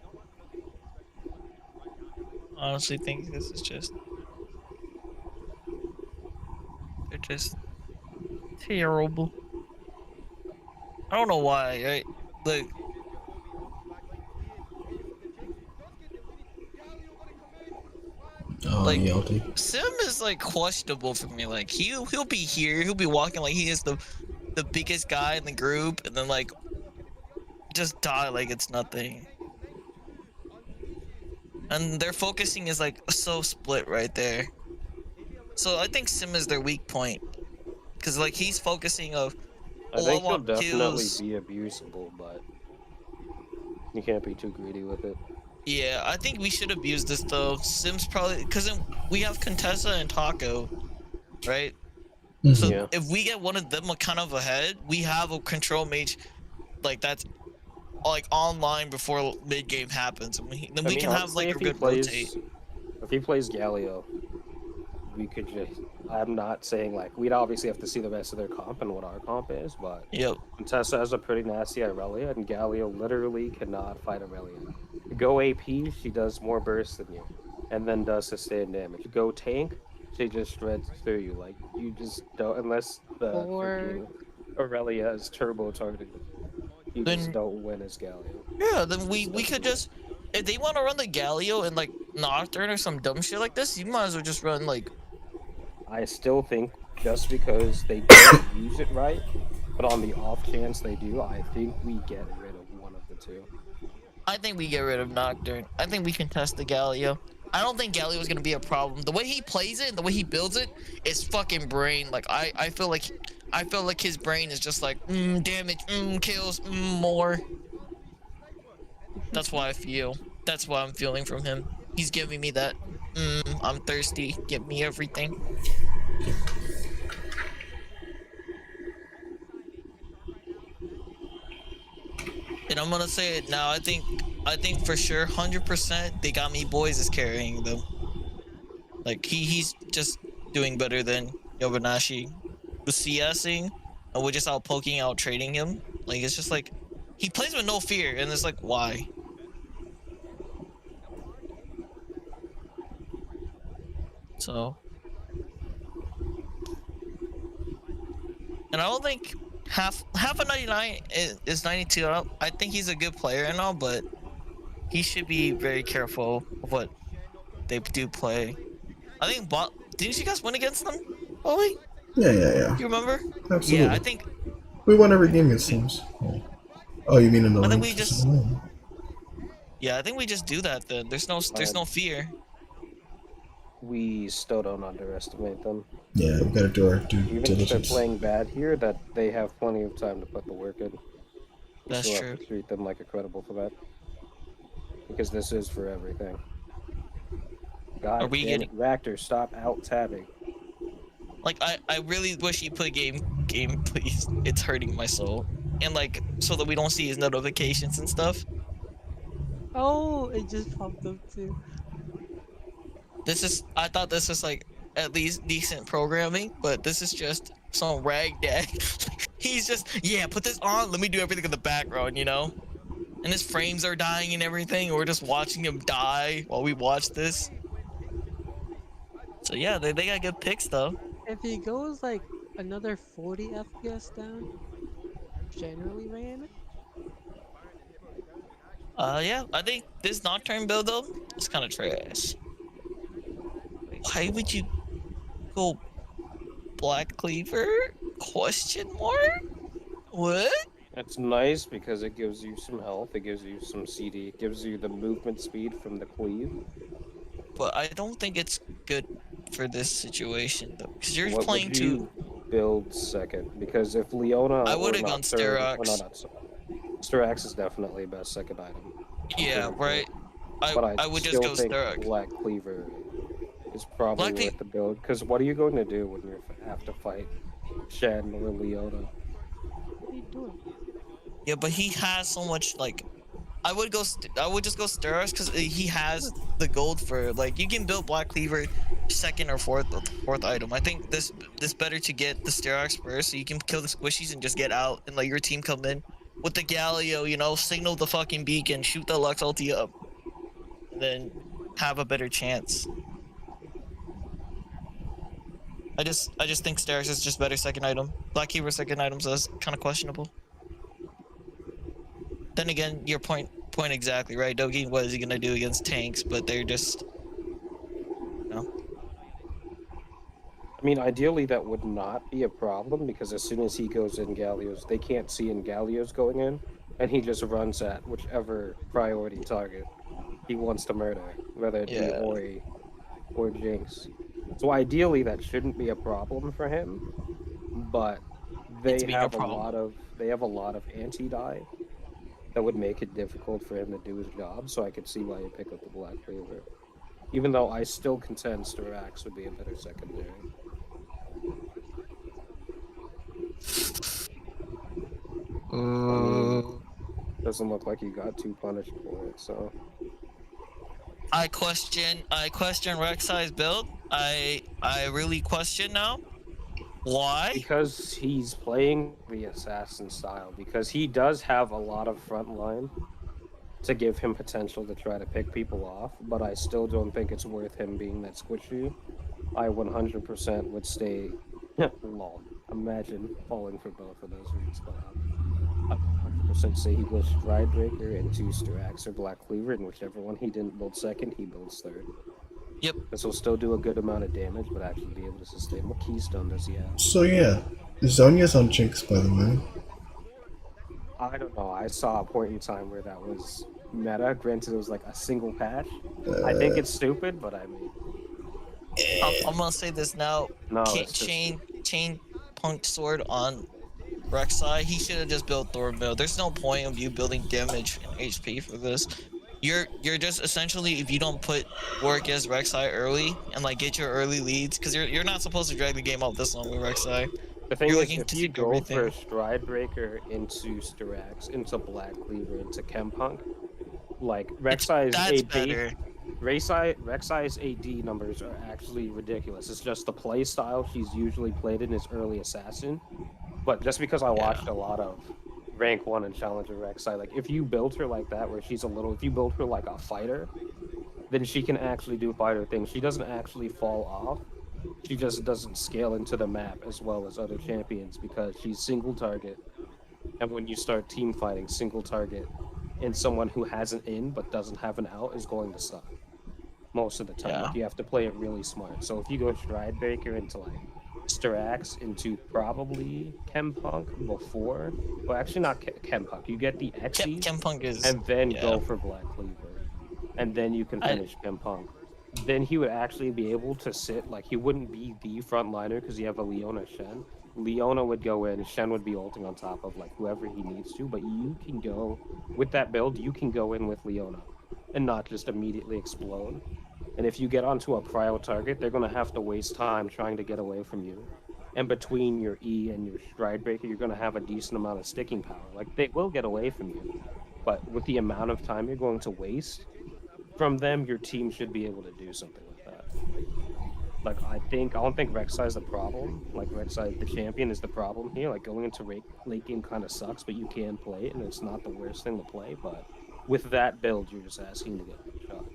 I honestly think this is just... They're just... terrible. I don't know why, right? Like... Oh, like, Yelty. Sim is questionable for me. Like he'll be here, he'll be walking like he is the biggest guy in the group, and then just die like it's nothing. and their focusing is like so split right there. So I think Sim is their weak point, because like he's focusing of, I oh, I think he'll want definitely kills. be abusable, but you can't be too greedy with it. Yeah, I think we should abuse this though. Sim's probably because we have Contessa and Taco, right? So Yeah. if we get one of them kind of ahead, we have a control mage like that's like online before mid game happens, and then I we mean, can have honestly, like a good rotate. if he plays Galio, we could just. I'm not saying like we'd obviously have to see the rest of their comp and what our comp is, but Yep. Contessa has a pretty nasty Irelia, and Galio literally cannot fight Irelia. Go AP, she does more burst than you, and then does sustained damage. Go tank, she just shreds through you. Like you just don't unless the freaking Aurelia is turbo targeted. You just Then don't win as Galio. yeah, then we could just, if they want to run the Galio and like Nocturne or some dumb shit like this, you might as well just run like. I still think just because they don't use it right, but on the off chance they do, I think we get rid of one of the two. I think we get rid of Nocturne. I think we can test the Galio. I don't think Galio is gonna be a problem. The way he plays it and the way he builds it is fucking brain. Like I feel like his brain is just like damage, kills, more. That's why I feel. That's why I'm feeling from him. He's giving me that. I'm thirsty. Give me everything. And I'm gonna say it now. I think for sure, 100%, they got me boys is carrying them. Like he's just doing better than Yobanashi. The CSing, and we're just out poking, out trading him. Like it's just like he plays with no fear, and it's like why? So, and I don't think half of 99 is 92. I think he's a good player and all, but he should be very careful of what they do play. I think didn't you guys win against them? Ollie? Yeah. You remember? Absolutely. Yeah, I think we won every game against teams. Oh, you mean in the I think ranks? we just. Yeah, I think we just do that then. There's no fear. We still don't underestimate them. Yeah, we gotta do our due diligence. Even if they're playing bad here, that they have plenty of time to put the work in. We That's still true. have to treat them like a credible threat. Because this is for everything. God damn it, Raptor, stop out-tabbing. Like, I really wish he put game, please. It's hurting my soul. And, like, so that we don't see his notifications and stuff. Oh, it just popped up too. I thought this was, like, at least decent programming, but this is just some rag dad. He's just, yeah, put this on, let me do everything in the background, you know? And his frames are dying and everything, and we're just watching him die while we watch this. So yeah, they got good picks though. If he goes like another 40 FPS down, generally ran. Yeah, I think this Nocturne build though is kind of trash. Why would you go Black Cleaver? Question mark? What? It's nice because it gives you some health, it gives you some CD, it gives you the movement speed from the cleave. But I don't think it's good for this situation though, because you're What playing would you build second? Because if Leona, I would have gone Sterox. Sterox is definitely best second item. Yeah, right. I would just go Sterox. Black Cleaver is probably worth the build. Because what are you going to do when you have to fight Shen or Leona? What are you doing? Yeah, but he has so much like. I would just go Sterox because he has the gold for like you can build Black Cleaver second or fourth item. I think this better to get the Sterox first so you can kill the squishies and just get out and let your team come in with the Galio, you know, signal the fucking beacon, shoot the Lux ulti up, and then have a better chance. I just think Sterox is just better second item. Black Cleaver second items is kind of questionable. Then again, your point exactly, right? Dogi, what is he gonna do against tanks? But they're just, you know. I mean, ideally that would not be a problem because as soon as he goes in Galio's, they can't see in Galio's going in, and he just runs at whichever priority target. he wants to murder, whether it be Yeah. Ori or Jinx. So ideally, that shouldn't be a problem for him. But It's being a problem. they have a lot of anti-die that would make it difficult for him to do his job. So I could see why he'd pick up the Black Cleaver. Even though I still contend Styrax would be a better secondary. I mean, doesn't look like you got too punished for it, so. I question Rek'Sai's build. I really question now. Why? Because he's playing the assassin style. Because he does have a lot of front line to give him potential to try to pick people off, but I still don't think it's worth him being that squishy. I 100% would stay. Lol. Imagine falling for both of those reads collab. I would 100% say he goes Stridebreaker into Styrax or Black Cleaver, and whichever one he didn't build second, he builds third. Yep. This will still do a good amount of damage, but actually be able to sustain. What keystone does he have? So yeah, Zonya's on Jinx, by the way. I don't know. I saw a point in time where that was meta. Granted, it was like a single patch. I think it's stupid, but I mean, I'm gonna say this now. no, it's just Chain Punk Sword on Rek'Sai. He should have just built Thornbill. There's no point of you building damage and HP for this. You're just essentially, if you don't put work as Rek'Sai early and like get your early leads, because you're not supposed to drag the game out this long with Rek'Sai. the thing You're is, looking if to you keep go everything. for Stridebreaker into Styrax, into Black Cleaver, into Chempunk, like Rek'Sai's That's AD, better. Rek'Sai's AD numbers are actually ridiculous. It's just the play style she's usually played in is early assassin. But just because I watched a lot of rank 1 and challenger Rek'Sai, like if you build her like that, where she's if you build her like a fighter, then she can actually do fighter things. She doesn't actually fall off. She just doesn't scale into the map as well as other champions because she's single target. And when you start team fighting, single target and someone who has an in but doesn't have an out is going to suck most of the time. Yeah. Like you have to play it really smart. So if you go Stridebreaker into like Styrax into probably Chempunk before, well, actually not Chempunk. You get the Exes, Chempunk is, and then yeah. go for Black Cleaver, and then you can finish Chempunk. Then he would actually be able to sit like he wouldn't be the frontliner because you have a Leona Shen. Leona would go in, Shen would be ulting on top of like whoever he needs to, but you can go with that build. You can go in with Leona and not just immediately explode. And if you get onto a prio target, they're going to have to waste time trying to get away from you. And between your E and your Stridebreaker, you're going to have a decent amount of sticking power. Like, they will get away from you. But with the amount of time you're going to waste from them, your team should be able to do something like that. Like, I don't think Rek'Sai is the problem. Like, Rek'Sai, the champion, is the problem here. Like, going into late game kind of sucks, but you can play it, and it's not the worst thing to play. But with that build, you're just asking to get shot.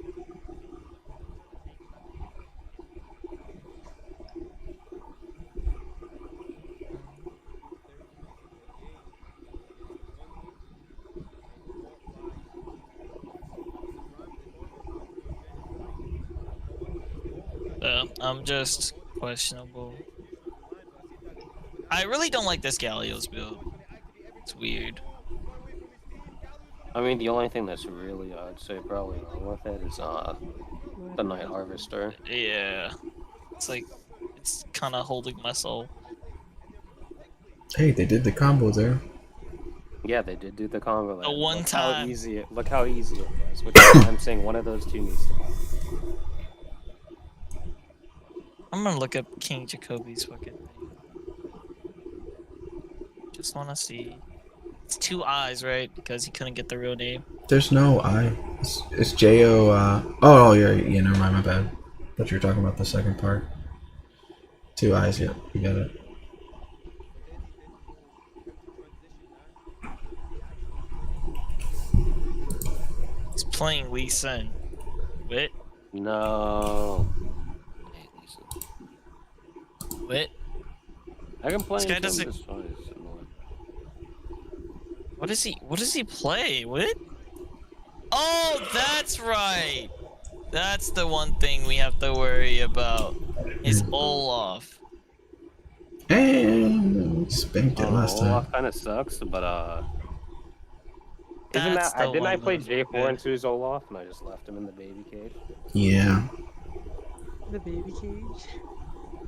I'm just questionable. I really don't like this Galio's build. It's weird. I mean, the only thing that's really, I'd say, probably wrong with it is the Night Harvester. Yeah. It's like, it's kind of holding my soul. Hey, they did the combo there. Yeah, they did do the combo. The one look time. Look how easy it was. Which I'm saying one of those two needs to go. I'm gonna look up King Jacoby's fucking thing. Just wanna see. It's 2 eyes, right? Because he couldn't get the real name. There's no I. It's J-O, oh, yeah, never mind, my bad. Thought you were talking about the second part. 2 eyes, yeah, you got it. He's playing Lee Sin. Wit? No. Wit? I can play This guy him doesn't. this fine, it's annoying. What does he play? Wit? Oh, that's right. That's the one thing we have to worry about. Is Olaf. And spanked it last time. Olaf kind of sucks, but Isn't That's that? the Didn't I one play that's J4 good. into his Olaf and I just left him in the baby cage? Yeah. The baby cage.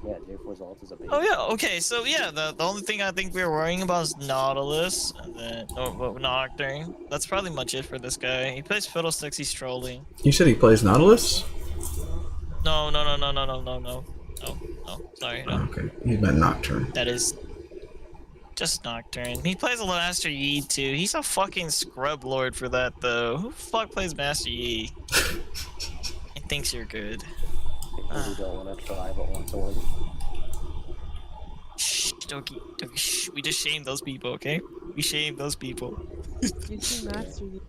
Yeah, J4's ult is a baby. Oh yeah, okay, so yeah, the only thing I think we were worrying about is Nautilus, and then Nocturne. That's probably much it for this guy. He plays Fiddlesticks, he's trolling. You said he plays Nautilus? No, no, no, no, no, no, no, no, no, no. Sorry, no. Okay, he's meant Nocturne. That is just Nocturne. He plays a Master Yi too. He's a fucking scrub lord for that though. Who the fuck plays Master Yi? And thinks you're good. People who don't want to try but want to win. Shh, Doki, shh. We just shamed those people, okay? We shamed those people. You see Master Yi.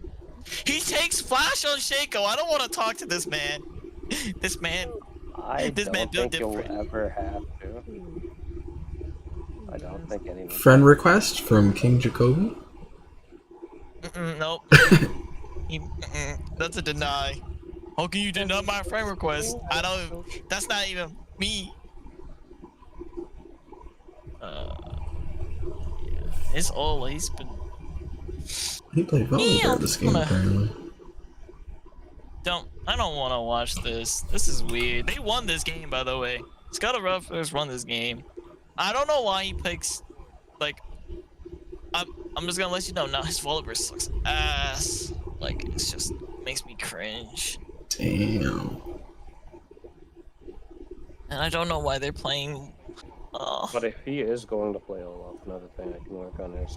He takes flash on Shaco. I don't want to talk to this man. This man. This man don't built think you'll different. ever have to. I don't think anyone. Friend request from King Jacoby? Nope. That's a deny. How can you deny my friend request? I don't. That's not even me. Yeah. It's all he's been. He played volleyball this game apparently. I don't want to watch this. This is weird. They won this game, by the way. Scott Ruffers won this game. I don't know why he picks, like, I'm just gonna let you know now. His volleyball sucks ass. Like, it's just makes me cringe. Damn. And I don't know why they're playing. But if he is going to play Olaf, another thing I can work on is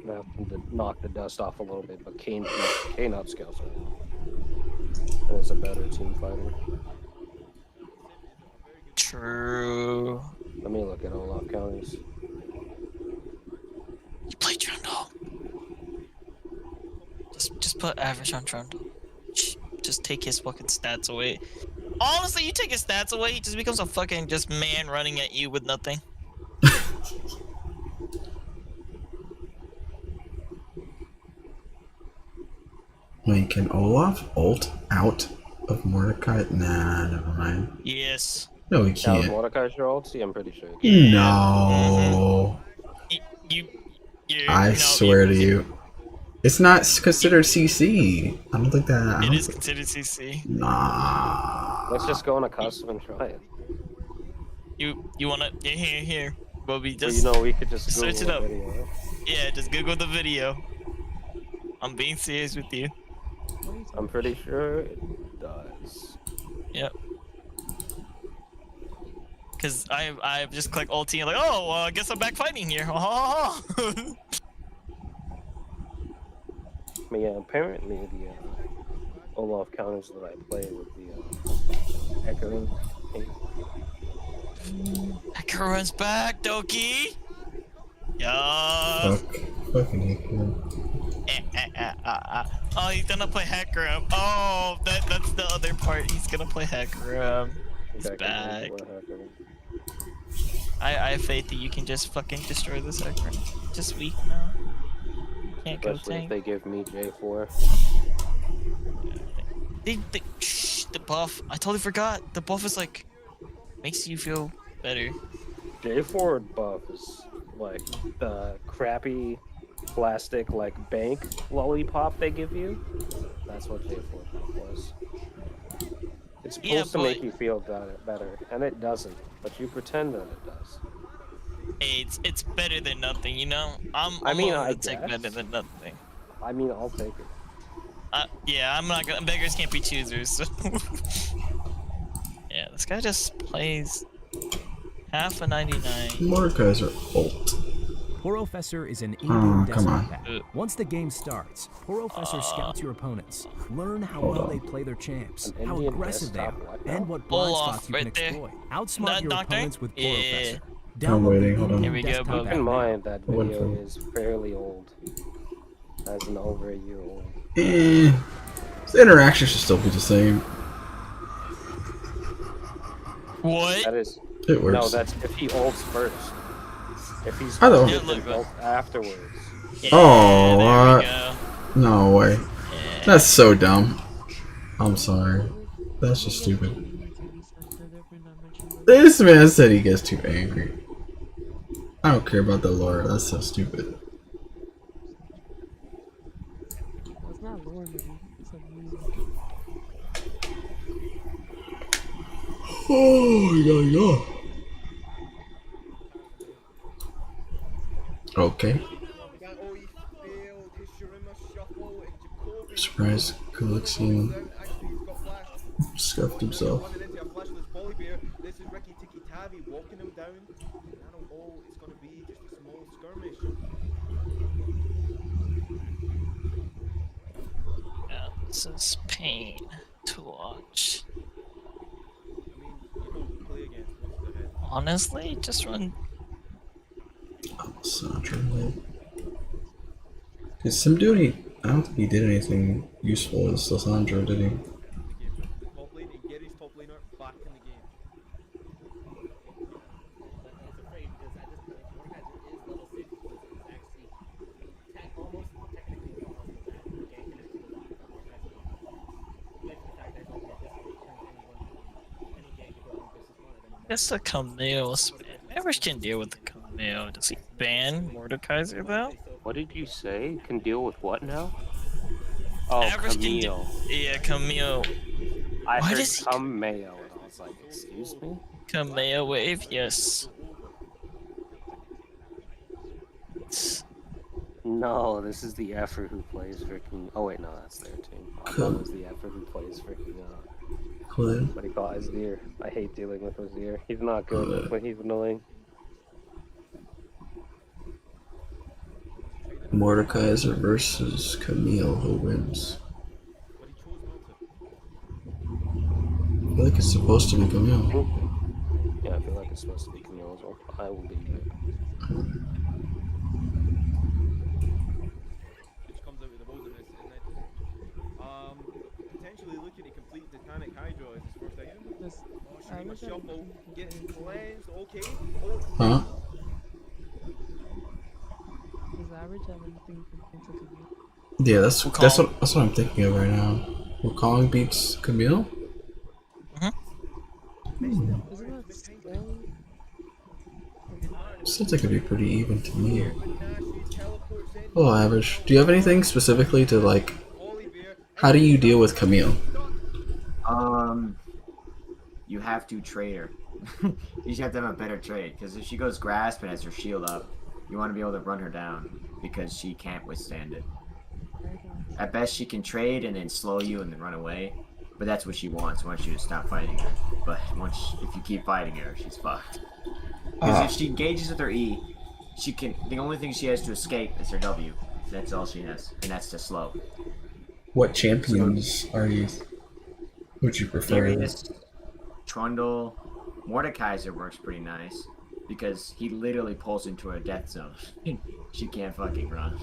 have him to knock the dust off a little bit. But Kane upscales him, and is a better team fighter. True. Let me look at Olaf counties. You play Trundle. Just put average on Trundle. Just take his fucking stats away. Honestly, you take his stats away, he just becomes a fucking just man running at you with nothing. Wait, can Olaf ult out of Mordecai? Nah, never mind. Yes. No, he Now, can't. Mordecai's your ult? See, I'm pretty sure. He can. No. I swear to you. It's not considered CC. I don't think that. It is considered CC. Nah. Let's just go on a custom and try it. You wanna? Yeah, here. Bobby, Well, just. you know, we could just Google search it up. the video. Yeah, just Google the video. I'm being serious with you. I'm pretty sure it does. Yep. Cause I just click ulti and like, oh, well, I guess I'm back fighting here. But yeah, apparently the Olaf counters that I play with the Echoing. Echoing's back, Doki. Yeah. Fucking Oh, he's gonna play Hecarim. Oh, that's the other part. He's gonna play Hecarim. He's back. I have faith that you can just fucking destroy this Hecarim. Just weak now. Can't go Especially tank. if they give me J4. The buff. I totally forgot. The buff is like makes you feel better. J4 buff is like the crappy plastic like bank lollipop they give you. That's what J4 buff was. It's supposed to make you feel better, and it doesn't. But you pretend that it does. Hey, it's better than nothing, you know. I mean, willing I to take guess. better than nothing. I mean, I'll take it. Yeah, I'm not gonna. Beggars can't be choosers. So. Yeah, this guy just plays half a 99. Mordecai's are ult. Professor is an Oh, in-game come on. desktop pack. Once the game starts, Professor scouts your opponents, learn how Hold well on. they play their champs, An how Indian aggressive they are, desktop what and now? what blind Olaf, spots you right can there. exploit. Outsmart your Doctor? opponents with Yeah. Professor. I'm Download waiting, the hold on. in-game Here we go, desktop Bob. app Keep in now. mind that Wait video for it. is fairly old. As an over a year old. The interaction should still be the same. What? That is. It works. No, that's if he ults first. If he's I know. ulted, then ult afterwards. Oh, there we go. No way. That's so dumb. I'm sorry. That's just stupid. This man said he gets too angry. I don't care about the lore. That's so stupid. Oh yeah. Okay. Oh, he failed his Shurima shuffle, and Jacoby Surprise, Galaxian actually he's got flashed. scuffed Now they're himself. running into a flashless Polly Bear. This is Ricky Tiki Tavi walking him down. Nano, oh, it's going to be just a small skirmish. Yeah, this is pain to watch. I mean, you don't play against what's the head. Honestly, just run. Sandra. Cause some dude, I don't think he did anything useful as Lissandra, did he? In the game, the top lane and Gary's top laner back in the game. But it's afraid because at this point, Mordekaiser is level 6, which is actually almost technically impossible to have gang connect to the bot from Mordekaiser. Next to the fact that ultimate discipline turns any gang to go on business model anymore. Guess the Camille spam. Average can deal with the Camille. Does he ban Mordekaiser though? What did you say? Can deal with what now? Oh, Average Camille. Yeah, Camille. I Why heard does he- Cameo, and I was like, excuse me? Camille wave, yes. No, this is the effer who plays for King. Oh wait, no, that's their team. I thought it was the effer who plays for King. Cool. What do you call Azir? I hate dealing with Azir. He's not good, but he's annoying. Mordekaiser versus Camille, who wins? I feel like it's supposed to be Camille. Yeah, I feel like it's supposed to be Camille as well. I will be here. Which comes out with the wilderness, and then potentially looking to complete Titanic Hydra as his first item. Oh, Shurima shuffle gets cleansed. Okay. Oh. Huh? Does average have anything compared to Camille? Yeah, that's what I'm thinking of right now. Wukong beats Camille? Isn't that scary? Seems like it'd be pretty even to me. Hello, Average. Do you have anything specifically to like? How do you deal with Camille? You have to trade her. You just have to have a better trade, because if she goes grasp and has her shield up, you want to be able to run her down, because she can't withstand it. At best, she can trade and then slow you and then run away, but that's what she wants. Wants you to stop fighting her. But if you keep fighting her, she's fucked. Because if she engages with her E, she can. The only thing she has to escape is her W. That's all she has, and that's to slow. What champions are you? Would you prefer? Darius, Trundle, Mordekaiser works pretty nice because he literally pulls into a death zone. She can't fucking run.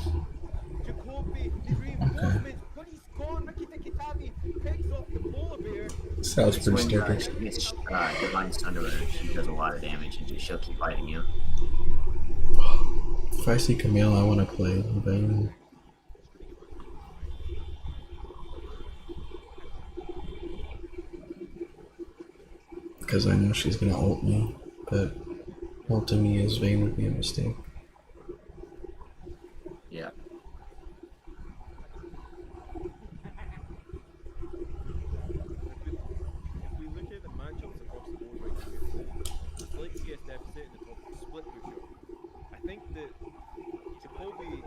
Jacoby, the reinforcements, but he's gone. Ricky Tiki Tavi picks off the polar bear. Sounds pretty stupid. She gets Divine Sun to her, she does a lot of damage and she'll keep fighting you. If I see Camille, I want to play Vayne. Because I know she's gonna ult me, but ulting me as Vayne would be a mistake. Yeah. If we look at the matchups across the board right now, slight CS deficit in the top split pusher. I think that Jacoby.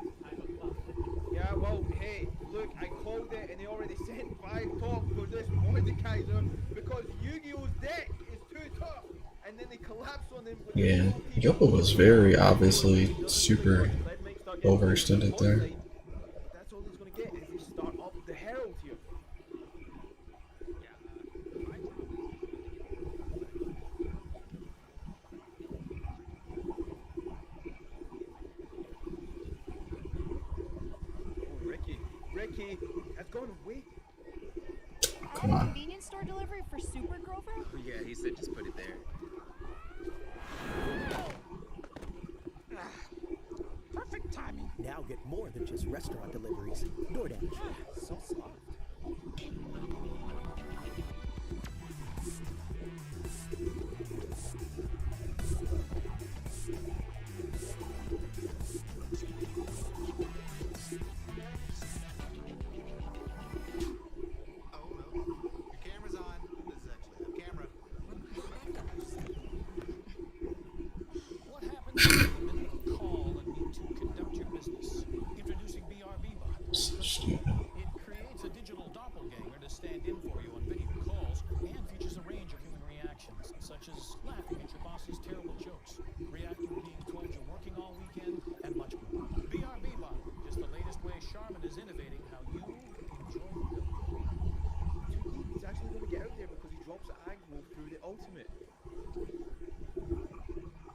Yeah, well, hey, look, I called it and they already sent 5 top for this Mordekaiser because Yu-Gi-Oh's deck is too tough. And then they collapse on him with Yeah, Yopo was very obviously super overextended there. That's all he's gonna get is they start up the Herald here. Ricky has gone away. Come on. Convenience store delivery for Super Grover? Yeah, he said just put it there. Perfect timing. Now get more than just restaurant deliveries. DoorDash. So soft. is laughing at your boss's terrible jokes, reacting to being told you're working all weekend, and much more. BRB Bottle, just the latest way Charmin is innovating how you enjoy the build. Too deep. He's actually going to get out there because he drops aggro through the ultimate. I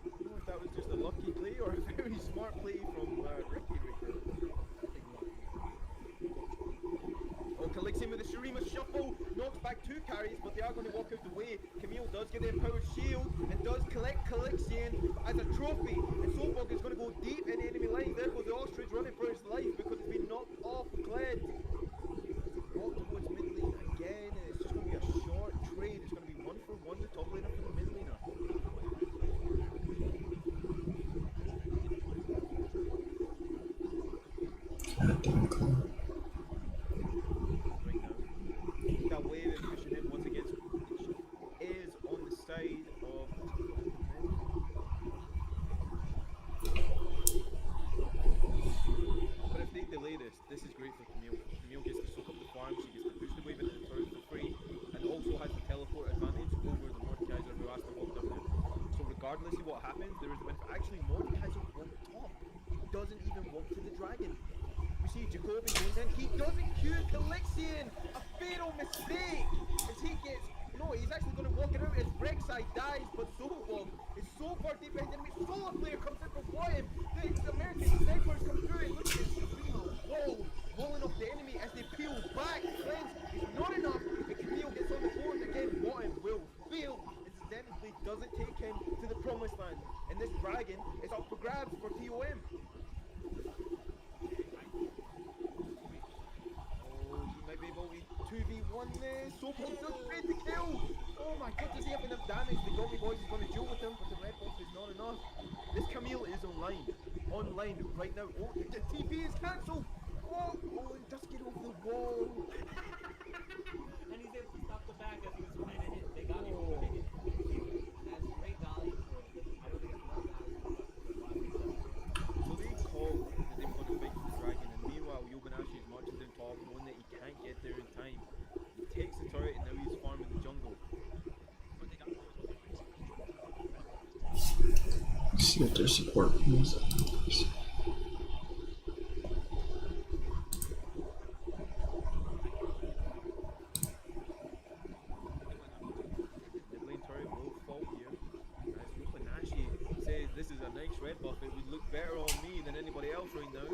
don't know if that was just a lucky play or a very smart play from Ricky right there. I think lucky. Oh, Calixian with the Shurima shuffle, knocks back 2 carries, but they are going to walk out the way. Camille does get the empowered shield and does collect Calixian as a trophy. And Soulbug is going to go deep in enemy line. There goes the Ostrich running for his life because it's been knocked off Kled. Walk towards mid lane again, and it's just going to be a short trade. It's going to be 1-for-1, the top laner for the mid laner. Goddamn cool. Right now, that wave is pushing in once again. It is on the side of but if they delay this is great for Camille. Camille gets to soak up the farm, she gets to push the wave into the turret for free, and also has the teleport advantage over the Mordekaiser who has to walk down there. So regardless of what happens, there is the benefit. Actually, Mordekaiser walked top. He doesn't even walk to the dragon. We see Jacoby going in. He doesn't cue Calixian! A fatal mistake! As he gets... No, he's actually going to walk it out as Rek'Sai dies, but Soulbog is so far deep behind enemy. Solar player comes in from bottom. The American snipers come through and look at this walling off the enemy as they peel back. Cleanse is not enough, and Camille gets on the board again. Bottom will fail. Incidentally, doesn't take him to the promised land. And this dragon is up for grabs for TOM. Might be able to 2v1 this. Soulbog does great to kill. Oh my god, does he have enough damage? The Gummy Boys is going to deal with him, but the red buff is not enough. This Camille is online. Online right now. Oh, the TP is cancelled. Oh, it does get over the wall. And he's able to stop the back as he was trying to hit. They got him. That's great value for it. I don't think it's enough value for So they call that they want to fight the dragon, and meanwhile Yobanashi is marching down top, knowing that he can't get there in time. He takes the turret and now he's farming the jungle. See what their support is. Mid lane turret will fall here. As Yobanashi says this is a nice red buff, it would look better on me than anybody else right now.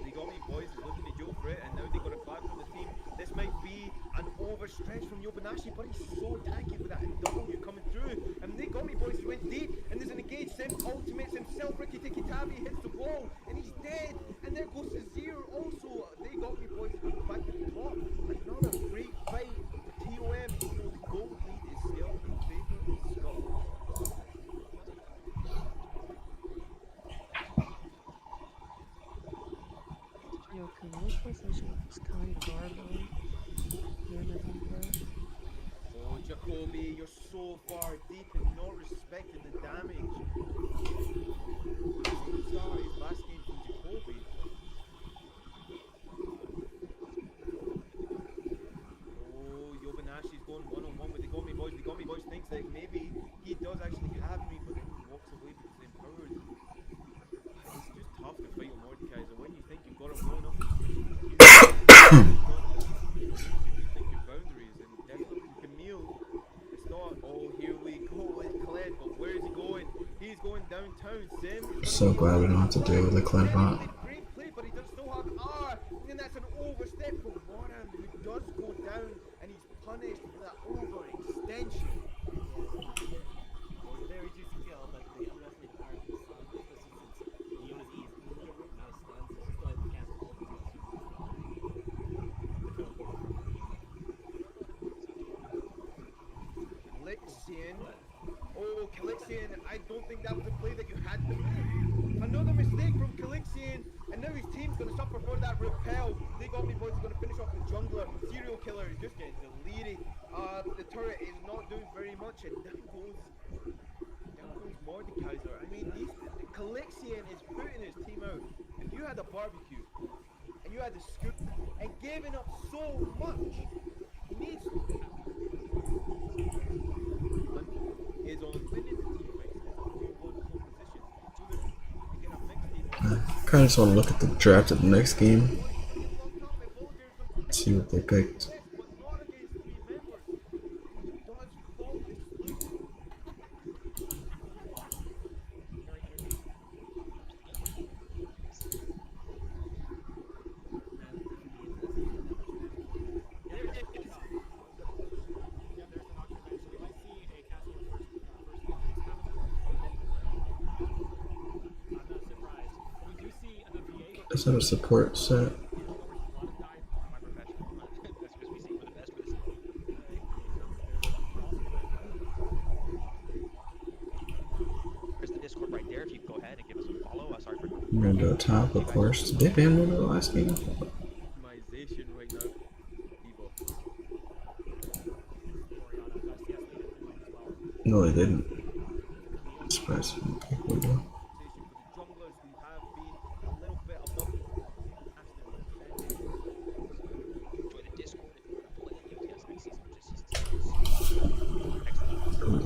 They got me boys is looking to duel for it, and now they got a flag from the team. This might be an overstretch from Yobanashi, but he's so tanky with that W coming through. And they got me boys went deep, and there's an engage. Sim ultimates himself. Ricky Tiki Tabi hits the wall, and he's dead. And there goes Zero also. They got me boys going back to the top. Another great fight for TOM. Even though the gold lead is still in favour of Scotland. Yo, can we position this kind of garbage? Oh, Jacoby, you're so far deep and not respecting the damage. Sorry, last game from Jacoby. Oh, Yobanashi is going one-on-one with the Gomi Boys. The Gomi Boys thinks that maybe he does actually have me, but then he walks away because he's empowered. It's just tough to fight on Mordekaiser. When you think you've got him low enough, you think your boundaries, and definitely Camille is not. Oh, here we go with Kled, but where is he going? He's going downtown. Sim. So glad we don't have to deal with the Kled bot. Great play, but he does still have R, and that's an overstep for Warham, who does go down, and he's punished for that overextension. Well, very juicy kill, but they underestimated the power of the stun, especially since Leona's E is injured, not a stun, so she still has to cancel all the skills. Calixian. Oh, Calixian, I don't think that was a play that you had to make. Another mistake from Calixian, and now his team's going to suffer for that repel. They got me boys, is going to finish off the jungler. Serial killer is just getting deleted. The turret is not doing very much, and down goes Mordekaiser. I mean, Calixian is putting his team out. If you had a barbecue, and you had the scoop, and giving up so much, he needs is on Kind of just want to look at the draft of the next game. See what they picked. Does have a support set? There's the Discord right there. If you can go ahead and give us a follow. Sorry for. I'm gonna go top, of course. Did they ban one of the last game? Optimization right now. No, they didn't. Surprised they didn't pick Widow.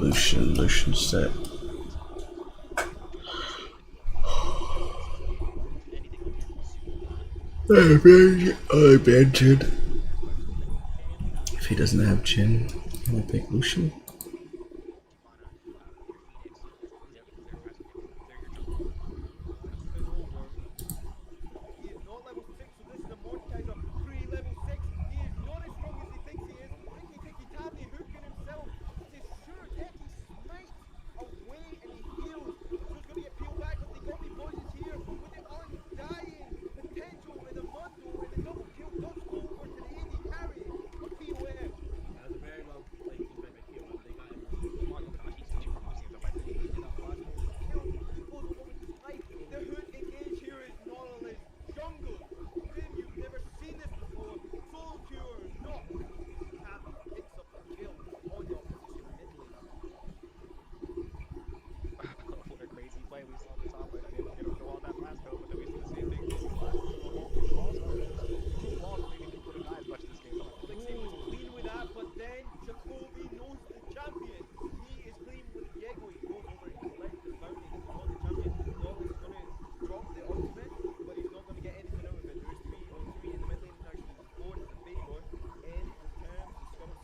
Lucian set. I ban Jin. If he doesn't have Jin, can I pick Lucian?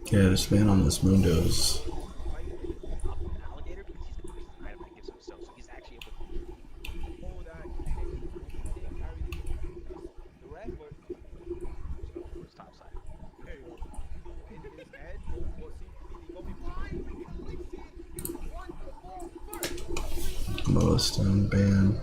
Yeah, this man on this Mundo's. Molestone ban.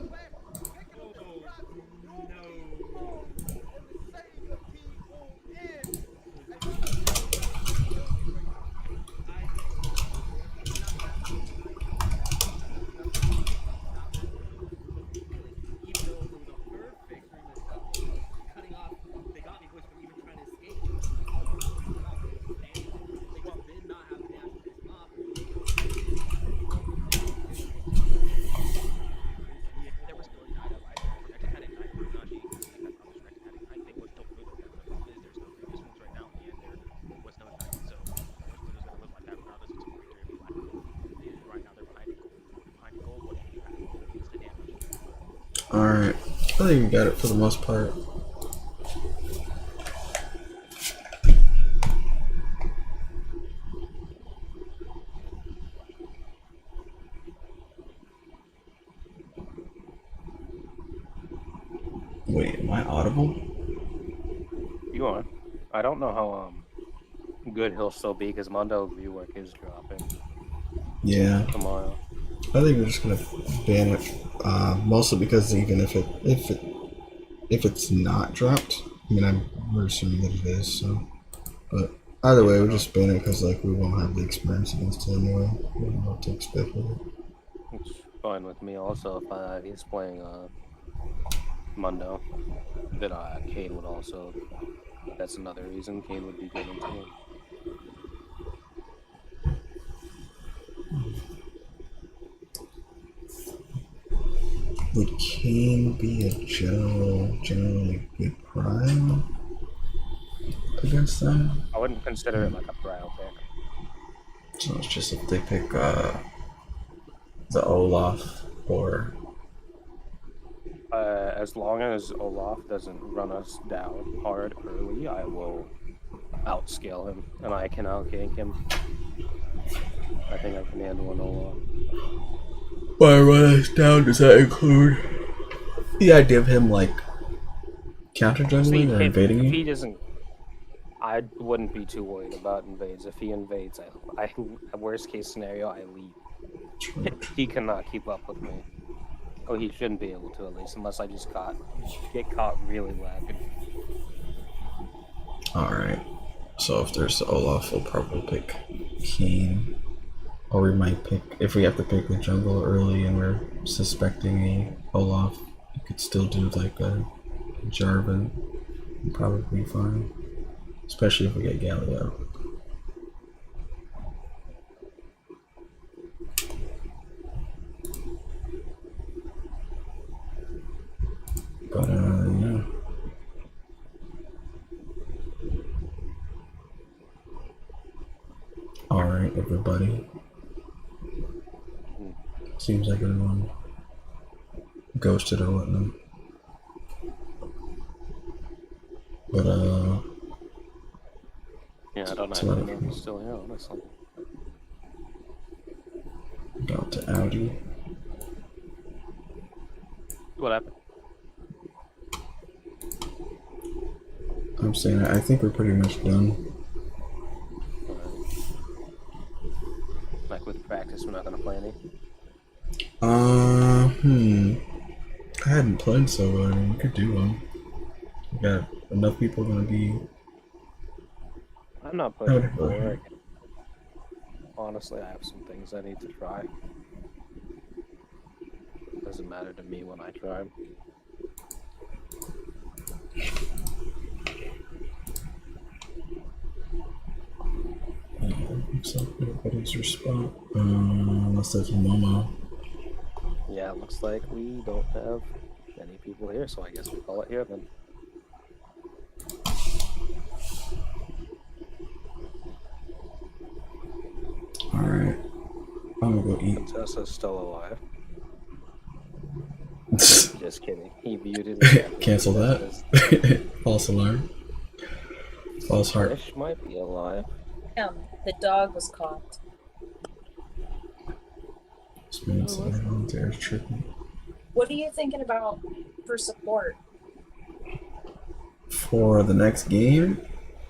Alright, I think we got it for the most part. Wait, am I audible? You are. I don't know how good he'll still be because Mondo rework is dropping. Yeah. Tomorrow. I think we're just gonna ban it, mostly because even if it's not dropped, I mean we're assuming that it is. So, but either way, we just ban it because like we won't have the experience against it anyway. We don't know what to expect with it. It's fine with me. Also, if he's playing Mondo, then Kane would also. That's another reason Kane would be good into him. Would Kane be a generally good prime against them? I wouldn't consider it like a brow pick. So it's just if they pick the Olaf or as long as Olaf doesn't run us down hard early, I will outscale him, and I can outgank him. I think I can handle an Olaf. By run us down, does that include the idea of him like counter jungling or invading If you? he doesn't, I wouldn't be too worried about invades. If he invades, I worst case scenario, I leave. He cannot keep up with me. Oh, he shouldn't be able to, at least, unless I just get caught really lagging. Alright. So if there's Olaf, we'll probably pick Keen. Or we might pick, if we have to pick the jungle early and we're suspecting a Olaf, you could still do like a Jarvan. Probably fine. Especially if we get Galio. But yeah. Alright, everybody. Seems like everyone ghosted or whatnot. But Yeah, I don't know if anyone's still here, honestly. Got to Audi. What happened? I'm saying I think we're pretty much done. Like with practice, we're not gonna play any. I hadn't played, so I mean, we could do one. We got enough people gonna be. I'm not pushing forward. Honestly, I have some things I need to try. Doesn't matter to me when I try. Looks like everybody's response. Unless there's Momo. Yeah, it looks like we don't have any people here, so I guess we call it here then. Alright. I'm gonna go eat. Tessa's still alive. Just kidding. He muted it. Cancel that. False alarm. False heart. Fish might be alive. The dog was caught. This man's volunteers tripping. What are you thinking about for support? For the next game?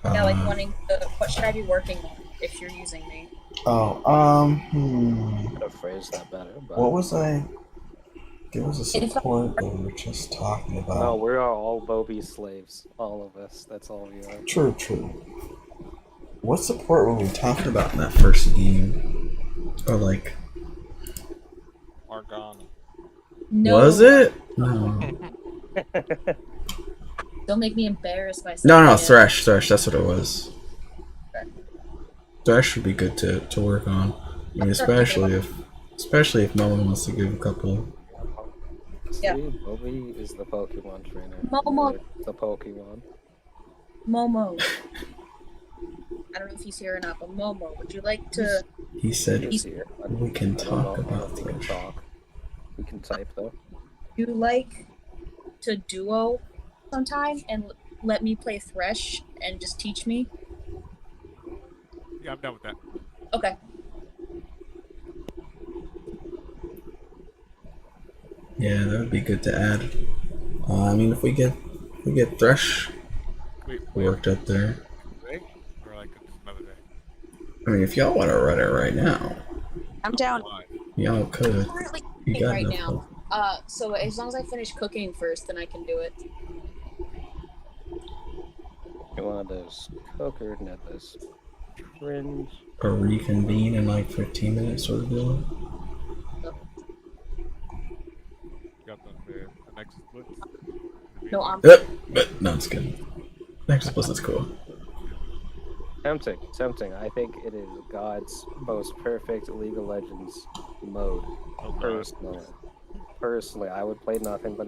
Yeah, like wanting to, what should I be working on if you're using me? Could have phrased that better, but... What was I? There was a support that we were just talking about. No, we are all Bobby slaves. All of us. That's all we are. True, true. What support were we talking about in that first game? Or like... Morgana. No. Was it? No. Don't make me embarrass myself. No, Thresh, that's what it was. Thresh would be good to work on. I mean, especially if no one wants to give a couple. Yeah. Bobby is the Pokemon trainer. Momo. The Pokemon. Momo. I don't know if he's here or not, but Momo, would you like to... He said He's here. we can talk about We can talk. We can type though. You like to duo sometime and let me play Thresh and just teach me? Yeah, I'm done with that. Okay. Yeah, that would be good to add. I mean, if we get Thresh worked up there. Today? Or like another day? I mean, if y'all want to run it right now, I'm down. y'all could. Currently You got right enough. now. So as long as I finish cooking first, then I can do it. You want this cooker, net this cringe. Or reconvene in like 15 minutes sort of deal. Got the next split. No, I'm... But no, it's good. Next split is cool. Tempting. I think it is God's most perfect League of Legends mode. Personally, I would play nothing but